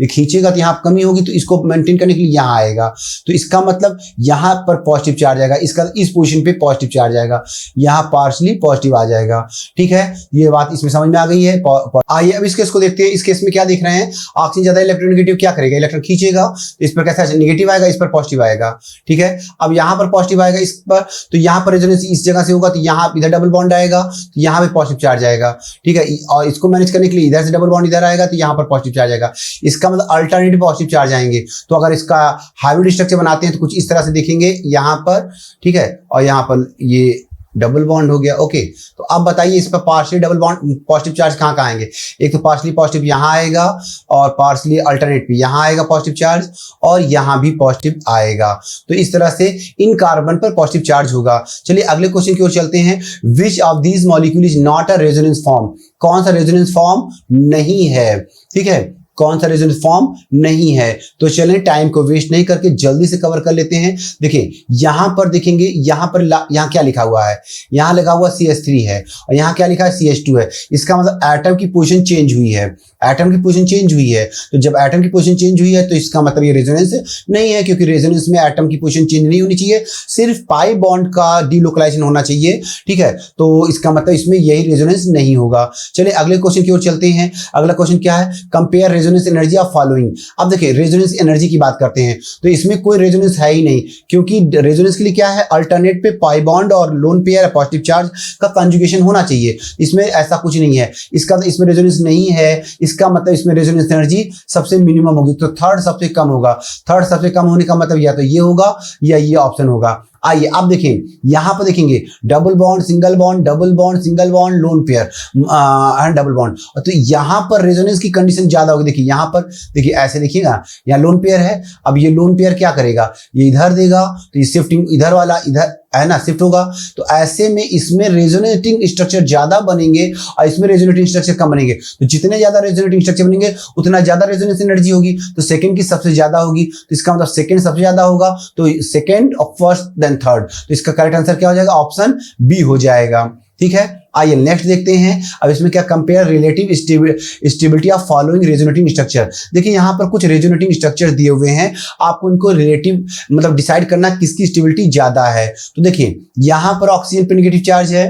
खींचेगा तो यहाँ कमी होगी, तो इसको मेंटेन करने के लिए यहाँ आएगा, तो इसका मतलब यहाँ पर पॉजिटिव चार्ज आएगा, इसका इस पोजीशन पे पॉजिटिव चार्ज आएगा, यहाँ पार्शली पॉजिटिव आ जाएगा। ठीक है, ये बात इसमें समझ में आ गई है। आइए अब इस केस को देखते हैं। इस केस में क्या देख रहे हैं, ऑक्सीजन ज्यादा इलेक्ट्रोनेगेटिव क्या करेगा, इलेक्ट्रॉन खींचेगा, इस पर कैसा नेगेटिव आएगा, इस पर पॉजिटिव आएगा। ठीक है, अब यहाँ पर पॉजिटिव आएगा इस पर, तो यहाँ पर रेजोनेंस इस जगह से होगा, तो यहाँ इधर डबल बॉन्ड आएगा, तो यहाँ पे पॉजिटिव चार्ज आएगा। ठीक है, और इसको मैनेज करने के लिए इधर से डबल बॉन्ड इधर आएगा, तो यहाँ पर पॉजिटिव चार्ज आएगा। इसका मतलब अल्टरनेटिव पॉजिटिव चार्ज आएंगे। तो अगर इसका हाइब्रिड स्ट्रक्चर बनाते हैं तो कुछ इस तरह से देखेंगे यहाँ पर। ठीक है, और यहाँ पर ये डबल बॉन्ड हो गया। ओके, तो अब बताइए इस पर partially double bond positive charge कहाँ कहाँ आएंगे। एक तो पार्शियली पॉजिटिव यहाँ आएगा, और पार्शियली अल्टरनेट पे यहाँ आएगा पॉजिटिव चार्ज, और यहाँ भी पॉजिटिव आएगा। तो इस तरह से इन कार्बन पर पॉजिटिव चार्ज होगा। चलिए अगले क्वेश्चन की ओर चलते हैं। Which of these molecule is not a resonance form, कौन सा रेजोनेंस फॉर्म नहीं है। ठीक है, कौन सा रेजोनेंस फॉर्म नहीं है। तो चलें टाइम को वेस्ट नहीं करके जल्दी से कवर कर लेते हैं। देखिए यहां पर देखेंगे, यहां पर यहां क्या लिखा हुआ है, यहां लगा हुआ CH3 है, और यहां क्या लिखा है CH2 है। इसका मतलब एटम की पोजीशन चेंज हुई है, एटम की पोजीशन चेंज हुई है। तो जब एटम की पोजीशन चेंज हुई है तो इसका मतलब ये रेजोनेंस नहीं है, क्योंकि रेजोनेंस में एटम की पोजीशन चेंज नहीं होनी चाहिए, सिर्फ पाई बॉन्ड का डीलोकलाइजेशन होना चाहिए। ठीक है, तो इसका मतलब इसमें यही रेजोनेंस नहीं होगा। चलिए अगले क्वेश्चन की ओर चलते हैं। अगला क्वेश्चन क्या है, compare resonance energy of following. अब देखिए रेजोनेंस एनर्जी की बात करते हैं, तो इसमें कोई रेजोनेंस है ही नहीं, क्योंकि रेजोनेंस के लिए क्या है, अल्टरनेट पे पाई बॉन्ड और लोन पेयर पॉजिटिव चार्ज का कंजुगेशन होना चाहिए। इसमें ऐसा कुछ नहीं है, इसमें रेजोनेंस नहीं है। इसका मतलब इसमें रेजोनेंस एनर्जी सबसे मिनिमम होगी, तो थर्ड सबसे कम होगा। थर्ड सबसे कम होने का मतलब या तो ये होगा या ये ऑप्शन होगा। आइए अब देखें, यहां पर देखेंगे double bond single bond, double bond single bond, lone pair and double bond, तो यहां पर रेजोनेंस की कंडीशन ज्यादा होगी। देखिए यहां पर देखिए ऐसे देखिएगा, यहाँ लोन पेयर है। अब ये लोन पेयर क्या करेगा, ये इधर देगा, तो ये शिफ्टिंग इधर वाला इधर है ना, शिफ्ट होगा। तो ऐसे में इसमें रेजोनेटिंग स्ट्रक्चर ज्यादा बनेंगे और इसमें रेजोनेटिंग स्ट्रक्चर कम बनेंगे। तो जितने ज्यादा रेजोनेटिंग स्ट्रक्चर बनेंगे उतना ज्यादा रेजोनेंस एनर्जी होगी, तो सेकंड की सबसे ज्यादा होगी। तो इसका मतलब सेकंड सबसे ज्यादा होगा, तो सेकंड और फर्स्ट देन थर्ड। तो इसका करेक्ट आंसर क्या हो जाएगा, ऑप्शन बी हो जाएगा। ठीक है, आइए नेक्स्ट देखते हैं। अब इसमें क्या, compare relative stability of following resonating structure. देखिए यहाँ पर कुछ रेजोनेटिंग स्ट्रक्चर दिए हुए हैं, आपको इनको रिलेटिव मतलब डिसाइड करना किसकी स्टेबिलिटी ज्यादा है। तो देखिए यहाँ पर ऑक्सीजन पे नेगेटिव चार्ज है,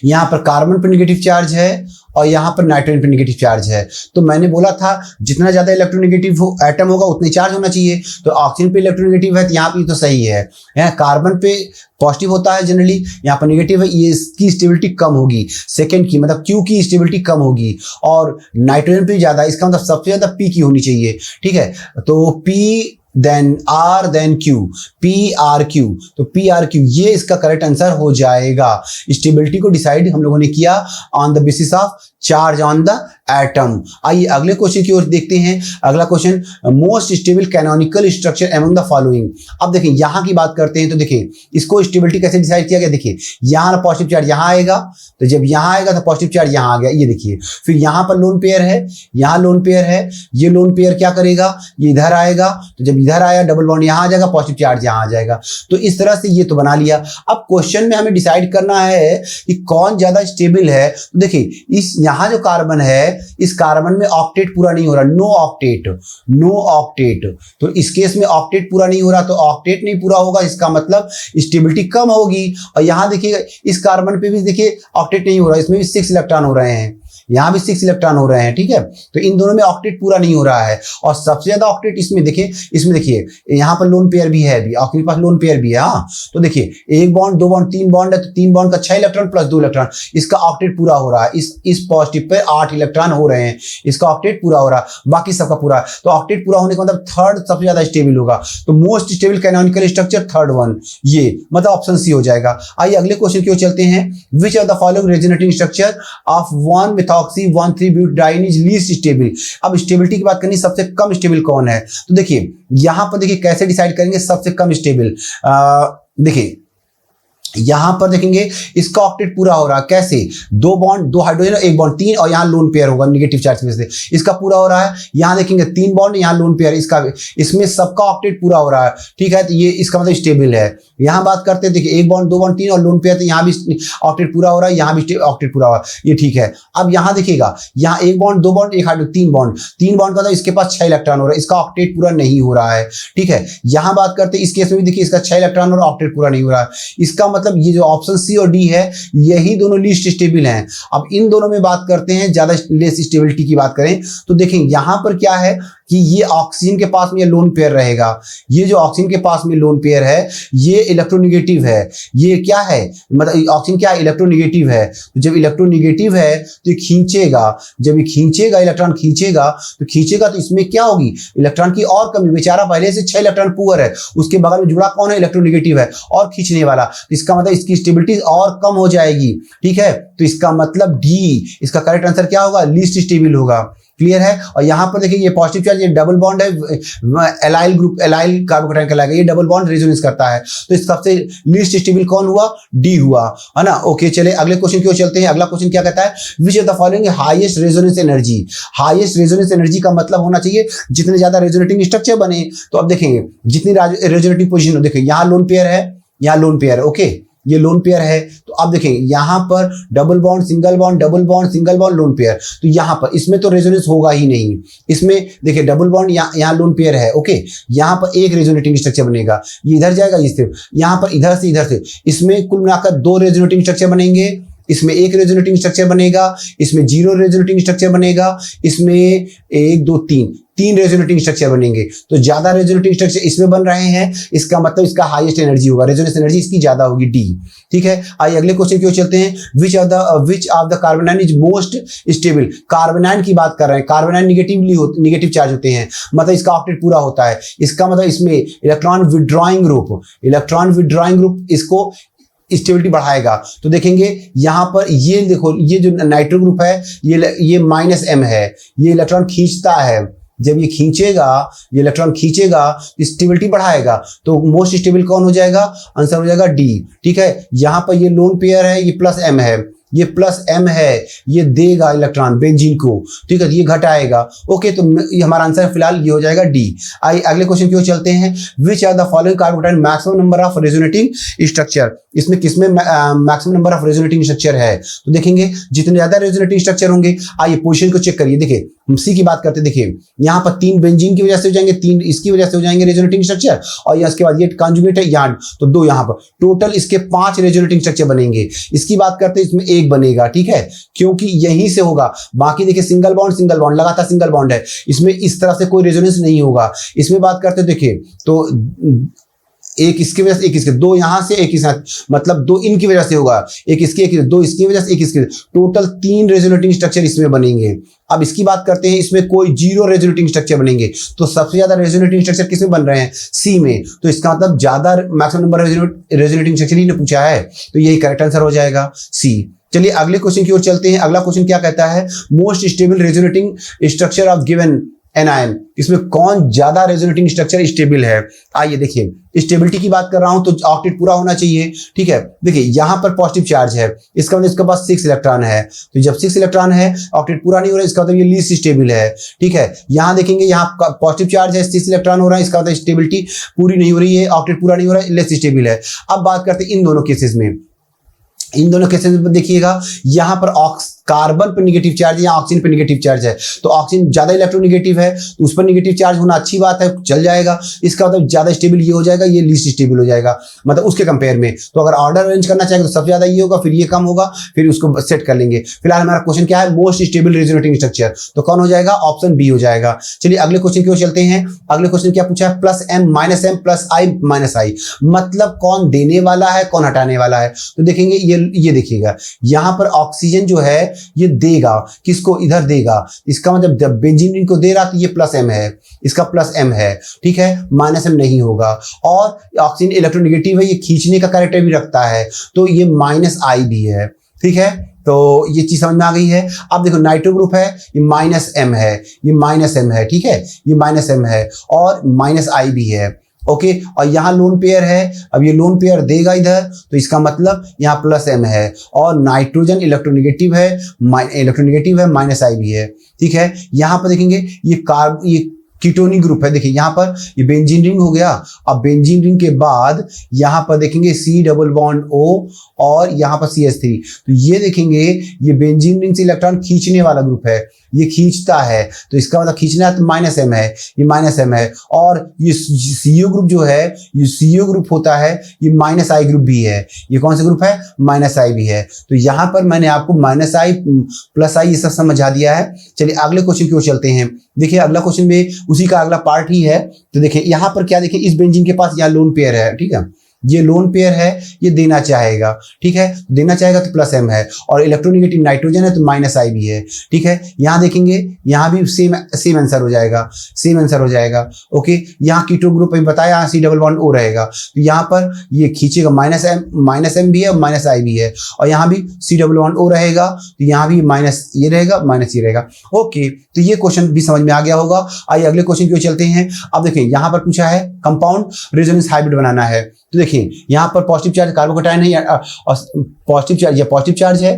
यहाँ पर कार्बन पे नेगेटिव चार्ज है, और यहाँ पर नाइट्रोजन पे नेगेटिव चार्ज है। तो मैंने बोला था जितना ज्यादा इलेक्ट्रोनेगेटिव एटम होगा उतने चार्ज होना चाहिए। तो ऑक्सीजन पे इलेक्ट्रोनेगेटिव है, तो यहाँ पे तो सही है। कार्बन पे पॉजिटिव होता है जनरली, यहाँ पर नेगेटिव है, ये इसकी स्टेबिलिटी कम होगी, सेकंड की मतलब क्यू की स्टेबिलिटी कम होगी, और नाइट्रोजन पे ज्यादा, इसका मतलब सबसे ज्यादा पी की होनी चाहिए। ठीक है, तो P then R then Q, P R Q, तो पी आर क्यू ये इसका करेक्ट आंसर हो जाएगा। स्टेबिलिटी को डिसाइड हम लोगों ने किया on the basis of charge on the atom. आइए अगले क्वेश्चन की ओर देखते हैं। अगला question, most stable canonical structure among the following. अब देखिए यहां की बात करते हैं, तो देखिए इसको स्टेबिलिटी कैसे डिसाइड किया गया। देखिए यहां पॉजिटिव चार्ज यहां आएगा, तो जब यहां आएगा तो पॉजिटिव चार्ज यहां आ गया, ये देखिए। फिर यहां पर लोन पेयर है, यहां लोन पेयर है, ये लोन पेयर क्या करेगा, ये इधर आएगा, तो जब इधर आया डबल बॉन्ड यहां आ जाएगा, पॉजिटिव चार्ज यहां आ जाएगा। तो इस तरह से ये तो बना लिया। अब क्वेश्चन में हमें डिसाइड करना है कि कौन ज्यादा स्टेबल है। तो देखिए इस यहाँ जो कार्बन है, इस कार्बन में ऑक्टेट पूरा नहीं हो रहा, नो ऑक्टेट, नो ऑक्टेट। तो इस केस में ऑक्टेट पूरा नहीं हो रहा, तो ऑक्टेट नहीं पूरा होगा, इसका मतलब स्टेबिलिटी कम होगी। और यहां देखिएगा इस कार्बन पे भी देखिए ऑक्टेट नहीं हो रहा, इसमें भी 6 इलेक्ट्रॉन हो रहे हैं, यहां भी 6 इलेक्ट्रॉन हो रहे हैं। ठीक है, तो इन दोनों में ऑक्टेट पूरा नहीं हो रहा है, और सबसे ज्यादा ऑक्टेट इसमें देखिए, यहाँ पर लोन पेयर भी है, भी आपके पास लोन पेयर भी है। हाँ, तो देखिए 1 बॉन्ड 2 बॉन्ड 3 बॉन्ड है, तो 3 बॉन्ड का 6 इलेक्ट्रॉन प्लस 2 इलेक्ट्रॉन, इसका ऑक्टेट पूरा हो रहा है। इस पॉजिटिव पे 8 इलेक्ट्रॉन हो रहे हैं, इसका ऑक्टेट पूरा हो रहा है, बाकी सबका पूरा। तो ऑक्टेट पूरा होने का मतलब थर्ड सबसे ज्यादा स्टेबल होगा। तो most stable canonical structure third one, ये मतलब ऑप्शन सी हो जाएगा। आइए अगले क्वेश्चन की ओर चलते हैं। Which of the following resonating structure of 1-methoxy-1,3-butadiene is least stable. अब स्टेबिलिटी की बात करनी, सबसे कम स्टेबल कौन है। तो देखिए यहां पर देखिए कैसे डिसाइड करेंगे सबसे कम स्टेबल। देखिए यहां पर देखेंगे इसका ऑक्टेट पूरा हो रहा है कैसे, दो बॉन्ड, दो हाइड्रोजन, एक बॉन्ड, तीन, और यहाँ लोन पेयर होगा नेगेटिव चार्ज में से, इसका पूरा हो रहा है। यहाँ देखेंगे तीन बॉन्ड, यहाँ लोन पेयर, इसका, इसमें सबका ऑक्टेट पूरा हो रहा है, ठीक है। तो ये इसका मतलब स्टेबल है। यहाँ बात करते हैं, देखिए एक बॉन्ड, दो बॉन्ड, तीन और लोन पेयर, तो यहाँ भी ऑक्टेट पूरा हो रहा है, यहाँ भी ऑक्टेट पूरा हो रहा है, ये ठीक है। अब यहाँ देखिएगा, यहाँ एक बॉन्ड, दो बॉन्ड, एक हाइड्रोजन, तीन बॉन्ड, तीन बॉन्ड का मतलब इसके पास 6 इलेक्ट्रॉन हो रहा है, इसका ऑक्टेट पूरा नहीं हो रहा है, ठीक है। यहाँ बात करते हैं इस केस में भी, देखिए इसका 6 इलेक्ट्रॉन और ऑक्टेट पूरा नहीं हो रहा है, इसका मतलब ये जो ऑप्शन सी और डी है यही दोनों लीस्ट स्टेबल हैं। अब इन दोनों में बात करते हैं ज्यादा लेस स्टेबिलिटी की बात करें तो देखें यहां पर क्या है कि ये ऑक्सीजन के पास में ये लोन पेयर रहेगा, ये जो ऑक्सीजन के पास में लोन पेयर है ये इलेक्ट्रोनेगेटिव है, ये क्या है मतलब ऑक्सीजन क्या है, इलेक्ट्रोनेगेटिव है। तो जब इलेक्ट्रोनेगेटिव है तो ये खींचेगा, जब ये खींचेगा, इलेक्ट्रॉन खींचेगा तो इसमें क्या होगी, इलेक्ट्रॉन की और कमी, बेचारा पहले से 6 इलेक्ट्रॉन पुअर है, उसके बगल में जुड़ा कौन है, इलेक्ट्रोनेगेटिव है और खींचने वाला, इसका मतलब इसकी स्टेबिलिटी और कम हो जाएगी, ठीक है। तो इसका मतलब डी, इसका करेक्ट आंसर क्या होगा, लीस्ट स्टेबल होगा। क्लियर है। और यहां पर देखिए ये पॉजिटिव चार्ज, ये डबल बॉन्ड है, एलाइल ग्रुप, एलाइल कार्बोकैटायन कहलाएगा, ये डबल बॉन्ड रेजोनेंस करता है, तो इस सबसे लीस्ट स्टेबल कौन हुआ, डी हुआ, है ना। ओके चले अगले क्वेश्चन की ओर चलते हैं। अगला क्वेश्चन क्या कहता है, विच of the following highest resonance energy. Highest resonance energy का मतलब होना चाहिए जितने ज्यादा रेजोनेटिंग स्ट्रक्चर बने। तो अब देखेंगे जितनी रेजोनेटिंग पोजीशन, देखिए यहाँ लोन पेयर है, यहाँ लोन पेयर है, ओके ये लोन पेयर है। तो अब देखेंगे यहाँ पर double bond, single bond, double bond, single bond, lone pair, तो यहाँ पर इसमें तो रेजोनेंस होगा ही नहीं। इसमें देखिए डबल बॉन्ड, यहाँ लोन पेयर है, ओके यहाँ पर एक रेजोनेटिंग स्ट्रक्चर बनेगा, ये इधर जाएगा, इससे यहाँ पर इधर से, इसमें कुल मिलाकर 2 रेजोनेटिंग स्ट्रक्चर बनेंगे, इसमें एक रेजोनेटिंग स्ट्रक्चर बनेगा, इसमें 0 रेजोनेटिंग स्ट्रक्चर बनेगा, इसमें 1 2 3 रेजोनेटिंग स्ट्रक्चर बनेंगे। तो ज्यादा रेजोनेटिंग स्ट्रक्चर इसमें बन रहे हैं, इसका मतलब इसका हाईएस्ट एनर्जी होगा, रेजोनेंस एनर्जी इसकी ज्यादा होगी, डी, ठीक है। आइए अगले क्वेश्चन की ओर चलते हैं। Which of the carbanion is most stable. Carbanion की बात कर रहे हैं, कार्बोनाइन निगेटिव चार्ज होते हैं, मतलब इसका ऑक्टेट पूरा होता है, इसका मतलब इसमें इलेक्ट्रॉन विड्रॉइंग ग्रुप इसको स्टेबिलिटी बढ़ाएगा। तो देखेंगे यहाँ पर ये देखो, ये जो नाइट्रो ग्रुप है ये -m है, ये इलेक्ट्रॉन खींचता है, जब ये खींचेगा, ये इलेक्ट्रॉन खींचेगा स्टेबिलिटी बढ़ाएगा, तो मोस्ट स्टेबल कौन हो जाएगा, आंसर हो जाएगा डी, ठीक है। यहाँ पर ये लोन पेयर है, ये +m है, ये +m है, ये देगा इलेक्ट्रॉन बेंजीन को, ठीक है, ये घटाएगा, ओके। तो ये हमारा आंसर फिलहाल ये हो जाएगा डी। आइए अगले क्वेश्चन की ओर चलते हैं। Which are the following carbocation maximum number of resonating structure. इसमें किसमें maximum number of resonating structure है, तो देखेंगे जितने ज्यादा रेजोनेटिंग स्ट्रक्चर होंगे। आइए पोजीशन को चेक करिए, देखिए हम सी की बात करते हैं, देखिए यहाँ पर 3 बेंजीन की वजह से हो जाएंगे, 3 इसकी वजह से हो जाएंगे रेजोनेटिंग स्ट्रक्चर, और इसके बाद ये कॉन्जुगेट है यहाँ, तो 2 यहाँ पर, टोटल इसके 5 रेजोनेटिंग स्ट्रक्चर बनेंगे। इसकी बात करते हैं, इसमें 1 बनेगा, ठीक है, क्योंकि यहीं से होगा। बाकी देखिए सिंगल बॉन्ड लगातार सिंगल बॉन्ड है, इसमें इस तरह से कोई रेजोनेंस नहीं होगा। इसमें बात करते हैं, देखिए तो एक इसकी वजह से, एक इसके, 2 यहां से, एक इसके, मतलब 2 इनकी वजह से होगा, एक इसकी, एक 2 इसकी वजह से, एक इसकी, टोटल 3 रेजोनेटिंग स्ट्रक्चर इसमें बनेंगे। अब इसकी बात करते हैं, इसमें कोई 0 रेजोनेटिंग स्ट्रक्चर बनेंगे। तो सबसे ज्यादा रेजोनेटिंग स्ट्रक्चर किसमें बन रहे हैं, सी में, तो इसका मतलब ज्यादा मैक्सिमम नंबर रेजोनेटिंग स्ट्रक्चर ही ने पूछा है, तो यही करेक्ट आंसर हो जाएगा सी। चलिए अगले क्वेश्चन की ओर चलते हैं। अगला क्वेश्चन क्या कहता है, most stable resonating structure of given anion. इसमें कौन ज्यादा रेजोनेटिंग स्ट्रक्चर स्टेबल है। आइए देखिए स्टेबिलिटी की बात कर रहा हूं तो ऑक्टेट पूरा होना चाहिए, ठीक है। देखिए यहां पर पॉजिटिव चार्ज है, इसका मतलब इसके पास 6 इलेक्ट्रॉन है, तो जब 6 इलेक्ट्रॉन है ऑक्टेट पूरा नहीं हो रहा, इसका मतलब ये लीस्ट स्टेबल है, ठीक है। यहां देखेंगे यहाँ पॉजिटिव चार्ज है, 6 इलेक्ट्रॉन हो रहा है, इसका मतलब स्टेबिलिटी पूरी नहीं हो रही है, ऑक्टेट पूरा नहीं हो रहा है, लेस स्टेबल है। अब बात करते हैं इन दोनों केसेस में, इन दोनों केसेस में देखिएगा यहाँ पर कार्बन पर नेगेटिव चार्ज है या ऑक्सीजन पर नेगेटिव चार्ज है, तो ऑक्सीजन ज्यादा इलेक्ट्रोनेगेटिव है तो उस पर नेगेटिव चार्ज होना अच्छी बात है, चल जाएगा। इसका मतलब ज्यादा स्टेबल ये हो जाएगा, ये लीस्ट स्टेबल हो जाएगा, मतलब उसके कंपेयर में। तो अगर ऑर्डर अरेंज करना चाहेंगे तो सबसे ज्यादा ये होगा, फिर ये कम होगा, फिर उसको सेट कर लेंगे। फिलहाल हमारा क्वेश्चन क्या है, मोस्ट स्टेबल रेजोनेटिंग स्ट्रक्चर, तो कौन हो जाएगा, ऑप्शन बी हो जाएगा। चलिए अगले क्वेश्चन की ओर चलते हैं। अगले क्वेश्चन क्या पूछा है, +m -m +i -i, मतलब कौन देने वाला है कौन हटाने वाला है। तो देखेंगे ये देखिएगा यहां पर ऑक्सीजन जो है ये देगा किसको, इधर देगा, इसका मतलब जब बेंजीन को दे रहा तो ये +m है, इसका +m है, ठीक है, -m नहीं होगा। और ऑक्सीजन इलेक्ट्रोनेगेटिव है, ये खींचने का कैरेक्टर भी रखता है, तो ये -i भी है, ठीक है। तो ये चीज समझ में आ गई है। अब देखो नाइट्रो ग्रुप है, ये -m है, ये -m है, ठीक है, ये -m है और -i भी है। ओके, और यहाँ लोन पेयर है, अब ये लोन पेयर देगा इधर, तो इसका मतलब यहाँ प्लस m है, और नाइट्रोजन इलेक्ट्रोनेगेटिव है, माइनस I भी है। ठीक है, यहाँ पर देखेंगे ये कीटोनिक ग्रुप है। देखिए यहाँ पर ये बेंजीन रिंग हो गया। अब बेंजीन रिंग के बाद यहाँ पर देखेंगे C डबल बॉन्ड O और यहाँ पर CH3। तो ये देखेंगे ये बेंजीन रिंग से इलेक्ट्रॉन खींचने वाला ग्रुप है, ये खींचता है, तो इसका मतलब खींचना है तो माइनस m है, ये माइनस m है। और ये CO ग्रुप जो है, ये CO ग्रुप होता है, ये माइनस I ग्रुप भी है। ये कौन सा ग्रुप है? माइनस I भी है। तो यहाँ पर मैंने आपको माइनस I प्लस I ये सब समझा दिया है। चलिए अगले क्वेश्चन की ओर चलते हैं। देखिए अगला क्वेश्चन में उसी का अगला पार्ट ही है। तो देखिए यहाँ पर क्या, देखिए इस बेंजीन के पास यहाँ लोन पेयर है, ठीक है, ये लोन पेयर है, ये देना चाहेगा, ठीक है, देना चाहेगा तो प्लस m है, और इलेक्ट्रोनेगेटिव नाइट्रोजन है तो माइनस I भी है। ठीक है, यहाँ देखेंगे यहाँ भी सेम आंसर हो जाएगा, सेम आंसर हो जाएगा। ओके, यहाँ कीटो ग्रुप में बताया, यहाँ C डबल बॉन्ड O रहेगा, तो यहाँ पर ये खींचेगा माइनस m भी है और माइनस I भी है, और यहाँ भी C डबल बॉन्ड O रहेगा, तो यहाँ भी माइनस ये रहेगा, माइनस ये रहेगा। ओके, तो ये क्वेश्चन भी समझ में आ गया होगा। आइए अगले क्वेश्चन की ओर चलते हैं। अब देखिए यहाँ पर पूछा है कंपाउंड रेजोनेंस हाइब्रिड बनाना है। तो देखिए यहाँ पर पॉजिटिव चार्ज कार्बोकैटायन है, या पॉजिटिव चार्ज, या पॉजिटिव चार्ज है,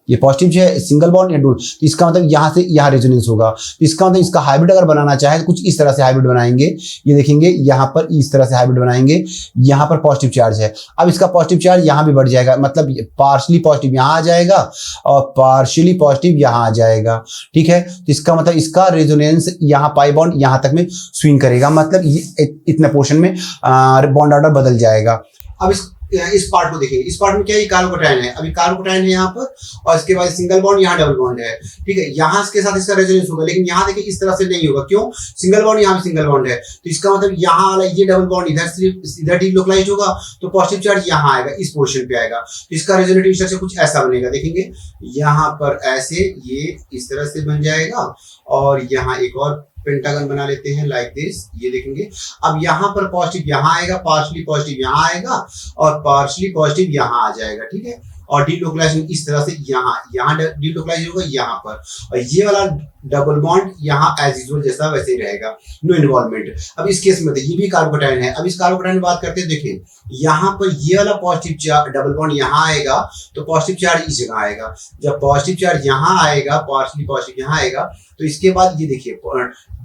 ये पॉजिटिव है, सिंगल बॉन्ड या डबल, तो इसका मतलब यहाँ से यहाँ रेजोनेंस होगा। तो इसका मतलब इसका हाइब्रिड अगर बनाना चाहे तो कुछ इस तरह से हाइब्रिड बनाएंगे। ये देखेंगे यहाँ पर इस तरह से हाइब्रिड बनाएंगे, यहाँ पर पॉजिटिव चार्ज है, अब इसका पॉजिटिव चार्ज यहाँ भी बढ़ जाएगा, मतलब पार्शली पॉजिटिव यहाँ आ जाएगा और पार्शली पॉजिटिव यहाँ आ जाएगा। ठीक है, तो इसका मतलब इसका रेजोनेंस यहाँ पाई बॉन्ड यहाँ तक में स्विंग करेगा, मतलब ये इतने पोर्शन में बॉन्ड ऑर्डर बदल जाएगा। अब इस पार्ट को देखिए, इस पार्ट में क्या है, कार्बोकैटायन है, अभी कार्बोकैटायन है यहाँ पर, और इसके बाद सिंगल बॉन्ड, यहाँ डबल बॉन्ड है। ठीक है, यहाँ इसके साथ इसका रेजोनेंस होगा, लेकिन यहाँ देखिए इस तरह से नहीं होगा। क्यों? सिंगल बॉन्ड, यहाँ भी सिंगल बॉन्ड है, तो इसका मतलब यहाँ वाला ये डबल बॉन्ड इधर डिलोकलाइज होगा, तो पॉजिटिव चार्ज यहाँ आएगा, इस पोर्शन पे आएगा, तो इसका रेजोनेटिव स्ट्रक्चर कुछ ऐसा बनेगा। देखेंगे यहाँ पर ऐसे ये इस तरह से बन जाएगा, और यहाँ एक और पेंटागन बना लेते हैं लाइक दिस, ये देखेंगे। अब यहाँ पर पॉजिटिव यहाँ आएगा, पार्शली पॉजिटिव यहाँ आएगा, और पार्शली पॉजिटिव यहाँ आ जाएगा। ठीक है, और डिलोकलाइजेशन इस तरह से यहाँ डिलोकलाइज होगा यहाँ पर, और ये वाला डबल बॉन्ड यहाँ एज यूजुअल जैसा वैसे ही रहेगा, नो इन्वॉल्वमेंट। अब इस केस में ये भी कार्बोकैटायन है। अब इस कार्बोकैटायन की बात करते हैं, देखिए यहाँ पर ये वाला पॉजिटिव चार्ज डबल बॉन्ड यहाँ आएगा, तो पॉजिटिव चार्ज इस जगह आएगा। जब पॉजिटिव चार्ज यहाँ आएगा, पार्शली पॉजिटिव यहाँ आएगा, तो इसके बाद ये देखिए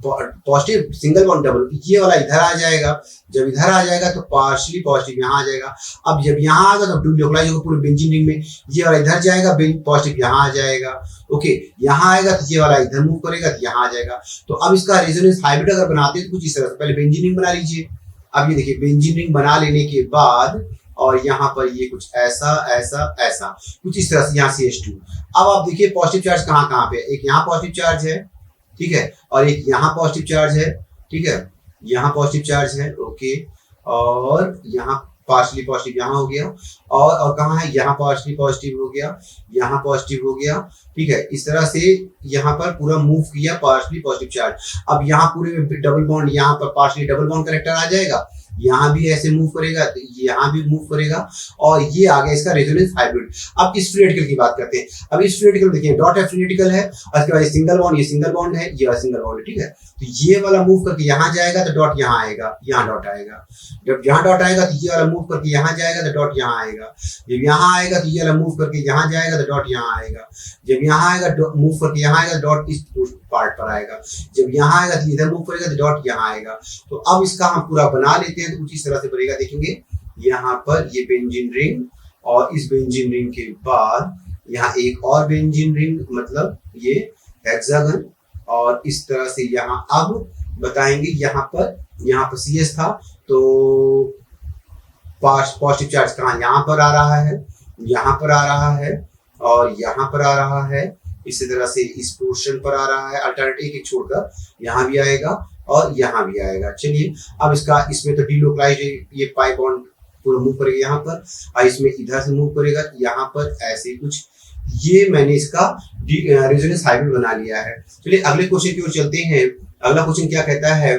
पॉजिटिव सिंगल बॉन्ड डबल, ये वाला इधर आ जाएगा। जब इधर आ जाएगा तो पार्शली पॉजिटिव यहाँ आ जाएगा। अब जब यहाँ आएगा तो डिलोकलाइज होगा पूरे बेंजीन रिंग में, ये वाला इधर जाएगा, पॉजिटिव यहाँ आ जाएगा। ओके, यहाँ आएगा तो ये वाला इधर मूव करेगा तो यहाँ आ जाएगा। तो अब इसका रेजोनेंस हाइब्रिड अगर बनाते हैं तो कुछ इस तरह से, पहले बेंजीन रिंग बना लीजिए। अब ये देखिए बेंजीन रिंग बना लेने के बाद, और यहाँ पर ये कुछ ऐसा ऐसा ऐसा कुछ इस तरह से, यहाँ CH2। अब आप देखिए पॉजिटिव चार्ज कहाँ कहाँ पे, एक यहाँ पॉजिटिव चार्ज है, ठीक है, और एक यहाँ पॉजिटिव चार्ज है, ठीक है, यहाँ पॉजिटिव चार्ज है। ओके, और यहाँ पार्शली पॉजिटिव यहाँ हो गया, और कहाँ है, यहाँ पार्शली पॉजिटिव हो गया, यहाँ पॉजिटिव हो गया। ठीक है, इस तरह से यहाँ पर पूरा मूव किया पार्शली पॉजिटिव चार्ज। अब यहाँ पूरे डबल बॉन्ड, यहाँ पर पार्शली डबल बॉन्ड करेक्टर आ जाएगा, यहाँ भी ऐसे मूव करेगा, तो यहाँ भी मूव करेगा, और ये आ गया इसका रेजोनेंस हाइब्रिड। अब इस फ्री रेडिकल की बात करते हैं। अब इस फ्री रेडिकल देखिए, डॉट है, फ्री रेडिकल है, और इसके बाद सिंगल बॉन्ड, ये सिंगल बॉन्ड है, ये सिंगल बॉन्ड है। ठीक है, तो ये वाला मूव करके यहाँ जाएगा तो डॉट यहाँ आएगा, यहाँ डॉट आएगा। जब यहाँ डॉट आएगा तो ये वाला मूव करके यहाँ जाएगा तो डॉट यहाँ आएगा। जब यहाँ आएगा तो ये वाला मूव करके यहाँ जाएगा तो डॉट यहाँ आएगा। जब यहाँ आएगा मूव करके यहाँ आएगा तो डॉट इस पार्ट पर आएगा। जब यहाँ आएगा तो इधर मूव करेगा तो डॉट यहाँ आएगा। तो अब इसका हम पूरा बना लेते हैं, तो कुछ इस तरह से बनेगा। देखेंगे यहाँ पर ये बेंजीन रिंग, और इस बेंजीन रिंग के बाद यहाँ एक और बेंजीन रिंग, मतलब ये हेक्सागन, और इस तरह से यहाँ अब बताएंगे यहाँ पर CS था, तो पॉजिटिव चार्ज कहाँ, यहाँ पर आ रहा है, यहाँ पर आ रहा है, और यहाँ पर आ रहा है। इसी तरह से इस पोर्शन पर आ रहा है, अल्टरनेटिव एक छोड़कर यहाँ भी आएगा और यहाँ भी आएगा। चलिए अब इसमें तो डिलोकलाइज, ये पाई बॉन्ड पूरा मूव करेगा यहाँ पर, और इसमें इधर से मूव करेगा यहाँ पर, ऐसे कुछ। ये मैंने इसका रेजोनेंस हाइब्रिड बना लिया है। चलिए अगले क्वेश्चन की ओर चलते हैं। अगला क्वेश्चन क्या कहता है,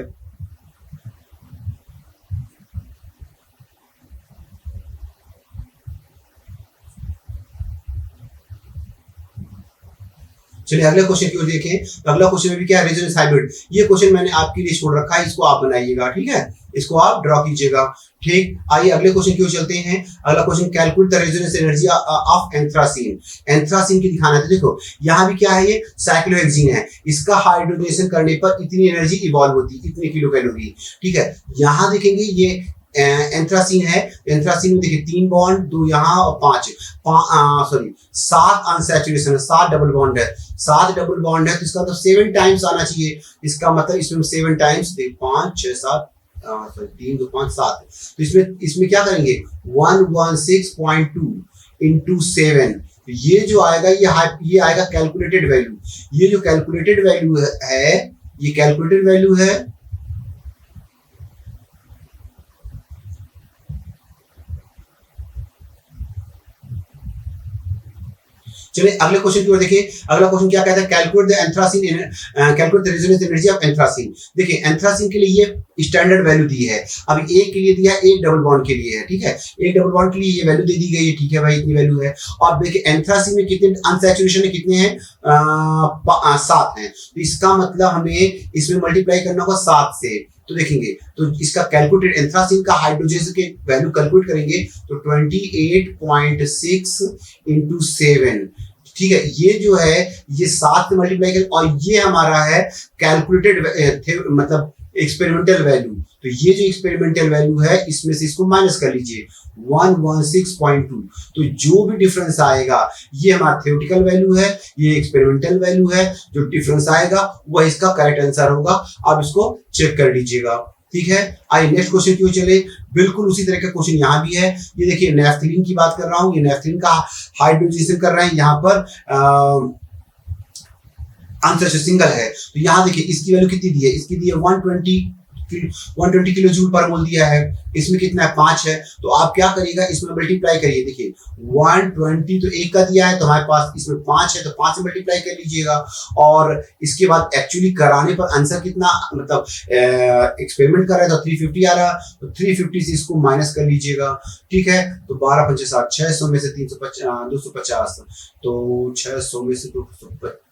चलिए अगले क्वेश्चन की ओर देखें। तो अगला क्वेश्चन में भी क्या है, रेजोनेंस हाइब्रिड। ये क्वेश्चन मैंने आपके लिए छोड़ रखा है, इसको आप बनाइएगा, ठीक है, इसको आप ड्रॉ कीजिएगा, ठीक। आइए अगले क्वेश्चन की ओर चलते हैं। अगला question, calculate the resonance energy of anthracene. Anthracene की दिखाना है, तो देखो यहाँ भी क्या है, ये साइक्लोहेक्सीन है, इसका हाइड्रोजनेशन करने पर इतनी एनर्जी इवॉल्व होती है, इतनी किलो कैलोरी, ठीक है। यहाँ देखेंगे ये एंथ्रासीन है, एंथ्रासीन में देखिए 3 बॉन्ड, 2 यहाँ और 7 अनसैचुरेशन है, 7 डबल बॉन्ड है, 7 डबल बॉन्ड है, तो इसका मतलब 7 टाइम्स आना चाहिए। इसका मतलब इसमें 7 टाइम्स 5 6 7 3 2 5 7, तो इसमें क्या करेंगे 116.2 इंटू 7, ये जो आएगा ये आएगा कैलकुलेटेड वैल्यू। ये जो कैलकुलेटेड वैल्यू है, ये कैलकुलेटेड वैल्यू है। चलिए अगले क्वेश्चन की ओर देखिए। अगला क्वेश्चन क्या कहता है, calculate the anthracene, calculate the resonance energy of anthracene. देखिए एंथ्रासीन के लिए ये स्टैंडर्ड वैल्यू दी है, अब एक के लिए दिया है, एक डबल बॉन्ड के लिए है, ठीक है, एक डबल बॉन्ड के लिए ये वैल्यू दे दी गई है, ठीक है भाई, इतनी वैल्यू है। और देखिए एंथ्रासीन में कितने अनसैचुरेशन है, कितने हैं, 7 हैं, तो इसका मतलब हमें इसमें मल्टीप्लाई करना होगा 7 से। तो देखेंगे तो इसका कैलकुलेटेड एंथ्रासीन का हाइड्रोजन के वैल्यू कैलकुलेट करेंगे तो 28.6 इंटू 7, ठीक है, ये जो है ये 7 से मल्टीप्लाई करें, और ये हमारा है कैलकुलेटेड मतलब एक्सपेरिमेंटल वैल्यू। तो ये जो एक्सपेरिमेंटल वैल्यू है इसमें से इसको माइनस कर लीजिए 116.2, तो जो भी डिफरेंस आएगा ये हमारा थ्योरेटिकल वैल्यू है, ये एक्सपेरिमेंटल वैल्यू है, जो डिफरेंस आएगा वह इसका करेक्ट आंसर होगा। आप इसको चेक कर लीजिएगा, ठीक है। आइए नेक्स्ट क्वेश्चन की ओर चले। बिल्कुल उसी तरह का क्वेश्चन यहाँ भी है। ये देखिए नेफ्थलीन की बात कर रहा हूँ, ये नेफ्थलीन का हाइड्रोजनेशन कर रहे हैं, यहाँ पर आंसर सिंगल है। तो यहाँ देखिए इसकी वैल्यू कितनी दी है, इसकी दी है 120 किलो जूल पर मोल दिया है, इसमें कितना है 5 है, तो आप क्या करिएगा इसमें मल्टीप्लाई करिए। देखिए 120 तो एक का दिया है, तो हमारे पास इसमें 5 है, तो 5 से मल्टीप्लाई कर लीजिएगा। और इसके बाद एक्चुअली कराने पर आंसर कितना, मतलब एक्सपेरिमेंट कर रहे हैं तो 350 आ रहा, तो 350 से इसको माइनस कर लीजिएगा, ठीक है। तो 12 5 60, 600 में से 250, तो 600 में से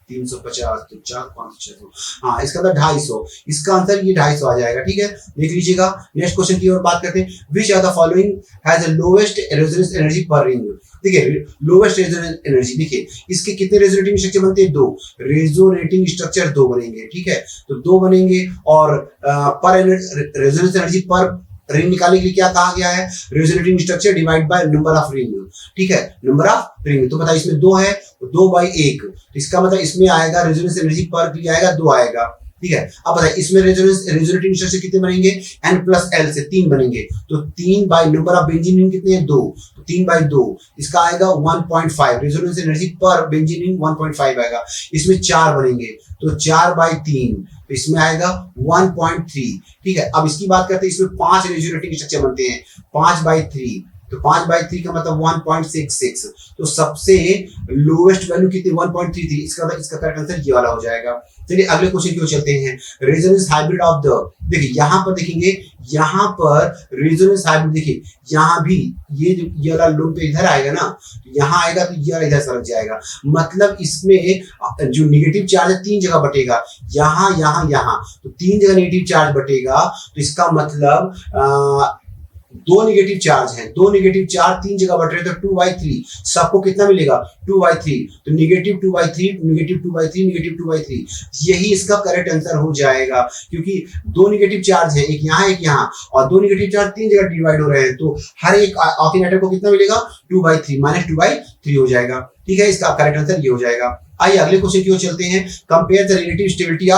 350, तो 4 5 600, हाँ इसका मतलब 250, इसका आंसर ये 250 आ जाएगा, ठीक है, देख लीजिएगा। नेक्स्ट क्वेश्चन की ओर बात करते हैं। Which are the following has the lowest resonance energy per ring. देखिए लोएस्ट रेजोनेंस एनर्जी, देखिए इसके कितने रेजोनेटिंग स्ट्रक्चर बनते हैं, 2 रेजोनेटिंग स्ट्रक्चर 2 बनेंगे, ठीक है, तो 2 बनेंगे। और पर रेजोनेंस एनर्जी पर रिंग निकालने के लिए क्या कहा गया है, resonating structure divide by number of ring, ठीक है, नंबर ऑफ रिंग। तो बताइए इसमें 2 है, तो 2/1, तो इसका मतलब इसमें आएगा रेजोनेंस एनर्जी पर के लिए आएगा 2 आएगा, ठीक है। अब बताइए इसमें रेजोनेटिंग स्ट्रक्चर कितने बनेंगे, N+L से 3 बनेंगे, तो 3 by number of benzene ring कितने हैं, 2, तो 3/2, इसका आएगा 1.5, रेजोनेंस एनर्जी पर बेंजीन रिंग 1.5 आएगा। इसमें 4 बनेंगे, तो 4/3, तो इसमें आएगा 1.3, ठीक है। अब इसकी बात करते हैं, इसमें 5 रेजोनेटिंग स्ट्रक्चर बनते हैं, 5/3, तो 5/3 का मतलब 1.66, तो सबसे लोएस्ट वैल्यू कितनी 1.33, इसका करेक्ट आंसर ये वाला हो जाएगा। चलिए अगले क्वेश्चन की ओर चलते हैं। रेजोनेंस हाइब्रिड ऑफ द, देखिए यहाँ पर देखेंगे, यहाँ पर रेजोनेंस हाइब्रिड, देखिए यहाँ भी ये वाला लोड पे इधर आएगा ना, यहाँ आएगा तो ये वाला इधर सरक जाएगा, मतलब इसमें जो नेगेटिव चार्ज है 3 जगह बटेगा, यहाँ यहाँ यहाँ, तो 3 जगह नेगेटिव चार्ज बटेगा, तो इसका मतलब 2 नेगेटिव चार्ज है, 2 नेगेटिव चार्ज 3 जगह बट रहे, तो 2/3, सबको कितना मिलेगा 2/3, तो नेगेटिव 2/3, नेगेटिव 2/3, नेगेटिव 2/3, यही इसका करेक्ट आंसर हो जाएगा, क्योंकि 2 नेगेटिव चार्ज है, एक यहाँ एक यहाँ, और 2 नेगेटिव चार्ज 3 जगह डिवाइड हो रहे हैं, तो हर एक ऑल्टरनेटर को कितना मिलेगा 2/3, -2/3 हो जाएगा, ठीक है, इसका करेक्ट आंसर ये हो जाएगा। आइए अगले क्वेश्चन की ओर चलते हैं। Compare the relative stability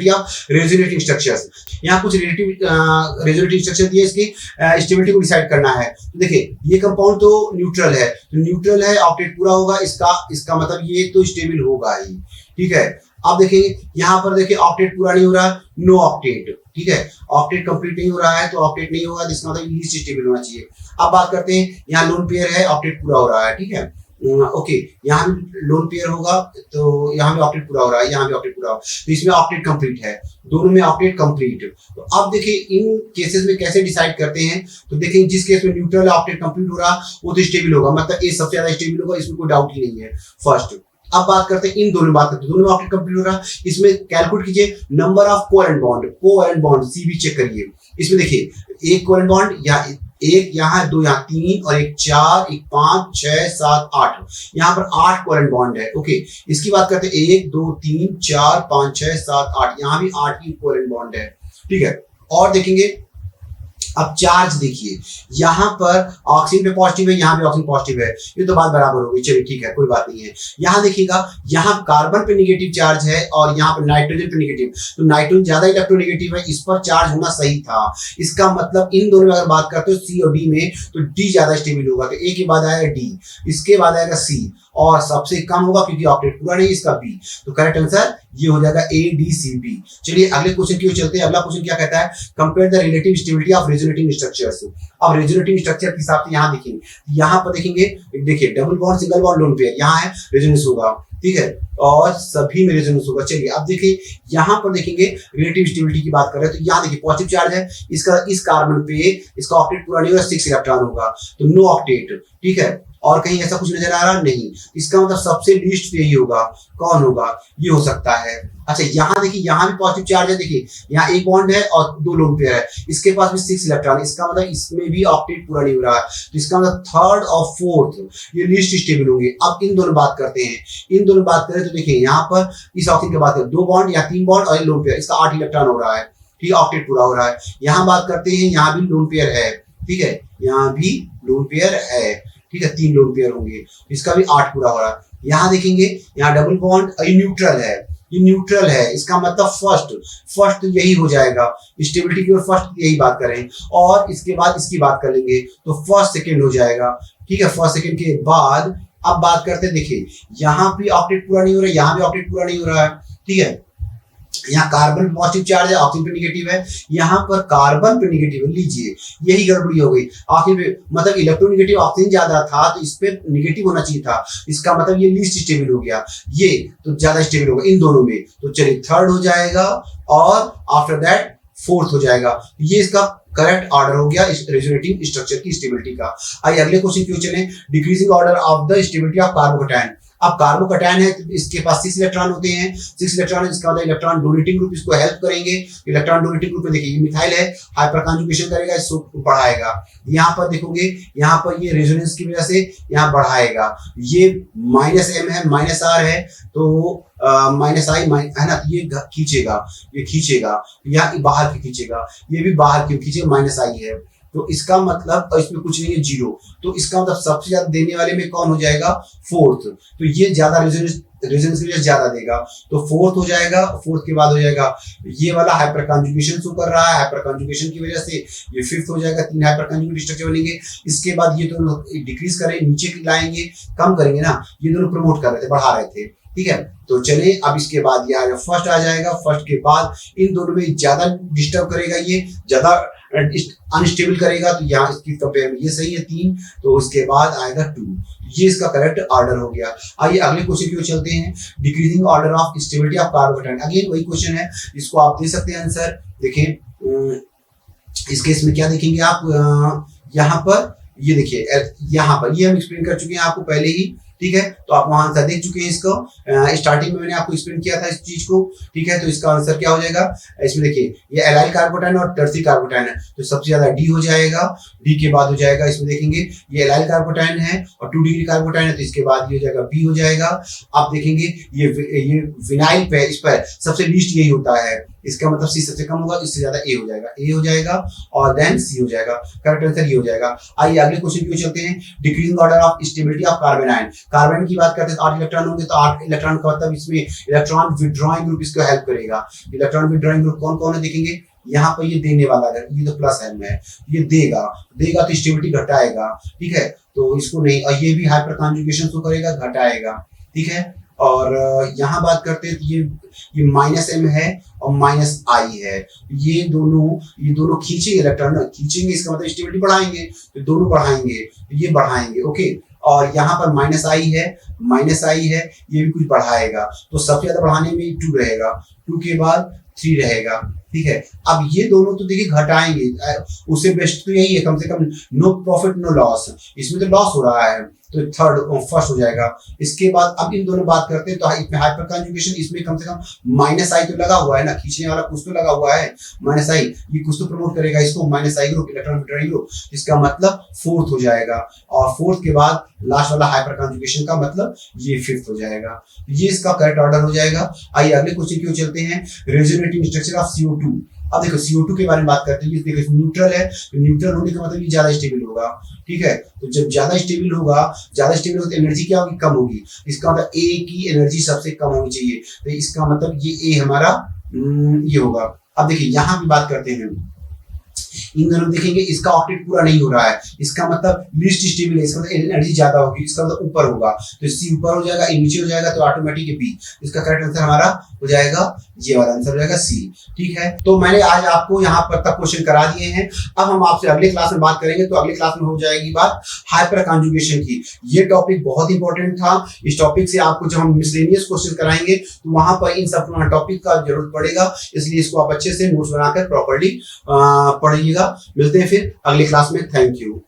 of resonating structures. यहाँ कुछ रेजोनेटिंग स्ट्रक्चर दिए, इसकी स्टेबिलिटी को डिसाइड करना है। तो देखिए ये कंपाउंड तो न्यूट्रल है, तो न्यूट्रल है, ऑक्टेट पूरा होगा, इसका मतलब ये तो स्टेबल होगा ही, ठीक है। अब देखिए यहाँ पर देखिए ऑक्टेट पूरा नहीं हो रहा, नो ऑक्टेट, ठीक है, ऑक्टेट कंप्लीट नहीं हो रहा है, तो ऑक्टेट नहीं होगा, जिसका मतलब लीस्ट स्टेबल होना चाहिए। अब बात करते हैं, यहाँ लोन पेयर है, ऑक्टेट पूरा हो रहा है, ठीक है, ओके, यहाँ भी लोन पेयर होगा, तो यहाँ भी ऑक्टेट पूरा हो रहा है, यहाँ भी ऑक्टेट पूरा हो, तो इसमें ऑक्टेट कंप्लीट है, दोनों में ऑक्टेट कंप्लीट। तो अब देखिए इन केसेस में कैसे डिसाइड करते हैं, तो देखिए जिस केस में न्यूट्रल ऑक्टेट कंप्लीट हो रहा वो तो स्टेबल होगा, मतलब ए सबसे ज्यादा स्टेबल होगा, इसमें कोई डाउट ही नहीं है। फर्स्ट अब बात करते हैं इन दोनों में, बात करते हैं दोनों में ऑक्टेट कंप्लीट हो रहा, इसमें कैलकुलेट कीजिए number of covalent bond CB check करिए। इसमें देखिए एक कोवैलेंट बॉन्ड या एक यहाँ, दो यहाँ, तीन और एक चार, एक 5 6 7 8, यहाँ पर 8 कोवैलेंट बॉन्ड है। ओके, इसकी बात करते हैं 1 2 3 4 5 6 7 8, यहाँ भी 8 ही कोवैलेंट बॉन्ड है। ठीक है, और देखेंगे अब चार्ज देखिए, यहाँ पर ऑक्सीजन पे पॉजिटिव है, यहाँ भी ऑक्सीजन पॉजिटिव है, ये तो बात बराबर हो गई, चलिए ठीक है कोई बात नहीं है। यहाँ देखिएगा, यहाँ कार्बन पे नेगेटिव चार्ज है और यहाँ पर नाइट्रोजन पे नेगेटिव, तो नाइट्रोजन ज्यादा इलेक्ट्रोनेगेटिव है, इस पर चार्ज होना सही था। इसका मतलब इन दोनों में अगर बात करते हो सी और डी में, तो डी ज्यादा स्टेबल होगा, तो ए के बाद आएगा डी, इसके बाद आएगा सी, और सबसे कम होगा क्योंकि ऑक्टेट पूरा नहीं, इसका बी। तो करेक्ट आंसर ये हो जाएगा ए डी सी बी। चलिए अगले क्वेश्चन की ओर चलते हैं। अगला क्वेश्चन क्या कहता है, compare the relative stability of resonating structures. अब रेजोनेटिंग स्ट्रक्चर के हिसाब से यहाँ देखेंगे, यहाँ पर देखेंगे, देखिए double bond single bond lone pair, यहाँ है रेजोनेंस होगा, ठीक है, और सभी में रेजोनेंस होगा। चलिए अब देखिए यहाँ पर देखेंगे रिलेटिव स्टेबिलिटी की बात कर रहे हैं, तो यहाँ देखिए पॉजिटिव चार्ज है, इसका इस कार्बन पे इसका ऑक्टेट पूरा नहीं होगा, 6 इलेक्ट्रॉन होगा, तो नो ऑक्टेट। ठीक है, और कहीं ऐसा कुछ नजर आ रहा नहीं, इसका मतलब सबसे लीस्ट यही होगा, कौन होगा, ये हो सकता है। अच्छा यहाँ देखिए, यहाँ भी पॉजिटिव चार्ज है, देखिए यहाँ एक बॉन्ड है और 2 लोन पेयर है, इसके पास भी 6 इलेक्ट्रॉन, इसका मतलब इसमें भी ऑक्टेट पूरा नहीं हो रहा है, तो इसका मतलब थर्ड और फोर्थ ये लीस्ट स्टेबल होंगे। अब इन दोनों बात करते हैं, इन दोनों बात करें तो देखिए यहाँ पर इस ऑक्सीजन की बात करें, 2 बॉन्ड या 3 बॉन्ड और लोन पेयर, इसका 8 इलेक्ट्रॉन हो रहा है, ठीक है, ऑक्टेट पूरा हो रहा है। यहाँ बात करते हैं, यहाँ भी लोन पेयर है, ठीक है, यहाँ भी लोन पेयर है, ठीक है, 3 लोन पेयर होंगे, इसका भी 8 पूरा हो रहा है। यहाँ देखेंगे, यहाँ डबल बॉन्ड, ये न्यूट्रल है, ये न्यूट्रल है, इसका मतलब फर्स्ट तो यही हो जाएगा, स्टेबिलिटी की ओर फर्स्ट यही बात करें, और इसके बाद इसकी बात कर लेंगे तो फर्स्ट सेकेंड हो जाएगा। ठीक है, फर्स्ट सेकेंड के बाद अब बात करते हैं, देखिए यहाँ भी ऑक्टेट पूरा नहीं हो रहा है, यहाँ भी ऑक्टेट पूरा नहीं हो रहा है, ठीक है, यहाँ कार्बन पॉजिटिव चार्ज है, ऑक्सीजन पे नेगेटिव है, यहाँ पर कार्बन पे नेगेटिव है, लीजिए यही गड़बड़ी हो गई, ऑक्सीजन पे मतलब इलेक्ट्रोनेगेटिव ऑक्सीजन ज्यादा था, तो इस पे नेगेटिव होना चाहिए था, इसका मतलब ये लीस्ट स्टेबल हो गया, ये तो ज्यादा स्टेबल होगा इन दोनों में, तो चलिए थर्ड हो जाएगा और आफ्टर दैट फोर्थ हो जाएगा। ये इसका करेक्ट ऑर्डर हो गया इस रेजोनेटिव स्ट्रक्चर की स्टेबिलिटी का। आइए अगले क्वेश्चन की ओर चलें, decreasing order of the stability of carbocation. अब कार्बोकैटायन है तो इसके पास 6 इलेक्ट्रॉन होते हैं, 6 इलेक्ट्रॉन, इसका मतलब इलेक्ट्रॉन डोनेटिंग ग्रुप इसको हेल्प करेंगे। इलेक्ट्रॉन डोनेटिंग ग्रुप में देखिए ये मिथाइल है, हाइपर कॉन्जुगेशन करेगा, इसको बढ़ाएगा। यहाँ पर देखोगे, यहाँ पर ये रेजोनेंस की वजह से यहाँ बढ़ाएगा, ये -m है, -r है, तो -i है ना, ये खींचेगा, ये खींचेगा, या बाहर की खींचेगा, ये भी बाहर की खींचेगा, -i है, तो इसका मतलब इसमें कुछ नहीं है, 0, तो इसका मतलब सबसे ज्यादा देने वाले में कौन हो जाएगा, फोर्थ, तो ये ज्यादा रेजोनेंस की वजह ज्यादा देगा, तो फोर्थ हो जाएगा। फोर्थ के बाद हो जाएगा ये वाला हाइपर कॉन्जुगेशन शो कर रहा है, हाइपर कॉन्जुगेशन की वजह से ये फिफ्थ हो जाएगा, 3 हाइपर कॉन्जुगेट स्ट्रक्चर बनेंगे। इसके बाद ये दोनों डिक्रीज करें, नीचे लाएंगे, कम करेंगे ना, ये दोनों प्रमोट कर रहे थे, बढ़ा रहे थे, ठीक है। तो चले अब इसके बाद ये आएगा फर्स्ट आ जाएगा, फर्स्ट के बाद इन दोनों में ज्यादा डिस्टर्ब करेगा, ये ज्यादा अनस्टेबल करेगा, तो यहाँ इसकी कंपेयर में ये सही है 3, तो उसके बाद आएगा 2, ये इसका करेक्ट ऑर्डर हो गया। आइए अगले क्वेश्चन की ओर चलते हैं, decreasing order of stability of carbocation. Again वही क्वेश्चन है, इसको आप दे सकते हैं आंसर। देखें इस केस में क्या देखेंगे आप, यहाँ पर ये देखिए, यहाँ पर ये हम एक्सप्लेन कर चुके हैं आपको पहले ही, ठीक है, तो आप वहां आंसर देख चुके हैं इसको, स्टार्टिंग में मैंने आपको एक्सप्लेन किया था इस चीज को, ठीक है। तो इसका आंसर क्या हो जाएगा, इसमें देखिए ये एलाइल कार्बोकैटायन और टर्सरी कार्बोकैटायन है, तो सबसे ज्यादा डी हो जाएगा, डी के बाद हो जाएगा, इसमें देखेंगे ये एलाइल कार्बोकैटायन है और 2 डिग्री कार्बोकैटायन है, तो इसके बाद ये हो जाएगा बी हो जाएगा। आप देखेंगे ये विनाइल पे, इस पर सबसे लीस्ट यही होता है, इसका मतलब सी सबसे कम होगा, इससे ज्यादा ए हो जाएगा और देन सी हो जाएगा, करेक्ट आंसर ये हो जाएगा। आइए अगले क्वेश्चन की ओर चलते हैं, decreasing order of stability of carbon ion. Carbon की बात करते हैं तो 8 इलेक्ट्रॉन होंगे, तो 8 इलेक्ट्रॉन का मतलब इसमें इलेक्ट्रॉन विथड्रॉइंग ग्रुप इसको हेल्प करेगा। इलेक्ट्रॉन विथड्रॉइंग ग्रुप कौन कौन है देखेंगे, यहाँ पर ये देने वाला है, ये तो प्लस एम है, ये देगा तो स्टेबिलिटी घटाएगा, ठीक है, तो इसको नहीं, और ये भी हाइपर कॉन्जुगेशन शो करेगा, घटाएगा, ठीक है। और यहाँ बात करते हैं तो ये -m है और -i है, ये दोनों खींचेंगे, इलेक्ट्रॉन खींचेंगे, इसका मतलब स्टेबिलिटी बढ़ाएंगे, तो दोनों बढ़ाएंगे, ये बढ़ाएंगे, ओके। और यहाँ पर माइनस आई है, ये भी कुछ बढ़ाएगा, तो सबसे ज्यादा बढ़ाने में 2 रहेगा, 2 के बाद 3 रहेगा, ठीक है। अब ये दोनों तो देखिए घटाएंगे, उससे बेस्ट तो यही है, कम से कम नो प्रॉफिट नो लॉस, इसमें तो लॉस हो रहा है, तो फर्स्ट हो जाएगा। इसके बाद अब इन दोनों बात करते हैं, तो इसमें हाइपर कंजुगेशन, इसमें कम से कम माइनस आई तो लगा हुआ है ना, खींचने वाला कुछ तो लगा हुआ है, माइनस आई, ये कुछ तो प्रमोट करेगा इसको, माइनस आई ग्रुप, इलेक्ट्रॉन विड्रॉइंग ग्रुप, इसका मतलब फोर्थ हो जाएगा, और फोर्थ के बाद लास्ट वाला हाइपर कंजुगेशन का मतलब ये फिफ्थ हो जाएगा। ये इसका करेक्ट ऑर्डर हो जाएगा। आइए अगले क्वेश्चन की ओर चलते हैं, रेजोनेटिंग स्ट्रक्चर ऑफ CO2। अब देखो CO2 के बारे में बात करते हैं, देखो न्यूट्रल है, तो न्यूट्रल होने का मतलब ये ज्यादा स्टेबल होगा, ठीक है। तो जब ज्यादा स्टेबल होगा तो एनर्जी क्या होगी, कम होगी, इसका मतलब A की एनर्जी सबसे कम होनी चाहिए, तो इसका मतलब ये A हमारा ये होगा। अब देखिए यहाँ भी बात करते हैं, इन दोनों देखेंगे, इसका ऑक्टेट पूरा नहीं हो रहा है, इसका मतलब लीस्ट स्टेबल है, इसका मतलब एनर्जी ज्यादा होगी, इसका मतलब ऊपर होगा, तो C ऊपर हो जाएगा, A नीचे हो जाएगा, तो ऑटोमेटिक B। इसका करेक्ट आंसर हमारा हो जाएगा, ये वाला आंसर हो जाएगा C, ठीक है। तो मैंने आज आपको यहाँ पर तक क्वेश्चन करा दिए हैं। अब हम आपसे अगले क्लास में बात करेंगे, तो अगले क्लास में हो जाएगी बात हाइपर कंजुगेशन की। ये टॉपिक बहुत इंपॉर्टेंट था, इस टॉपिक से आपको जब हम मिसलेनियस क्वेश्चन कराएंगे तो वहां पर इन सब टॉपिक का जरूरत पड़ेगा, इसलिए इसको आप अच्छे से नोट्स बनाकर प्रॉपर्ली पढ़िएगा। मिलते हैं फिर अगली क्लास में, थैंक यू।